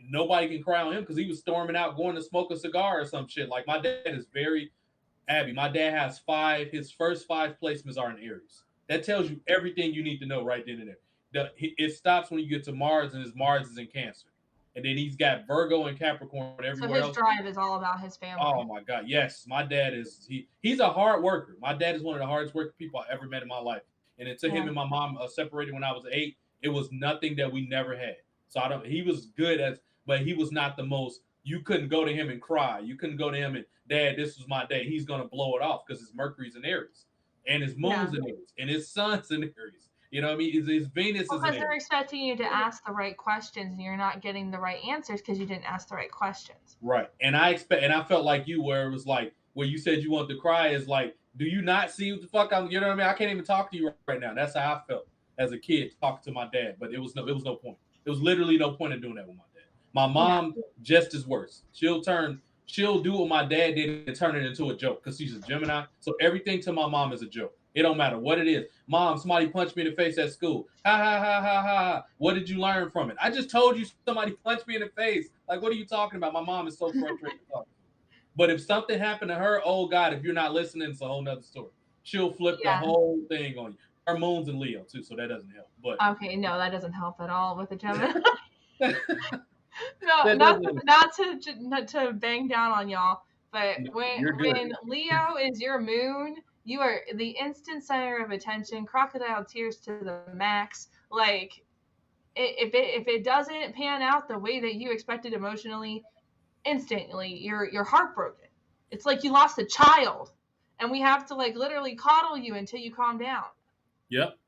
nobody can cry on him because he was storming out going to smoke a cigar or some shit. Like my dad is very Abby, my dad has five. His first five placements are in Aries. That tells you everything you need to know right then and there. It stops when you get to Mars, and his Mars is in Cancer, and then he's got Virgo and Capricorn So everywhere his else. drive is all about his Oh family. my God, yes, my dad is he's a hard worker. My dad is one of the hardest working people I ever met in my life. And until him Yeah. and my mom separated when I was 8, it was nothing that we never had. So I don't. He was good as, but he was not the most. You couldn't go to him and cry. You couldn't go to him and, Dad, this was my day. He's gonna blow it off because his Mercury's in Aries, and his Yeah. moon's in Aries, and his sun's in Aries. You know what I mean? His Venus Well, is in because they're Aries. expecting you to ask the right questions and you're not getting the right answers because you didn't ask the right questions. Right. And I felt like you where it was like where you said you want to cry is like, do you not see what the fuck I'm you know what I mean? I can't even talk to you right now. That's how I felt as a kid talking to my dad. But it was no point. It was literally no point in doing that with my dad. My Yeah. mom just as worse. She'll do what my dad did and turn it into a joke because she's a Gemini. So everything to my mom is a joke. It don't matter what it is. Mom, somebody punched me in the face at school. Ha ha ha ha ha. What did you learn from it? I just told you somebody punched me in the face. Like, what are you talking about? My mom is so frustrated. But if something happened to her, oh God, if you're not listening, it's a whole nother story. She'll flip the Yeah. whole thing on you. Her moon's in Leo too, so that doesn't help. But Okay, no, that doesn't help at all with the Gemini. that No, doesn't. not to bang down on y'all, but No, when you're good. Leo is your moon, you are the instant center of attention, crocodile tears to the max. Like if it doesn't pan out the way that you expected emotionally, instantly you're heartbroken. It's like you lost a child, and we have to like literally coddle you until you calm down. Yep.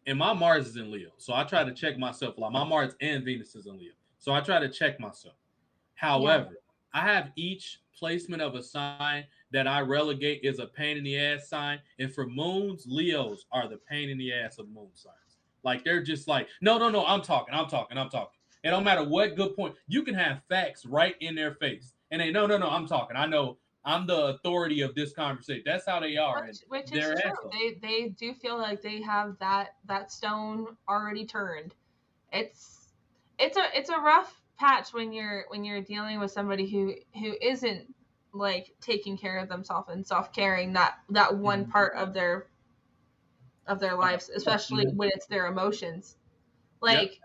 And my Mars is in Leo, so I try to check myself a lot. My Mars and Venus is in Leo, so I try to check myself. Yeah, However, I have each placement of a sign that I relegate is a pain in the ass sign. And for moons, Leos are the pain in the ass of moon signs. Like they're just like, no, no, no, I'm talking, I'm talking, I'm talking. And no matter what good point, you can have facts right in their face. And they, no, no, no, I'm talking. I know I'm the authority of this conversation. That's how they are. And which is they're true. assholes. They do feel like they have that stone already turned. It's it's a rough patch when you're dealing with somebody who isn't like taking care of themselves and self-caring that one Mhm. part of their lives, especially Mhm. when it's their emotions. Yep, Like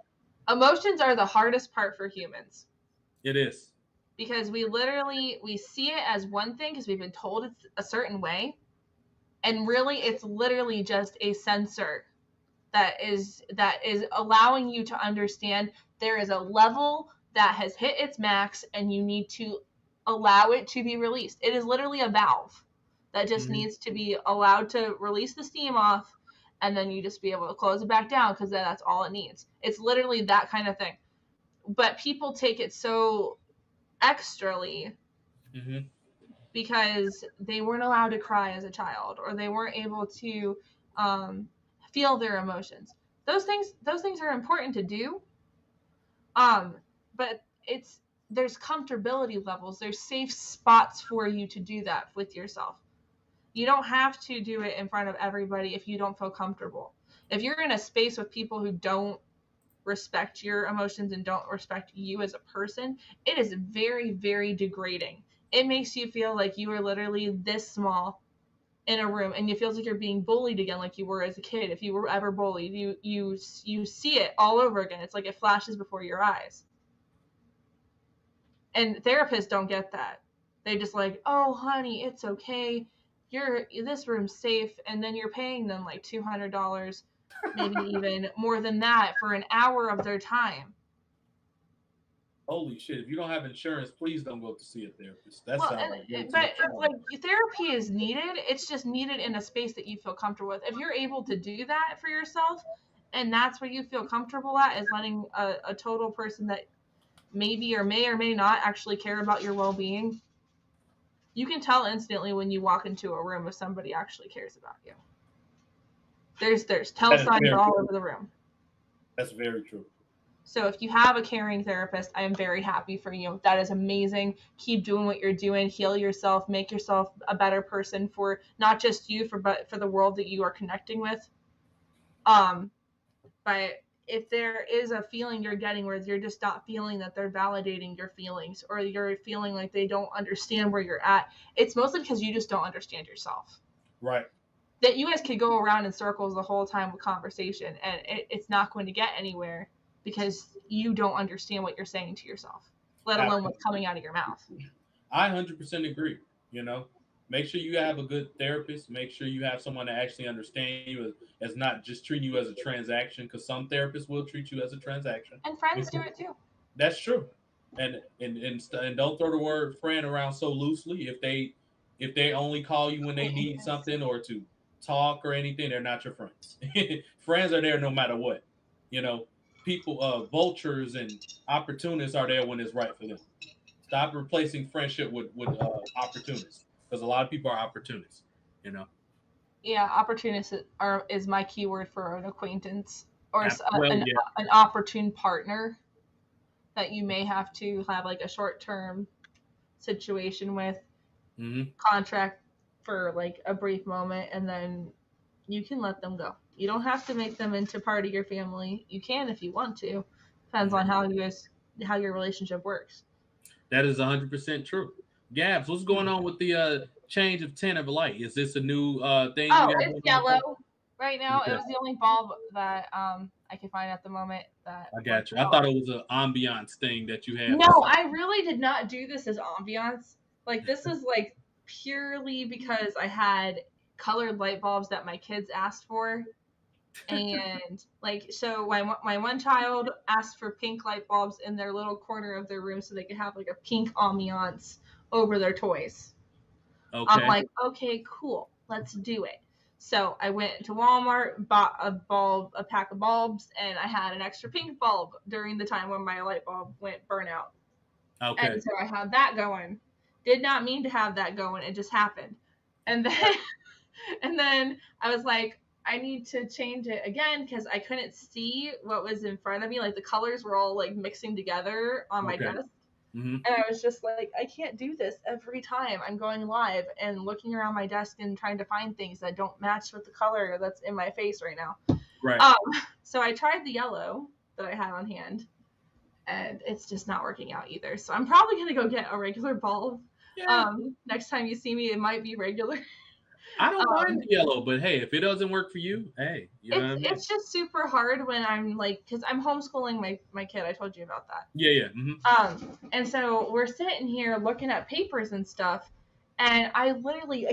emotions are the hardest part for humans it is. because we see it as one thing because we've been told it's a certain way, and really it's literally just a sensor that is allowing you to understand there is a level that has hit its max and you need to allow it to be released. It is literally a valve that just Mhm. needs to be allowed to release the steam off, and then you just be able to close it back down because that's all it needs. It's literally that kind of thing. But people take it so extrally Mhm. because they weren't allowed to cry as a child or they weren't able to um, feel their emotions. Those things are important to do, um, but there's comfortability levels. There's safe spots for you to do that with yourself. You don't have to do it in front of everybody if you don't feel comfortable. If you're in a space with people who don't respect your emotions and don't respect you as a person, it is very, very degrading. It makes you feel like you are literally this small in a room, and it feels like you're being bullied again, like you were as a kid. If you were ever bullied, you see it all over again. It's like it flashes before your eyes. And therapists don't get that. They just like, oh honey, it's okay, this room's safe, and then you're paying them like $200, maybe even more than that, for an hour of their time. Holy shit! If you don't have insurance, please don't go to see a therapist. That Well, sounds like way too but much trouble. like therapy is needed. It's just needed in a space that you feel comfortable with. If you're able to do that for yourself, and that's where you feel comfortable at, is letting a total person that maybe or may not actually care about your well-being, you can tell instantly when you walk into a room if somebody actually cares about you. There's tell signs all over the room. That's very true. So if you have a caring therapist, I am very happy for you. That is amazing. Keep doing what you're doing. Heal yourself. Make yourself a better person for not just you, but for the world that you are connecting with. But if there is a feeling you're getting where you're just not feeling that they're validating your feelings, or you're feeling like they don't understand where you're at, it's mostly because you just don't understand yourself. Right. That you guys could go around in circles the whole time with conversation, and it's not going to get anywhere because you don't understand what you're saying to yourself, let alone what's coming out of your mouth. I 100% agree. Make sure you have a good therapist. Make sure you have someone that actually understands you as not just treating you as a transaction, because some therapists will treat you as a transaction. And friends do it too. That's true. And don't throw the word friend around so loosely. If they only call you when they need something or to talk or anything, they're not your friends. Friends are there no matter what. People, vultures and opportunists are there when it's right for them. Stop replacing friendship with opportunists, because a lot of people are opportunists. You know. Yeah, opportunist is my keyword for an acquaintance, or Yeah. an opportune partner that you may have to have like a short-term situation with, contract for like a brief moment, and then you can let them go. You don't have to make them into part of your family. You can if you want to. Depends on how your relationship works. That is 100% true. Gabs, what's going on with the change of tint of light? Is this a new thing you got It's going on? yellow right now. Okay. It was the only bulb that I could find at the moment that I got you. I thought it was an ambiance thing that you had. No, I really did not do this as ambiance. Like, this is like purely because I had colored light bulbs that my kids asked for. And like, so my one child asked for pink light bulbs in their little corner of their room so they could have like a pink ambiance over their toys. Okay. I'm like, okay, cool, let's do it. So I went to Walmart, bought a pack of bulbs, and I had an extra pink bulb during the time when my light bulb went burnout. Okay. And so I had that going. Did not mean to have that going. It just happened. And then I was like, I need to change it again because I couldn't see what was in front of me. Like, the colors were all like mixing together on my desk. Mm-hmm. And I was just like, I can't do this every time I'm going live and looking around my desk and trying to find things that don't match with the color that's in my face right now. Right. So I tried the yellow that I had on hand, and it's just not working out either. So I'm probably going to go get a regular bulb. Yeah. Next time you see me, it might be regular. I don't mind the yellow, but hey, if it doesn't work for you, hey, you know what I mean? It's just super hard when I'm like, because I'm homeschooling my kid. I told you about that. Yeah. Mm-hmm. And so we're sitting here looking at papers and stuff, and I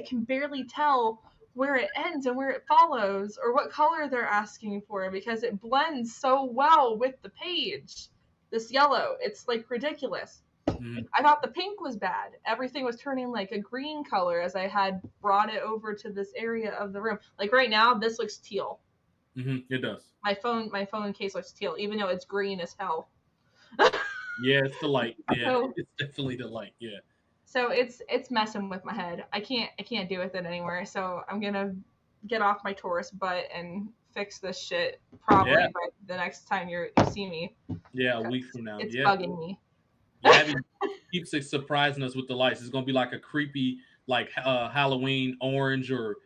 can barely tell where it ends and where it follows or what color they're asking for because it blends so well with the page. This yellow, it's like ridiculous. Mm-hmm. I thought the pink was bad. Everything was turning like a green color as I had brought it over to this area of the room. Like right now, this looks teal. Mm-hmm. It does. My phone case looks teal, even though it's green as hell. Yeah, it's the light. Yeah, so, it's definitely the light. Yeah. So it's messing with my head. I can't do with it anymore. So I'm gonna get off my Taurus butt and fix this shit probably by the next time you see me. Yeah, a week from now. It's bugging me. Yeah, Abby keeps surprising us with the lights. It's gonna be like a creepy, like Halloween orange or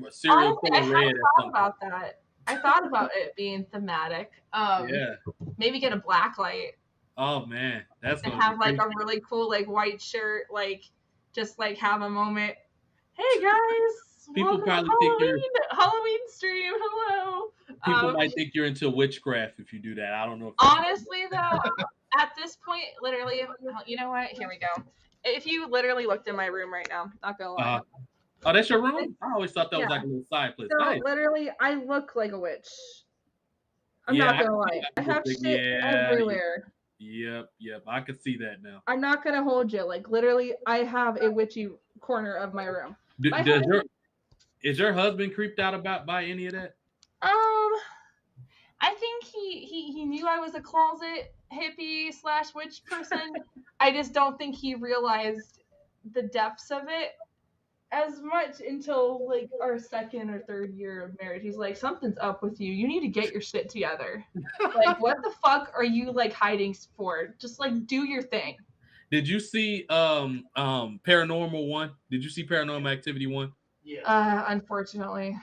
serial Honestly, I killer red have at thought some point. about that. I thought about it being thematic. Yeah. Maybe get a black light Oh man, that's and gonna be have like a creepy. really cool like white shirt, like just like have a moment. Hey guys, People welcome to probably think you're. Halloween stream. Hello. People might think you're into witchcraft if you do that. I don't know if you can. Honestly though, at this point, literally, you know what? Here we go. If you literally looked in my room right now, not gonna lie. Uh, oh, that's your room? I always thought that was Yeah. like a little side place. So Nice. literally, I look like a witch. I'm Yeah, not I gonna can see lie. I that. have shit Yeah, everywhere. yep. I can see that now. I'm not gonna hold you. Like literally, I have a witchy corner of my room. My Does husband, is your husband creeped out about by any of that? I think he knew I was a closet hippie slash witch person. I just don't think he realized the depths of it as much until like our second or third year of marriage. He's like, something's up with you. You need to get your shit together. Like, what the fuck are you like hiding for? Just like do your thing. Did you see Paranormal 1? Did you see Paranormal Activity 1? Yeah. Unfortunately.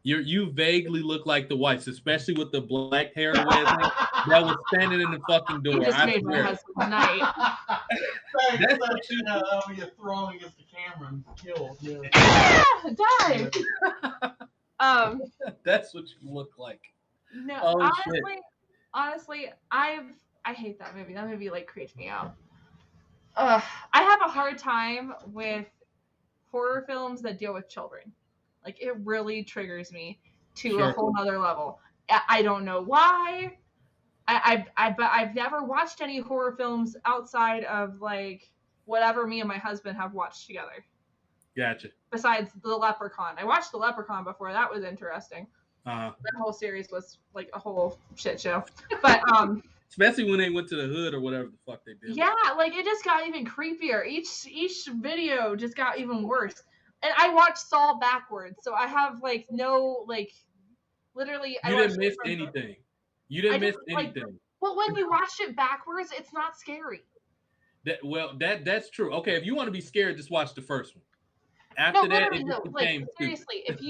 You vaguely look like the whites, especially with the black hair the way it's like, that was standing in the fucking You door. just I made my swear. husband's night. Thanks, that shit when you're throwing against the camera and killed. Yeah. Die. That's what you look like. No, Oh, honestly, I hate that movie. That movie like creeps me out. I have a hard time with horror films that deal with children. Like it really triggers me to a whole nother level. I don't know why. I've never watched any horror films outside of like whatever me and my husband have watched together. Gotcha. Besides The Leprechaun. I watched The Leprechaun before. That was interesting. Uh-huh. That whole series was like a whole shit show. But especially when they went to the hood or whatever the fuck they did. Yeah, like it just got even creepier. Each video just got even worse. And I watched Saw backwards, so I have like no like literally You didn't miss anything. You didn't miss anything. Like, well, when you watch it backwards, it's not scary. That's true. Okay, if you want to be scared, just watch the first one. After that, it like seriously, if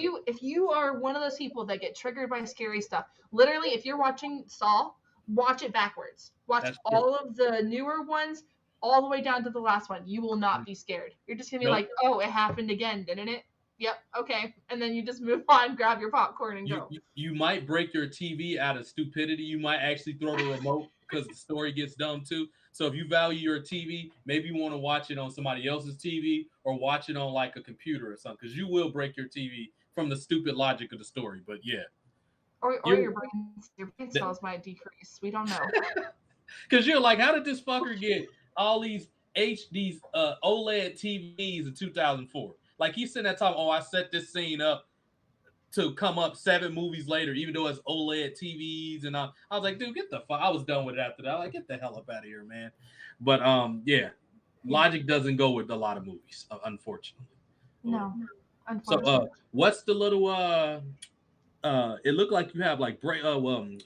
you are one of those people that get triggered by scary stuff, literally, if you're watching Saw, watch it backwards. Watch all of the newer ones, all the way down to the last one. You will not be scared. You're just gonna be like, oh, it happened again, didn't it? Yep, okay. And then you just move on, grab your popcorn, and go. You might break your TV out of stupidity. You might actually throw the remote because the story gets dumb too. So if you value your TV, maybe you want to watch it on somebody else's TV or watch it on like a computer or something, because you will break your TV from the stupid logic of the story. But yeah. Or your brain cells might decrease. We don't know. Because you're like, how did this fucker get all these OLED TVs in 2004? Like he's sitting there talking, oh, I set this scene up to come up 7 movies later, even though it's OLED TVs and all. I was like, dude, get the fuck. I was done with it after that. I was like, get the hell up out of here, man. But yeah, logic doesn't go with a lot of movies, unfortunately. No, unfortunately. So what's the little it looked like you have like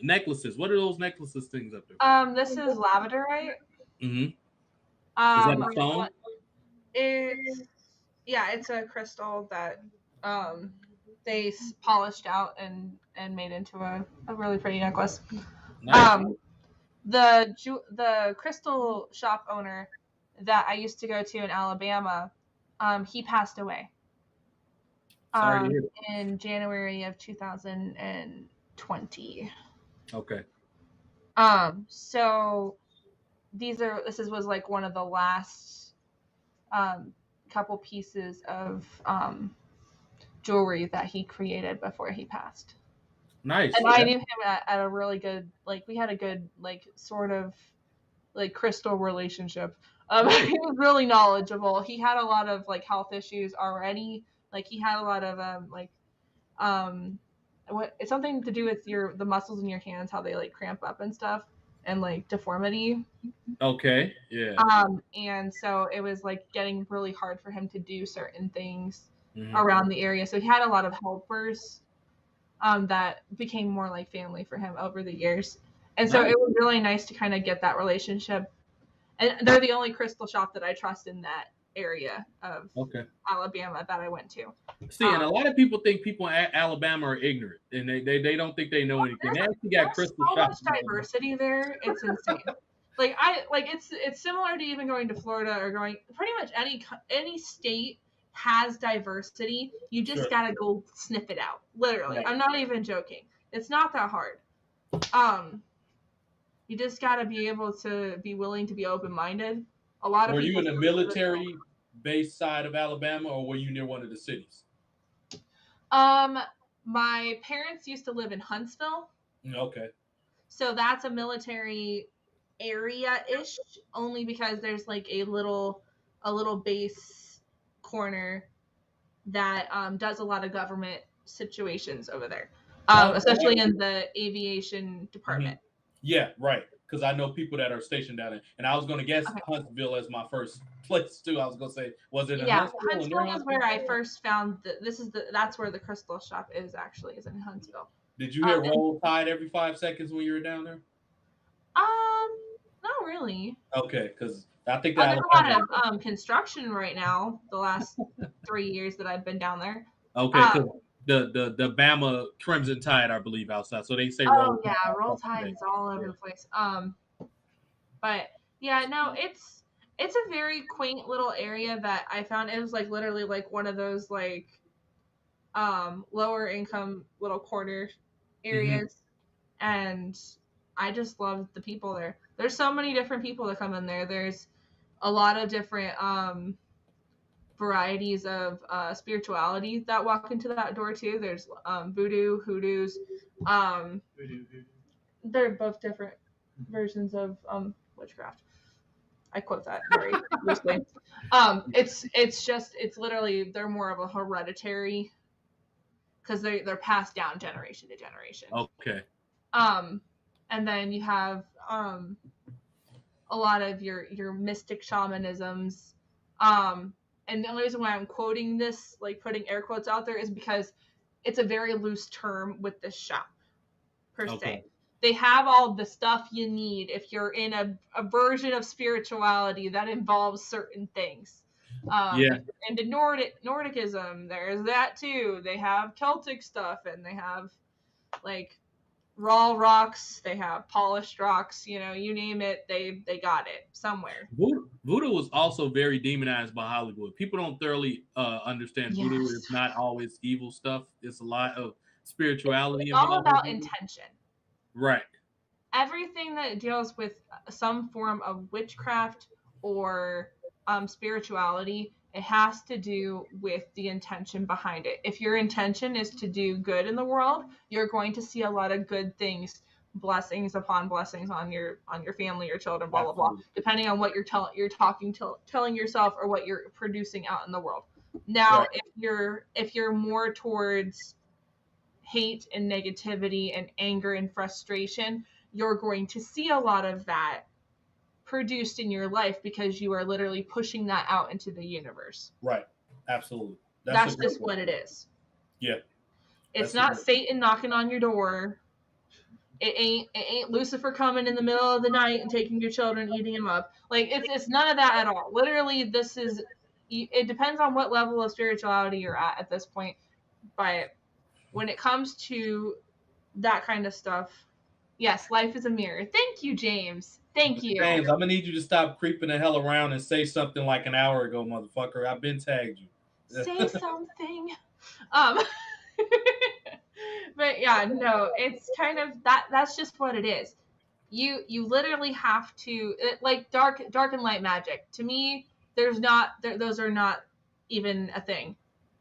necklaces. What are those necklaces things up there? This is labradorite. Mm-hmm. Is that a stone? It's a crystal that they polished out and made into a really pretty necklace. Nice. The crystal shop owner that I used to go to in Alabama, he passed away. In January of 2020. Okay. So this was like one of the last couple pieces of jewelry that he created before he passed. Nice. And I knew him at a really good, like we had a good like sort of like crystal relationship. He was really knowledgeable. He had a lot of like health issues already. Like he had a lot of it's something to do with the muscles in your hands, how they like cramp up and stuff, and like deformity. Okay. Yeah. And so it was like getting really hard for him to do certain things around the area. So he had a lot of helpers that became more like family for him over the years. And so it was really nice to kind of get that relationship And they're the only crystal shop that I trust in that area of Okay. Alabama that I went to. See, and a lot of people think people in Alabama are ignorant, and they don't think they know anything. They actually got There's crystal so much shops. diversity there. It's insane. It's similar to even going to Florida or going pretty much any state has diversity. You just Sure. gotta go sniff it out. Literally, Right. I'm not even joking. It's not that hard. You just gotta be able to be willing to be open minded. A lot of Were you people in the military base side of Alabama, or were you near one of the cities? My parents used to live in Huntsville. Okay. So that's a military area-ish, only because there's like a little base corner that does a lot of government situations over there, especially in the aviation department. Yeah, right. Because I know people that are stationed down there, and I was going to guess Huntsville as my first place too. I was going to say, was it in Huntsville? Huntsville was where I first found that's where the crystal shop is in Huntsville. Did you hear Roll Tide every 5 seconds when you were down there? Not really. Okay, because I think there's a lot of construction right now. The last 3 years that I've been down there. Okay, the Bama Crimson Tide, I believe, outside. So they say Roll Tide is all over the place. But yeah, no, it's a very quaint little area that I found. It was like literally like one of those like lower income little corner areas, and I just love the people there. There's so many different people that come in there. There's a lot of different varieties of spirituality that walk into that door too. There's voodoo, hoodoos. They're both different versions of witchcraft. I quote that very loosely. It's literally they're more of a hereditary because they're passed down generation to generation. Okay. And then you have a lot of your mystic shamanisms. And the only reason why I'm quoting this, like putting air quotes out there, is because it's a very loose term with this shop, per se. They have all the stuff you need if you're in a version of spirituality that involves certain things. And Nordicism, there's that too. They have Celtic stuff, and they have like raw rocks, they have polished rocks, you name it, they got it somewhere. Voodoo was also very demonized by Hollywood. People don't thoroughly understand voodoo is not always evil stuff. It's a lot of spirituality. It's all about intention. Right. Everything that deals with some form of witchcraft or spirituality, it has to do with the intention behind it. If your intention is to do good in the world, you're going to see a lot of good things, blessings upon blessings on your family, your children, blah blah blah, depending on what you're telling yourself or what you're producing out in the world. Now, if you're more towards hate and negativity and anger and frustration, you're going to see a lot of that produced in your life because you are literally pushing that out into the universe. Right. Absolutely. That's just what it is. Yeah. It's not Satan knocking on your door. It ain't Lucifer coming in the middle of the night and taking your children, eating them up. Like it's none of that at all. Literally, it depends on what level of spirituality you're at this point. But when it comes to that kind of stuff, yes, life is a mirror. Thank you, James. Thank you. James, I'm going to need you to stop creeping the hell around and say something like an hour ago, motherfucker. I've been tagged you. Say something. But yeah, no, it's kind of that's just what it is. You literally have to, like dark and light magic. To me, those are not even a thing.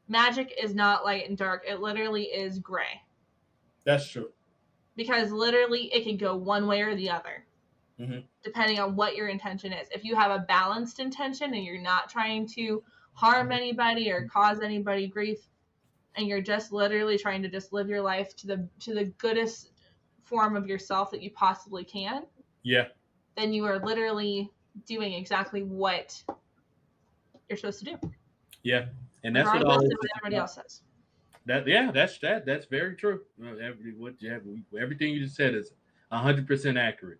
Magic is not light and dark. It literally is gray. That's true. Because literally it can go one way or the other. Depending on what your intention is. If you have a balanced intention and you're not trying to harm anybody or cause anybody grief, and you're just literally trying to just live your life to the goodest form of yourself that you possibly can, then you are literally doing exactly what you're supposed to do. Yeah, and that's what everybody else says. That's very true. Everything you just said is 100% accurate.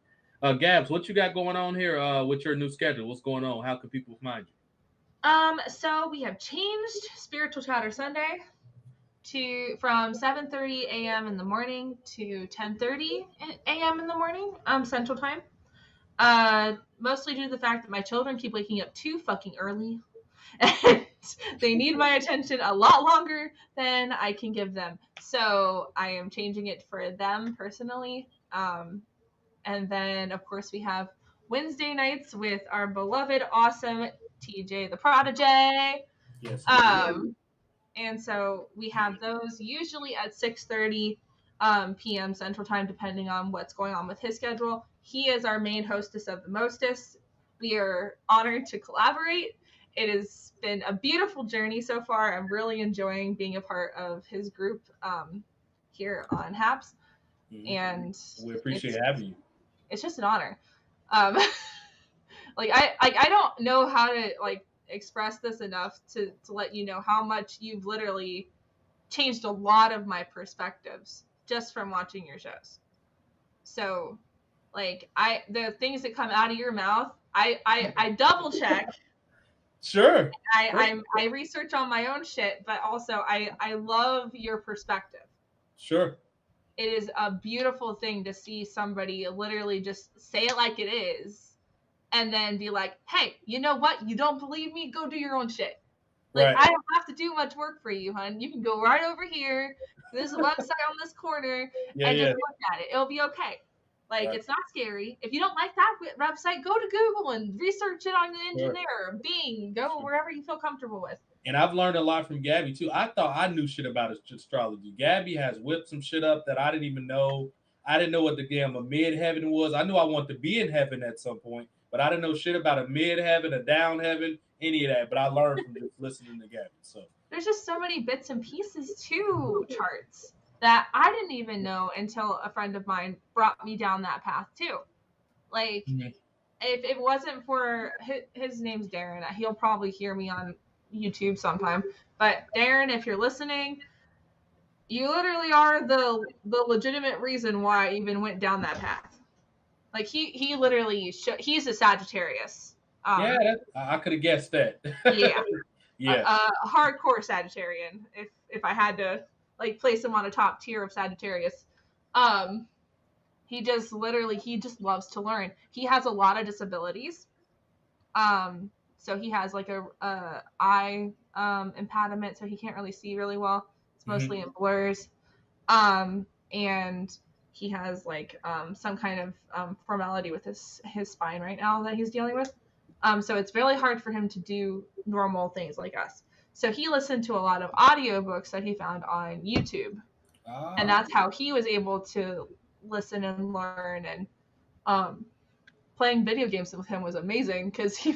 Gabs, what you got going on here with your new schedule? What's going on? How can people find you? So we have changed Spiritual Chatter Sunday from 7:30 a.m. in the morning to 10:30 a.m. in the morning, Central Time. Mostly due to the fact that my children keep waking up too fucking early, and they need my attention a lot longer than I can give them. So I am changing it for them personally. And then, of course, we have Wednesday nights with our beloved, awesome TJ the Prodigy. Yes. And so we have those usually at 6:30 p.m. Central Time, depending on what's going on with his schedule. He is our main hostess of the mostest. We are honored to collaborate. It has been a beautiful journey so far. I'm really enjoying being a part of his group here on HAPS. And we appreciate having you. It's just an honor. Like I don't know how to like express this enough to let you know how much you've literally changed a lot of my perspectives just from watching your shows. So like the things that come out of your mouth, I double check. Sure. I research on my own shit, but also I love your perspective. Sure. It is a beautiful thing to see somebody literally just say it like it is and then be like, hey, you know what? You don't believe me? Go do your own shit. Like, right. I don't have to do much work for you, hon. You can go right over here. There's a website on this corner and just look at it. It'll be okay. Like, It's not scary. If you don't like that website, go to Google and research it on the engine there, or Bing, go wherever you feel comfortable with. And I've learned a lot from Gabby, too. I thought I knew shit about astrology. Gabby has whipped some shit up that I didn't even know. I didn't know what the damn a mid-heaven was. I knew I wanted to be in heaven at some point, but I didn't know shit about a mid-heaven, a down heaven, any of that. But I learned from just listening to Gabby. So there's just so many bits and pieces to charts that I didn't even know until a friend of mine brought me down that path, too. Like, if it wasn't for his name's Darren, he'll probably hear me on YouTube sometime, but Darren, if you're listening, you literally are the legitimate reason why I even went down that path. Like he literally he's a Sagittarius. I could have guessed that. Yeah. Hardcore Sagittarian. If I had to like place him on a top tier of Sagittarius, he just loves to learn. He has a lot of disabilities. So he has like a eye impediment, so he can't really see really well. It's mostly in blurs. And he has like some kind of formality with his spine right now that he's dealing with. So it's really hard for him to do normal things like us. So he listened to a lot of audiobooks that he found on YouTube. And that's how he was able to listen and learn. And playing video games with him was amazing because he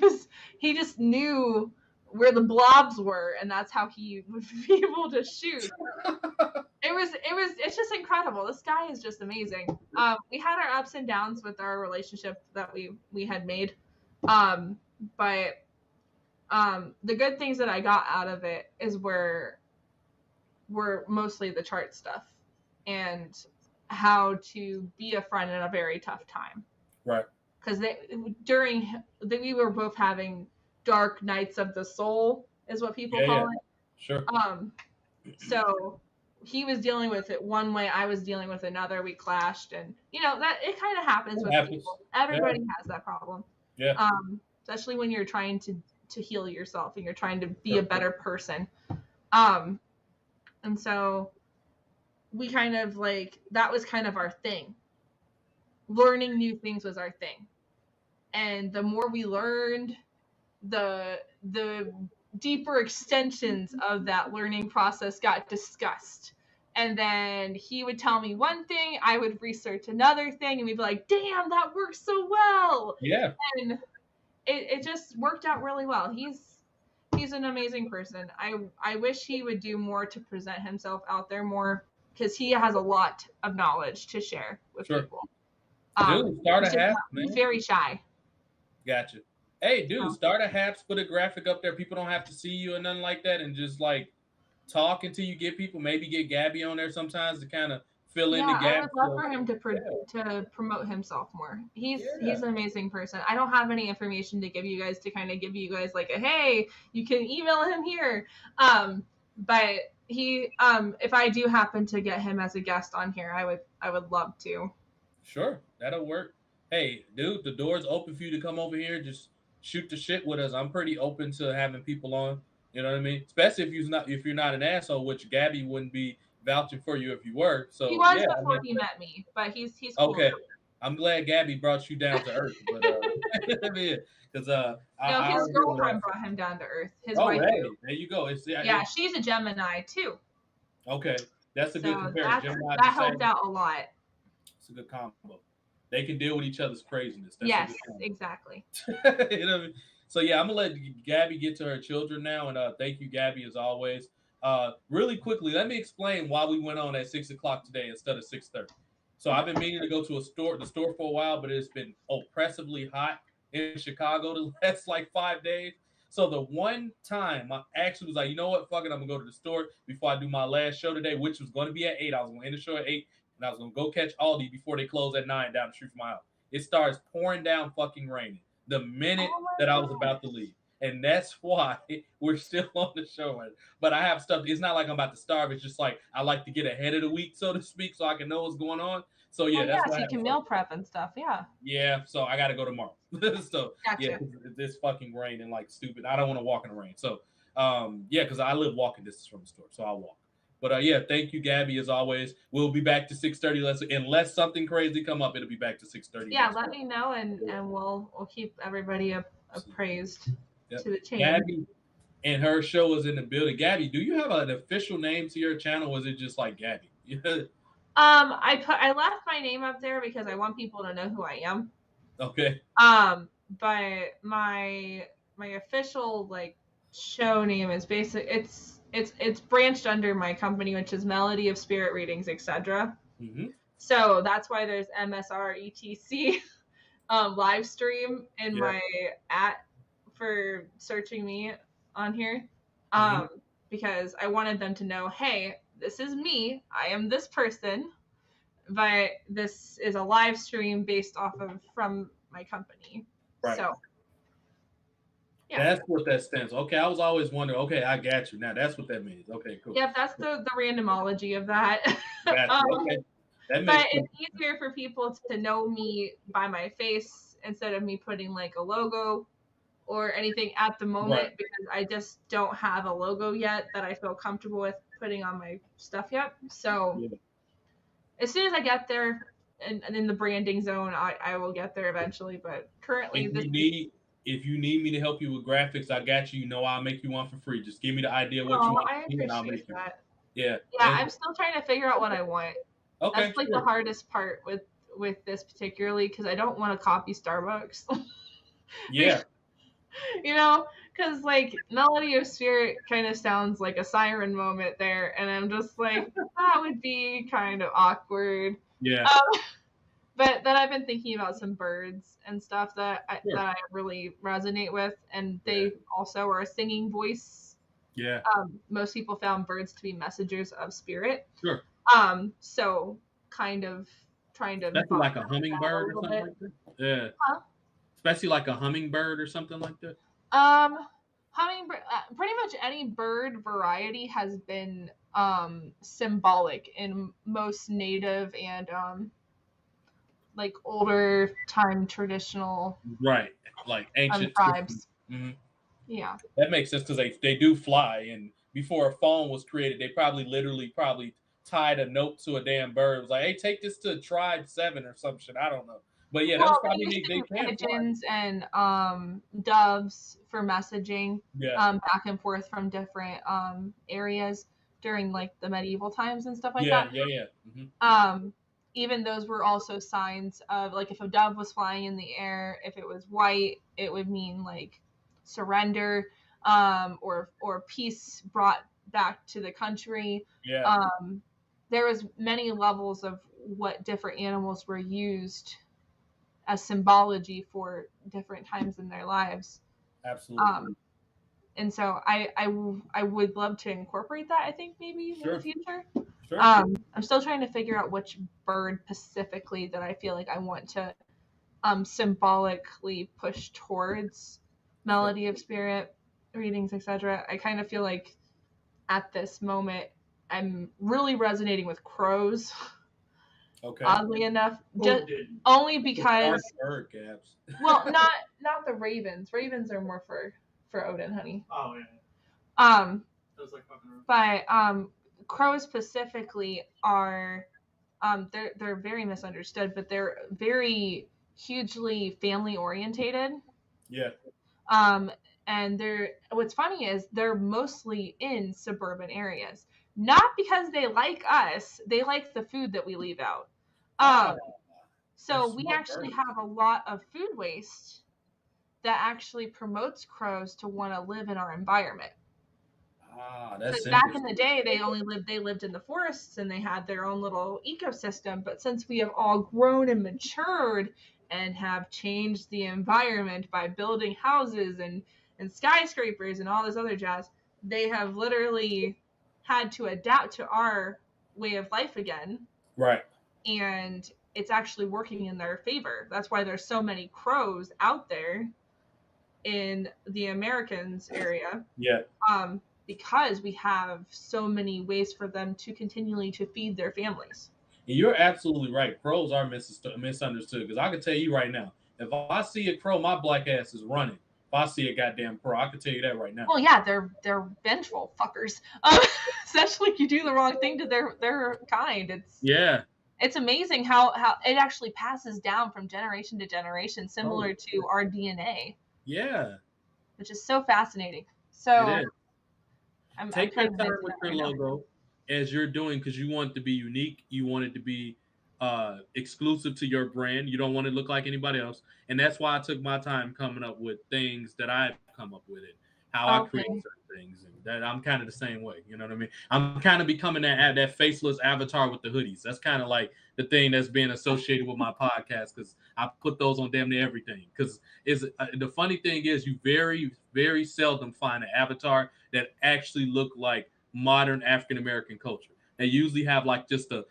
just knew where the blobs were, and that's how he would be able to shoot. It's just incredible. This guy is just amazing. We had our ups and downs with our relationship that we had made, but the good things that I got out of it were mostly the chart stuff and how to be a friend in a very tough time. Right. Because we were both having dark nights of the soul, is what people call it. Sure. So he was dealing with it one way, I was dealing with another. We clashed, and that it kind of happens with people. Everybody has that problem. Yeah. Especially when you're trying to heal yourself and you're trying to be a better person. And so we kind of that was kind of our thing. Learning new things was our thing. And the more we learned, the deeper extensions of that learning process got discussed. And then he would tell me one thing, I would research another thing, and we'd be like, damn, that works so well. Yeah. And it just worked out really well. He's an amazing person. I wish he would do more to present himself out there more, because he has a lot of knowledge to share with people. Dude, start a HAPS, man. He's very shy. Gotcha. Hey, dude, start a HAPS, put a graphic up there. People don't have to see you or nothing like that, and just talk until you get people. Maybe get Gabby on there sometimes to kind of fill in the Yeah, I would gaps. love So, for him to yeah, to promote himself more. He's yeah, an amazing person. I don't have any information to give you guys to kind of give you guys like a hey, you can email him here. But he if I do happen to get him as a guest on here, I would love to. sure, that'll work. Hey, dude, the door's open for you to come over here. Just shoot the shit with us. I'm pretty open to having people on. You know what I mean? Especially if you're not an asshole, which Gabby wouldn't be vouching for you if you were. He So was yeah, I before mean, he met me, but he's cool okay. now. I'm glad Gabby brought you down to earth, but yeah, because No, I his already know girlfriend that. brought him down to earth. His Oh, wife too. hey, there you go. It's yeah, Yeah, she's a Gemini too. okay. That's a good So comparison. Gemini to that helped Sag, out a lot. it's a good combo. They can deal with each other's craziness. That's a Yes, good combo. exactly. You know what I mean? So yeah, I'm gonna let Gabby get to her children now, and thank you, Gabby, as always. Really quickly, let me explain why we went on at 6 o'clock today instead of 6:30. So I've been meaning to go to the store for a while, but it's been oppressively hot in Chicago the last like 5 days. So the one time I actually was like, you know what, fuck it, I'm gonna go to the store before I do my last show today, which was gonna be at 8. I was gonna end the show at 8, and I was gonna go catch Aldi before they close at 9 down the street from my house. It starts pouring down fucking raining the minute Oh my that I was god. about to leave. And that's why we're still on the show. But I have stuff. It's not like I'm about to starve. It's just like I like to get ahead of the week, so to speak, so I can know what's going on. So Well, yeah, that's yeah, what so I you have can for meal prep and stuff. Yeah. yeah, so I got to go tomorrow. So yeah, Gotcha. this fucking rain and like stupid. I don't want to walk in the rain. So yeah, because I live walking distance from the store, so I'll walk. But yeah, thank you, Gabby, as always. We'll be back to 6:30. Unless something crazy come up, it'll be back to 6:30 Yeah, next let week. me know and we'll keep everybody appraised Yep. to the chain. Gabby and her show is in the building. Gabby, do you have an official name to your channel, or is it just like Gabby? I left my name up there because I want people to know who I am. Okay. But my official like show name is it's branched under my company, which is Melody of Spirit Readings, etc. Mm-hmm. So that's why there's MSRETC live stream in Yeah. my for searching me on here. Mm-hmm. Because I wanted them to know, hey, this is me. I am this person, but this is a live stream based off of from my company. Right. So yeah. That's what that stands. Okay, I was always wondering. Okay, I got you. Now that's what that means. Okay, cool. Yep, that's the randomology of that. Got you. Okay, that But makes it's sense. easier for people to know me by my face instead of me putting like a logo or anything at the moment, Right. because I just don't have a logo yet that I feel comfortable with putting on my stuff yet. So Yeah. as soon as I get there and in the branding zone, I will get there eventually. But currently, If you need me to help you with graphics, I got you. You know I'll make you one for free. Just give me the idea what you oh, want I to do, and I'll appreciate make you one. that. Yeah. Yeah, I'm still trying to figure out what I want. Okay. That's like the Sure. hardest part with this particularly, because I don't want to copy Starbucks. Yeah. You know, because like Melody of Spirit kind of sounds like a siren moment there, and I'm just like, that would be kind of awkward. Yeah. But then I've been thinking about some birds and stuff Sure. that I really resonate with, and Yeah. they also are a singing voice. Yeah. Most people found birds to be messengers of spirit. Sure. So kind of trying to Especially like a that a hummingbird or little something bit. like that. Yeah. Huh? Especially like a hummingbird or something like that. Hummingbird, pretty much any bird variety has been symbolic in most native and like older time traditional Right. Like ancient. tribes. Mm-hmm. Yeah. That makes sense because they do fly, and before a phone was created, they probably tied a note to a damn bird. It was like, hey, take this to Tribe 7 or some shit. I don't know, but yeah, that was Well, they probably used they to do can fly. pigeons and doves for messaging Yeah, back and forth from different areas during like the medieval times and stuff like yeah, that. yeah, yeah. Mm-hmm. Even those were also signs of like if a dove was flying in the air, if it was white, it would mean like surrender, or peace brought back to the country. Yeah, There was many levels of what different animals were used as symbology for different times in their lives. absolutely. And so I would love to incorporate that, I think, maybe in the Sure, future. Sure. I'm still trying to figure out which bird specifically that I feel like I want to symbolically push towards melody of spirit readings, etc. I kind of feel like at this moment I'm really resonating with crows. Okay. Oddly enough, Who just did? only Dark because bird, Gabs. well, not the ravens. Ravens are more for Odin, honey. Oh yeah. Um, That was like fucking. but crows specifically are they're very misunderstood, but they're very hugely family orientated. Yeah. And what's funny is they're mostly in suburban areas, not because they like us, they like the food that we leave out. Ah, So that's we smart actually bird. have a lot of food waste that actually promotes crows to want to live in our environment. That's Because back in the interesting. day, they lived in the forests and they had their own little ecosystem. But since we have all grown and matured and have changed the environment by building houses and skyscrapers and all this other jazz, they have literally had to adapt to our way of life again. Right. And it's actually working in their favor. That's why there's so many crows out there in the Americans area. Yeah. Because we have so many ways for them to continually to feed their families. And you're absolutely right. Crows are misunderstood because I can tell you right now, if I see a crow, my black ass is running. If I see a goddamn crow, I can tell you that right now. Well, yeah, they're vengeful fuckers. Especially if you do the wrong thing to their kind. Yeah. It's amazing how it actually passes down from generation to generation, similar to our DNA. Yeah. Which is so fascinating. It So is. I'm Take kind your of time into with that your right now. logo as you're doing because you want it to be unique. You want it to be exclusive to your brand. You don't want it to look like anybody else. And that's why I took my time coming up with things that I've come up with it, how I create Okay. certain things. And that I'm kind of the same way. You know what I mean? I'm kind of becoming that faceless avatar with the hoodies. That's kind of like the thing that's being associated with my podcast because I put those on damn near everything. Because the funny thing is, you very, very seldom find an avatar that actually look like modern African American culture. They usually have like just a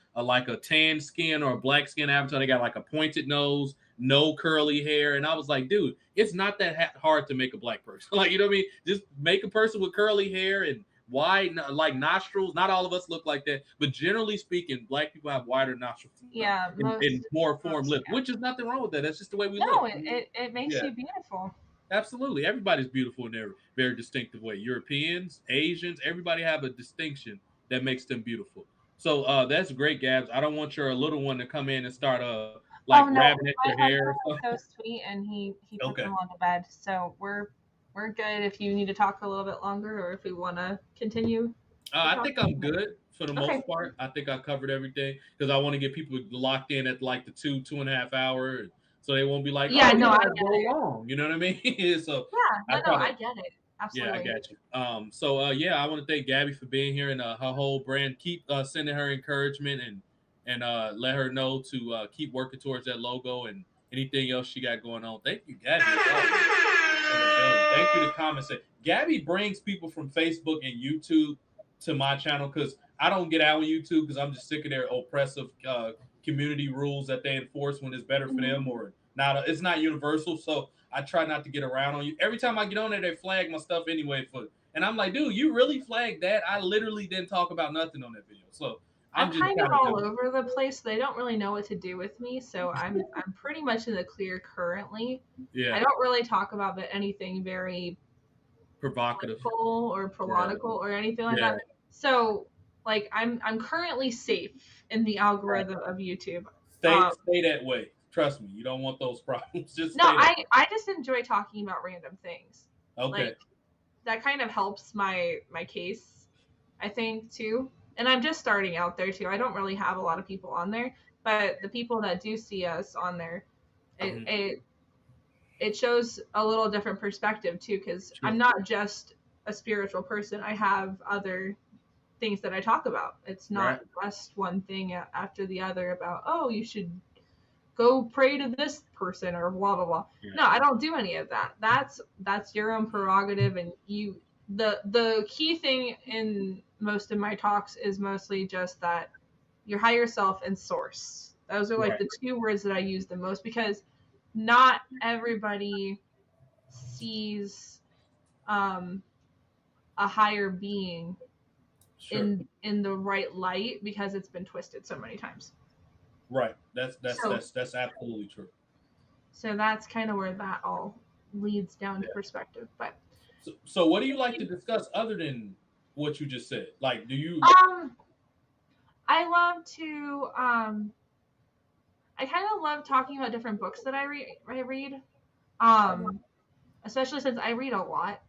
tan skin or a black skin avatar. They got like a pointed nose, no curly hair, and I was like, dude, it's not that hard to make a black person. Like, you know what I mean? Just make a person with curly hair and wide like nostrils. Not all of us look like that, but generally speaking, black people have wider nostrils Yeah, and more formed lips, yeah. which is nothing wrong with that. That's just the way we No, look. it makes Yeah. you beautiful. Absolutely. Everybody's beautiful in their very distinctive way. Europeans, Asians, everybody have a distinction that makes them beautiful. So that's great, Gabs. I don't want your little one to come in and start like Oh no, grabbing at my your hair or husband something. was so sweet, and he put Okay. them on the bed. So we're good. If you need to talk a little bit longer, or if we want to continue to I talk. think I'm good for the Okay. most part. I think I covered everything because I want to get people locked in at like the 2.5 hour, so they won't be like, Yeah, oh, you no, I guys get go it. long. You know what I mean? So Yeah, I no, try to I get it. Yeah, I Absolutely. got you. So yeah, I want to thank Gabby for being here and her whole brand. Keep sending her encouragement and let her know to keep working towards that logo and anything else she got going on. Thank you, Gabby. As always, in the building. Thank you to comments. Gabby brings people from Facebook and YouTube to my channel because I don't get out on YouTube because I'm just sick of their oppressive community rules that they enforce when it's better for them or not. It's not universal, so I try not to get around on you. Every time I get on there, they flag my stuff anyway. And I'm like, dude, you really flagged that? I literally didn't talk about nothing on that video. So I'm I'm just kind of kind of all done. over the place. They don't really know what to do with me, so I'm pretty much in the clear currently. I Yeah, don't really talk about anything very provocative. political or Yeah, political or anything like yeah. that. So like I'm currently safe in the Right. algorithm of YouTube. Stay that way. Trust me, you don't want those problems. Just No, stay that. I just enjoy talking about random things. Okay. Like that kind of helps my case, I think, too. And I'm just starting out there too. I don't really have a lot of people on there, but the people that do see us on there, it Mhm. it shows a little different perspective too, because Sure. I'm not just a spiritual person. I have other things that I talk about. It's Right. not just one thing after the other about, oh, you should go pray to this person or blah blah blah. Yeah. No, I don't do any of that. That's your own prerogative, and the key thing in most of my talks is mostly just that your higher self and source. Those are like Right. the two words that I use the most, because not everybody sees a higher being Sure. in the right light, because it's been twisted so many times. Right. That's So absolutely true. so that's kind of where that all leads down to Yeah. perspective. But So what do you like to discuss other than what you just said? Like, do you? I love to I kind of love talking about different books that I read. Especially since I read a lot.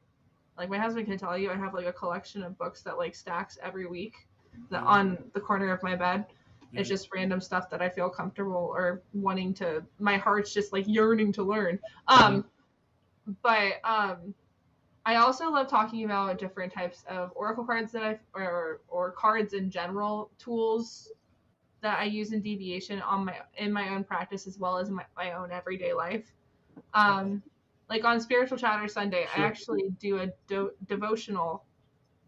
Like, my husband can tell you, I have like a collection of books that like stacks every week that on the corner of my bed. It's just random stuff that I feel comfortable or wanting to, my heart's just like yearning to learn. But I also love talking about different types of oracle cards that or cards in general, tools that I use in deviation in my own practice, as well as my own everyday life. Like on Spiritual Chatter Sunday, I Sure. actually do a devotional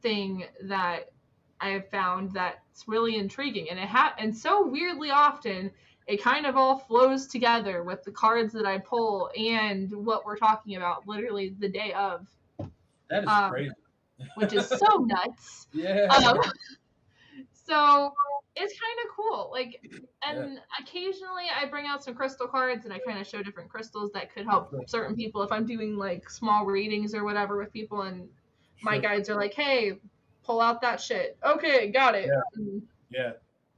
thing that I have found that's really intriguing, and and so weirdly often it kind of all flows together with the cards that I pull and what we're talking about literally the day of, That is crazy. which is so nuts. Yeah. So it's kind of cool. Like, Yeah. and occasionally I bring out some crystal cards and I kind of show different crystals that could help certain people if I'm doing like small readings or whatever with people, and my Sure. guides are like, "Hey, pull out that shit." Okay, got it. Yeah. Yeah.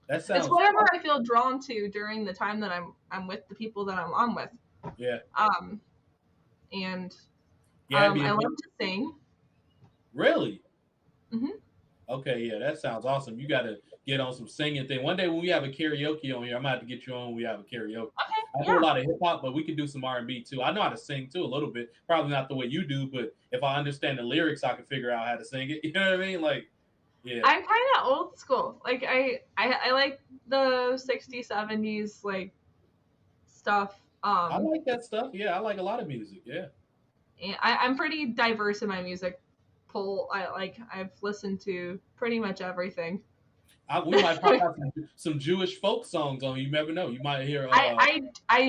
That It's sounds. whatever I feel drawn to during the time that I'm with the people that I'm on with. Yeah. And Gabby, I love to sing. really? Mhm. Okay, yeah, that sounds awesome. You got to get on some singing thing. One day when we have a karaoke on here, I'm gonna have to get you on when we have a karaoke. I do a Yeah. lot of hip hop, but we can do some R&B too. I know how to sing too a little bit. Probably not the way you do, but if I understand the lyrics, I can figure out how to sing it. You know what I mean? Like, yeah. I'm kind of old school. Like I like the 60s, 70s like stuff. I like that stuff. Yeah, I like a lot of music. Yeah. And I'm pretty diverse in my music pull. I've listened to pretty much everything. We might pop out some Jewish folk songs on. You never know. You might hear. I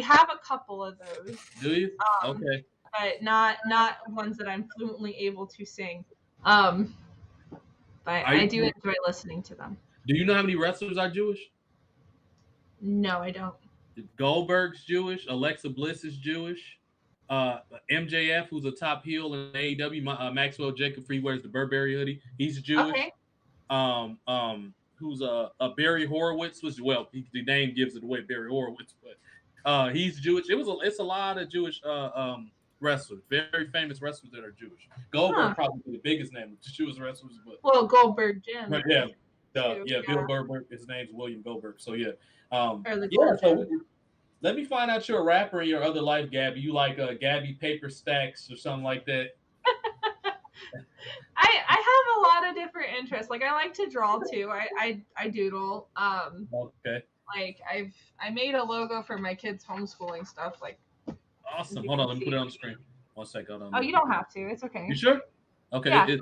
have a couple of those. Do you? Okay. But not ones that I'm fluently able to sing. But I do enjoy listening to them. Do you know how many wrestlers are Jewish? No, I don't. Goldberg's Jewish. Alexa Bliss is Jewish. MJF, who's a top heel in AEW, Maxwell Jacob, he wears the Burberry hoodie. He's Jewish. Okay. Who's a Barry Horowitz, which the name gives it away, Barry Horowitz, but he's Jewish. It's a lot of Jewish wrestlers, very famous wrestlers that are Jewish. Goldberg probably the biggest name of Jewish wrestlers, but Goldberg Jim. But yeah, Bill Goldberg. His name's William Goldberg. So yeah, So let me find out you're a rapper in your other life, Gabby. You like Gabby Paper Stacks or something like that? I have a lot of different interests. Like, I like to draw too. I doodle. Okay. Like I made a logo for my kids' homeschooling stuff. Like, awesome. Hold on, let me put it on the screen. 1 second. Oh, you don't have to. It's okay. You sure? Okay. Yeah.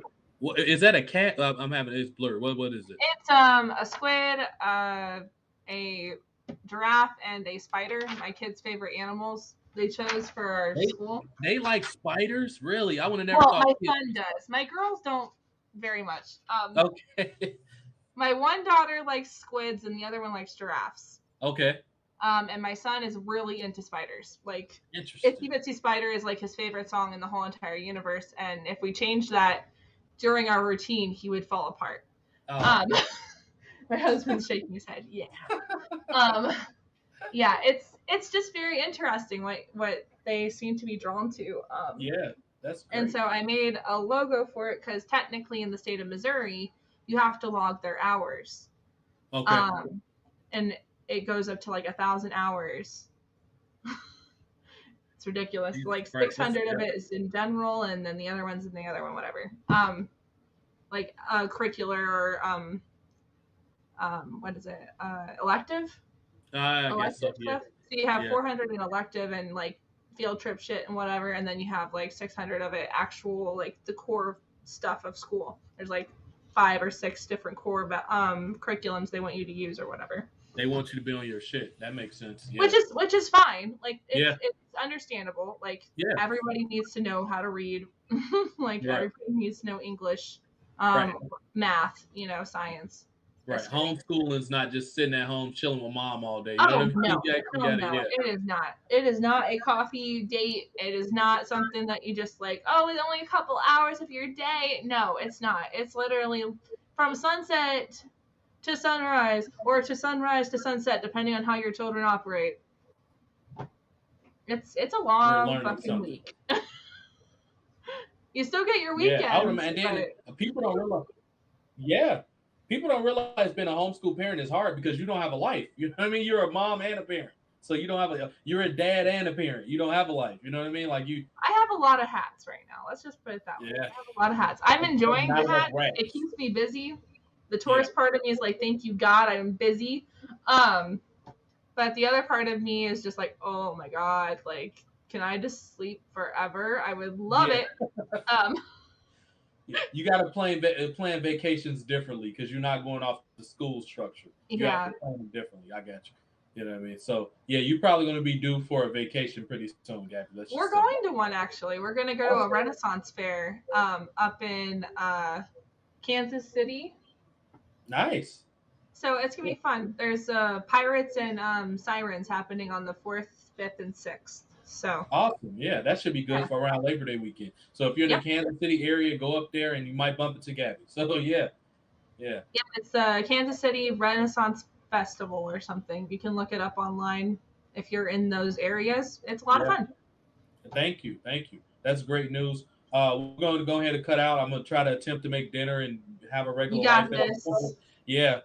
Is that a cat? I'm having it's blurred. What is it? It's a squid, a giraffe, and a spider. My kids' favorite animals they chose for our school. They like spiders, really? I would have never thought. My son does. My girls don't very much. Okay. My one daughter likes squids, and the other one likes giraffes. Okay. And my son is really into spiders. Like, Itsy Bitsy Spider is like his favorite song in the whole entire universe. And if we changed that during our routine, he would fall apart. My husband's shaking his head. Yeah. Yeah, it's just very interesting what they seem to be drawn to. Yeah, that's great. And so I made a logo for it because technically in the state of Missouri, you have to log their hours. Okay. And it goes up to like 1,000 hours. It's ridiculous. Like 600 of it is in general, and then the other one's in the other one, whatever. Like curricular or what is it? Elective. I guess so. Yeah. Stuff. So you have 400 in elective and like field trip shit and whatever, and then you have like 600 of it actual, like the core stuff of school. There's like 5 or 6 different core curriculums they want you to use or whatever. They want you to be on your shit. That makes sense. Yeah. Which is fine. Like Yeah. it's understandable. Like Yeah. everybody needs to know how to read. Like Right. everybody needs to know English, Right. math, science. Right. history. Homeschooling is not just sitting at home chilling with mom all day. You know Oh what I mean? no, You actually no, gotta, yeah. it is not. It is not a coffee date. It is not something that you just like, oh, it's only a couple hours of your day. No, it's not. It's literally from sunset to sunrise, or to sunrise to sunset, depending on how your children operate. It's a You're long learning fucking something. week. You still get your weekends. Yeah, I would imagine. And then people don't realize. Yeah, people don't realize being a homeschool parent is hard because you don't have a life. You know what I mean? You're a mom and a parent, so you don't have you're a dad and a parent. You don't have a life. You know what I mean? Like you. I have a lot of hats right now. Let's just put it that way. Yeah. I have a lot of hats. I'm enjoying Not the enough hat. rats. It keeps me busy. The Taurus part of me is like, thank you God, I'm busy. But the other part of me is just like, oh my God, like, can I just sleep forever? I would love it. You got to plan vacations differently because you're not going off the school structure. You have to plan them differently. I got you. You know what I mean? So, yeah, you're probably going to be due for a vacation pretty soon, Gabby. We're going to one, actually. We're going to go to a Renaissance fair up in Kansas City. Nice. So it's going to be fun. There's Pirates and Sirens happening on the 4th, 5th, and 6th. So awesome. Yeah, that should be good for around Labor Day weekend. So if you're in the Kansas City area, go up there and you might bump into Gabby. So, yeah. Yeah, it's Kansas City Renaissance Festival or something. You can look it up online if you're in those areas. It's a lot of fun. Thank you. That's great news. We're going to go ahead and cut out. I'm going to try to attempt to make dinner and have a regular life. Yeah.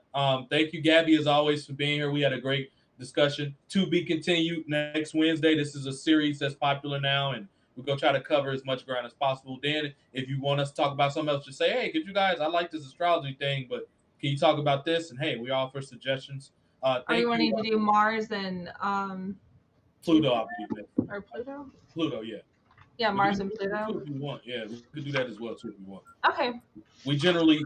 Thank you, Gabby, as always, for being here. We had a great discussion. To be continued next Wednesday. This is a series that's popular now, and we're going to try to cover as much ground as possible. Then, if you want us to talk about something else, just say, hey, could you guys, I like this astrology thing, but can you talk about this? And, hey, we offer suggestions. Are you wanting to do Mars and Pluto, I believe. Or Pluto? Pluto, yeah. Yeah, Mars and Pluto. If you want. Yeah, we could do that as well, too, if you want. Okay. We generally,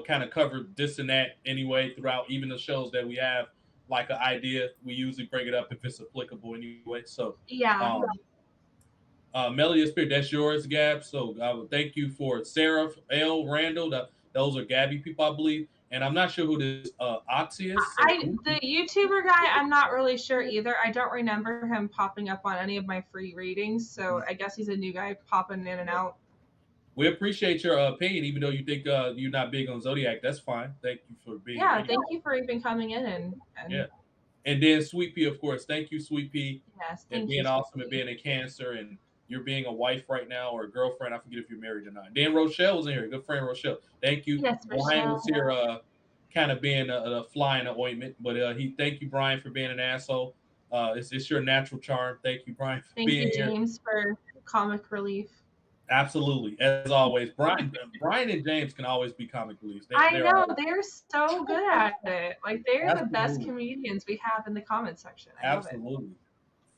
kind of cover this and that anyway throughout even the shows that we have, like an idea. We usually bring it up if it's applicable anyway. So, yeah. Melody Spirit, that's yours, Gab. So, thank you for Sarah L. Randall. Those are Gabby people, I believe. And I'm not sure who this Oxy is. The YouTuber guy, I'm not really sure either. I don't remember him popping up on any of my free readings, so I guess he's a new guy popping in and out. We appreciate your opinion, even though you think you're not big on Zodiac. That's fine. Thank you for being here. Thank you for even coming in and And then Sweet Pea, of course. Thank you, Sweet Pea. Yes, and being awesome and being in Cancer and you're being a wife right now or a girlfriend. I forget if you're married or not. Dan Rochelle was in here. Good friend Rochelle. Thank you. Yes, Brian was here kind of being a fly in the ointment. But thank you, Brian, for being an asshole. It's your natural charm. Thank you, Brian, for being here. Thank you, James, for comic relief. Absolutely. As always. Brian and James can always be comic relief. They're so good at it. Like, they're the best comedians we have in the comment section. Absolutely.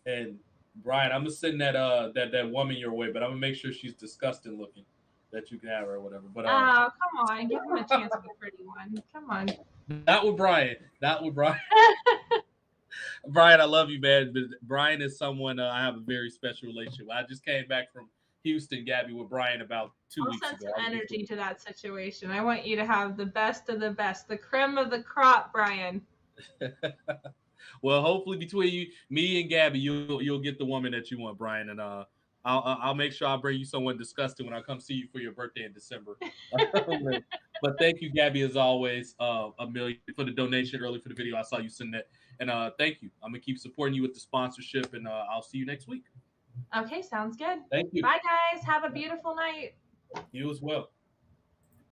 And Brian, I'm gonna send that woman your way, but I'm gonna make sure she's disgusting looking, that you can have her or whatever. But come on, give him a chance with a pretty one. Come on. Not with Brian. Brian, I love you, man. But Brian is someone I have a very special relationship with. I just came back from Houston, Gabby, with Brian about 2 weeks ago. I'll send some energy to that situation. I want you to have the best of the best, the creme of the crop, Brian. Well, hopefully between me and Gabby, you'll get the woman that you want, Brian, and I'll make sure I'll bring you someone disgusting when I come see you for your birthday in December. But thank you, Gabby, as always, $1 for the donation early for the video. I saw you send that, and thank you. I'm gonna keep supporting you with the sponsorship, and I'll see you next week. Okay, sounds good. Thank you. Bye, guys. Have a beautiful night. You as well.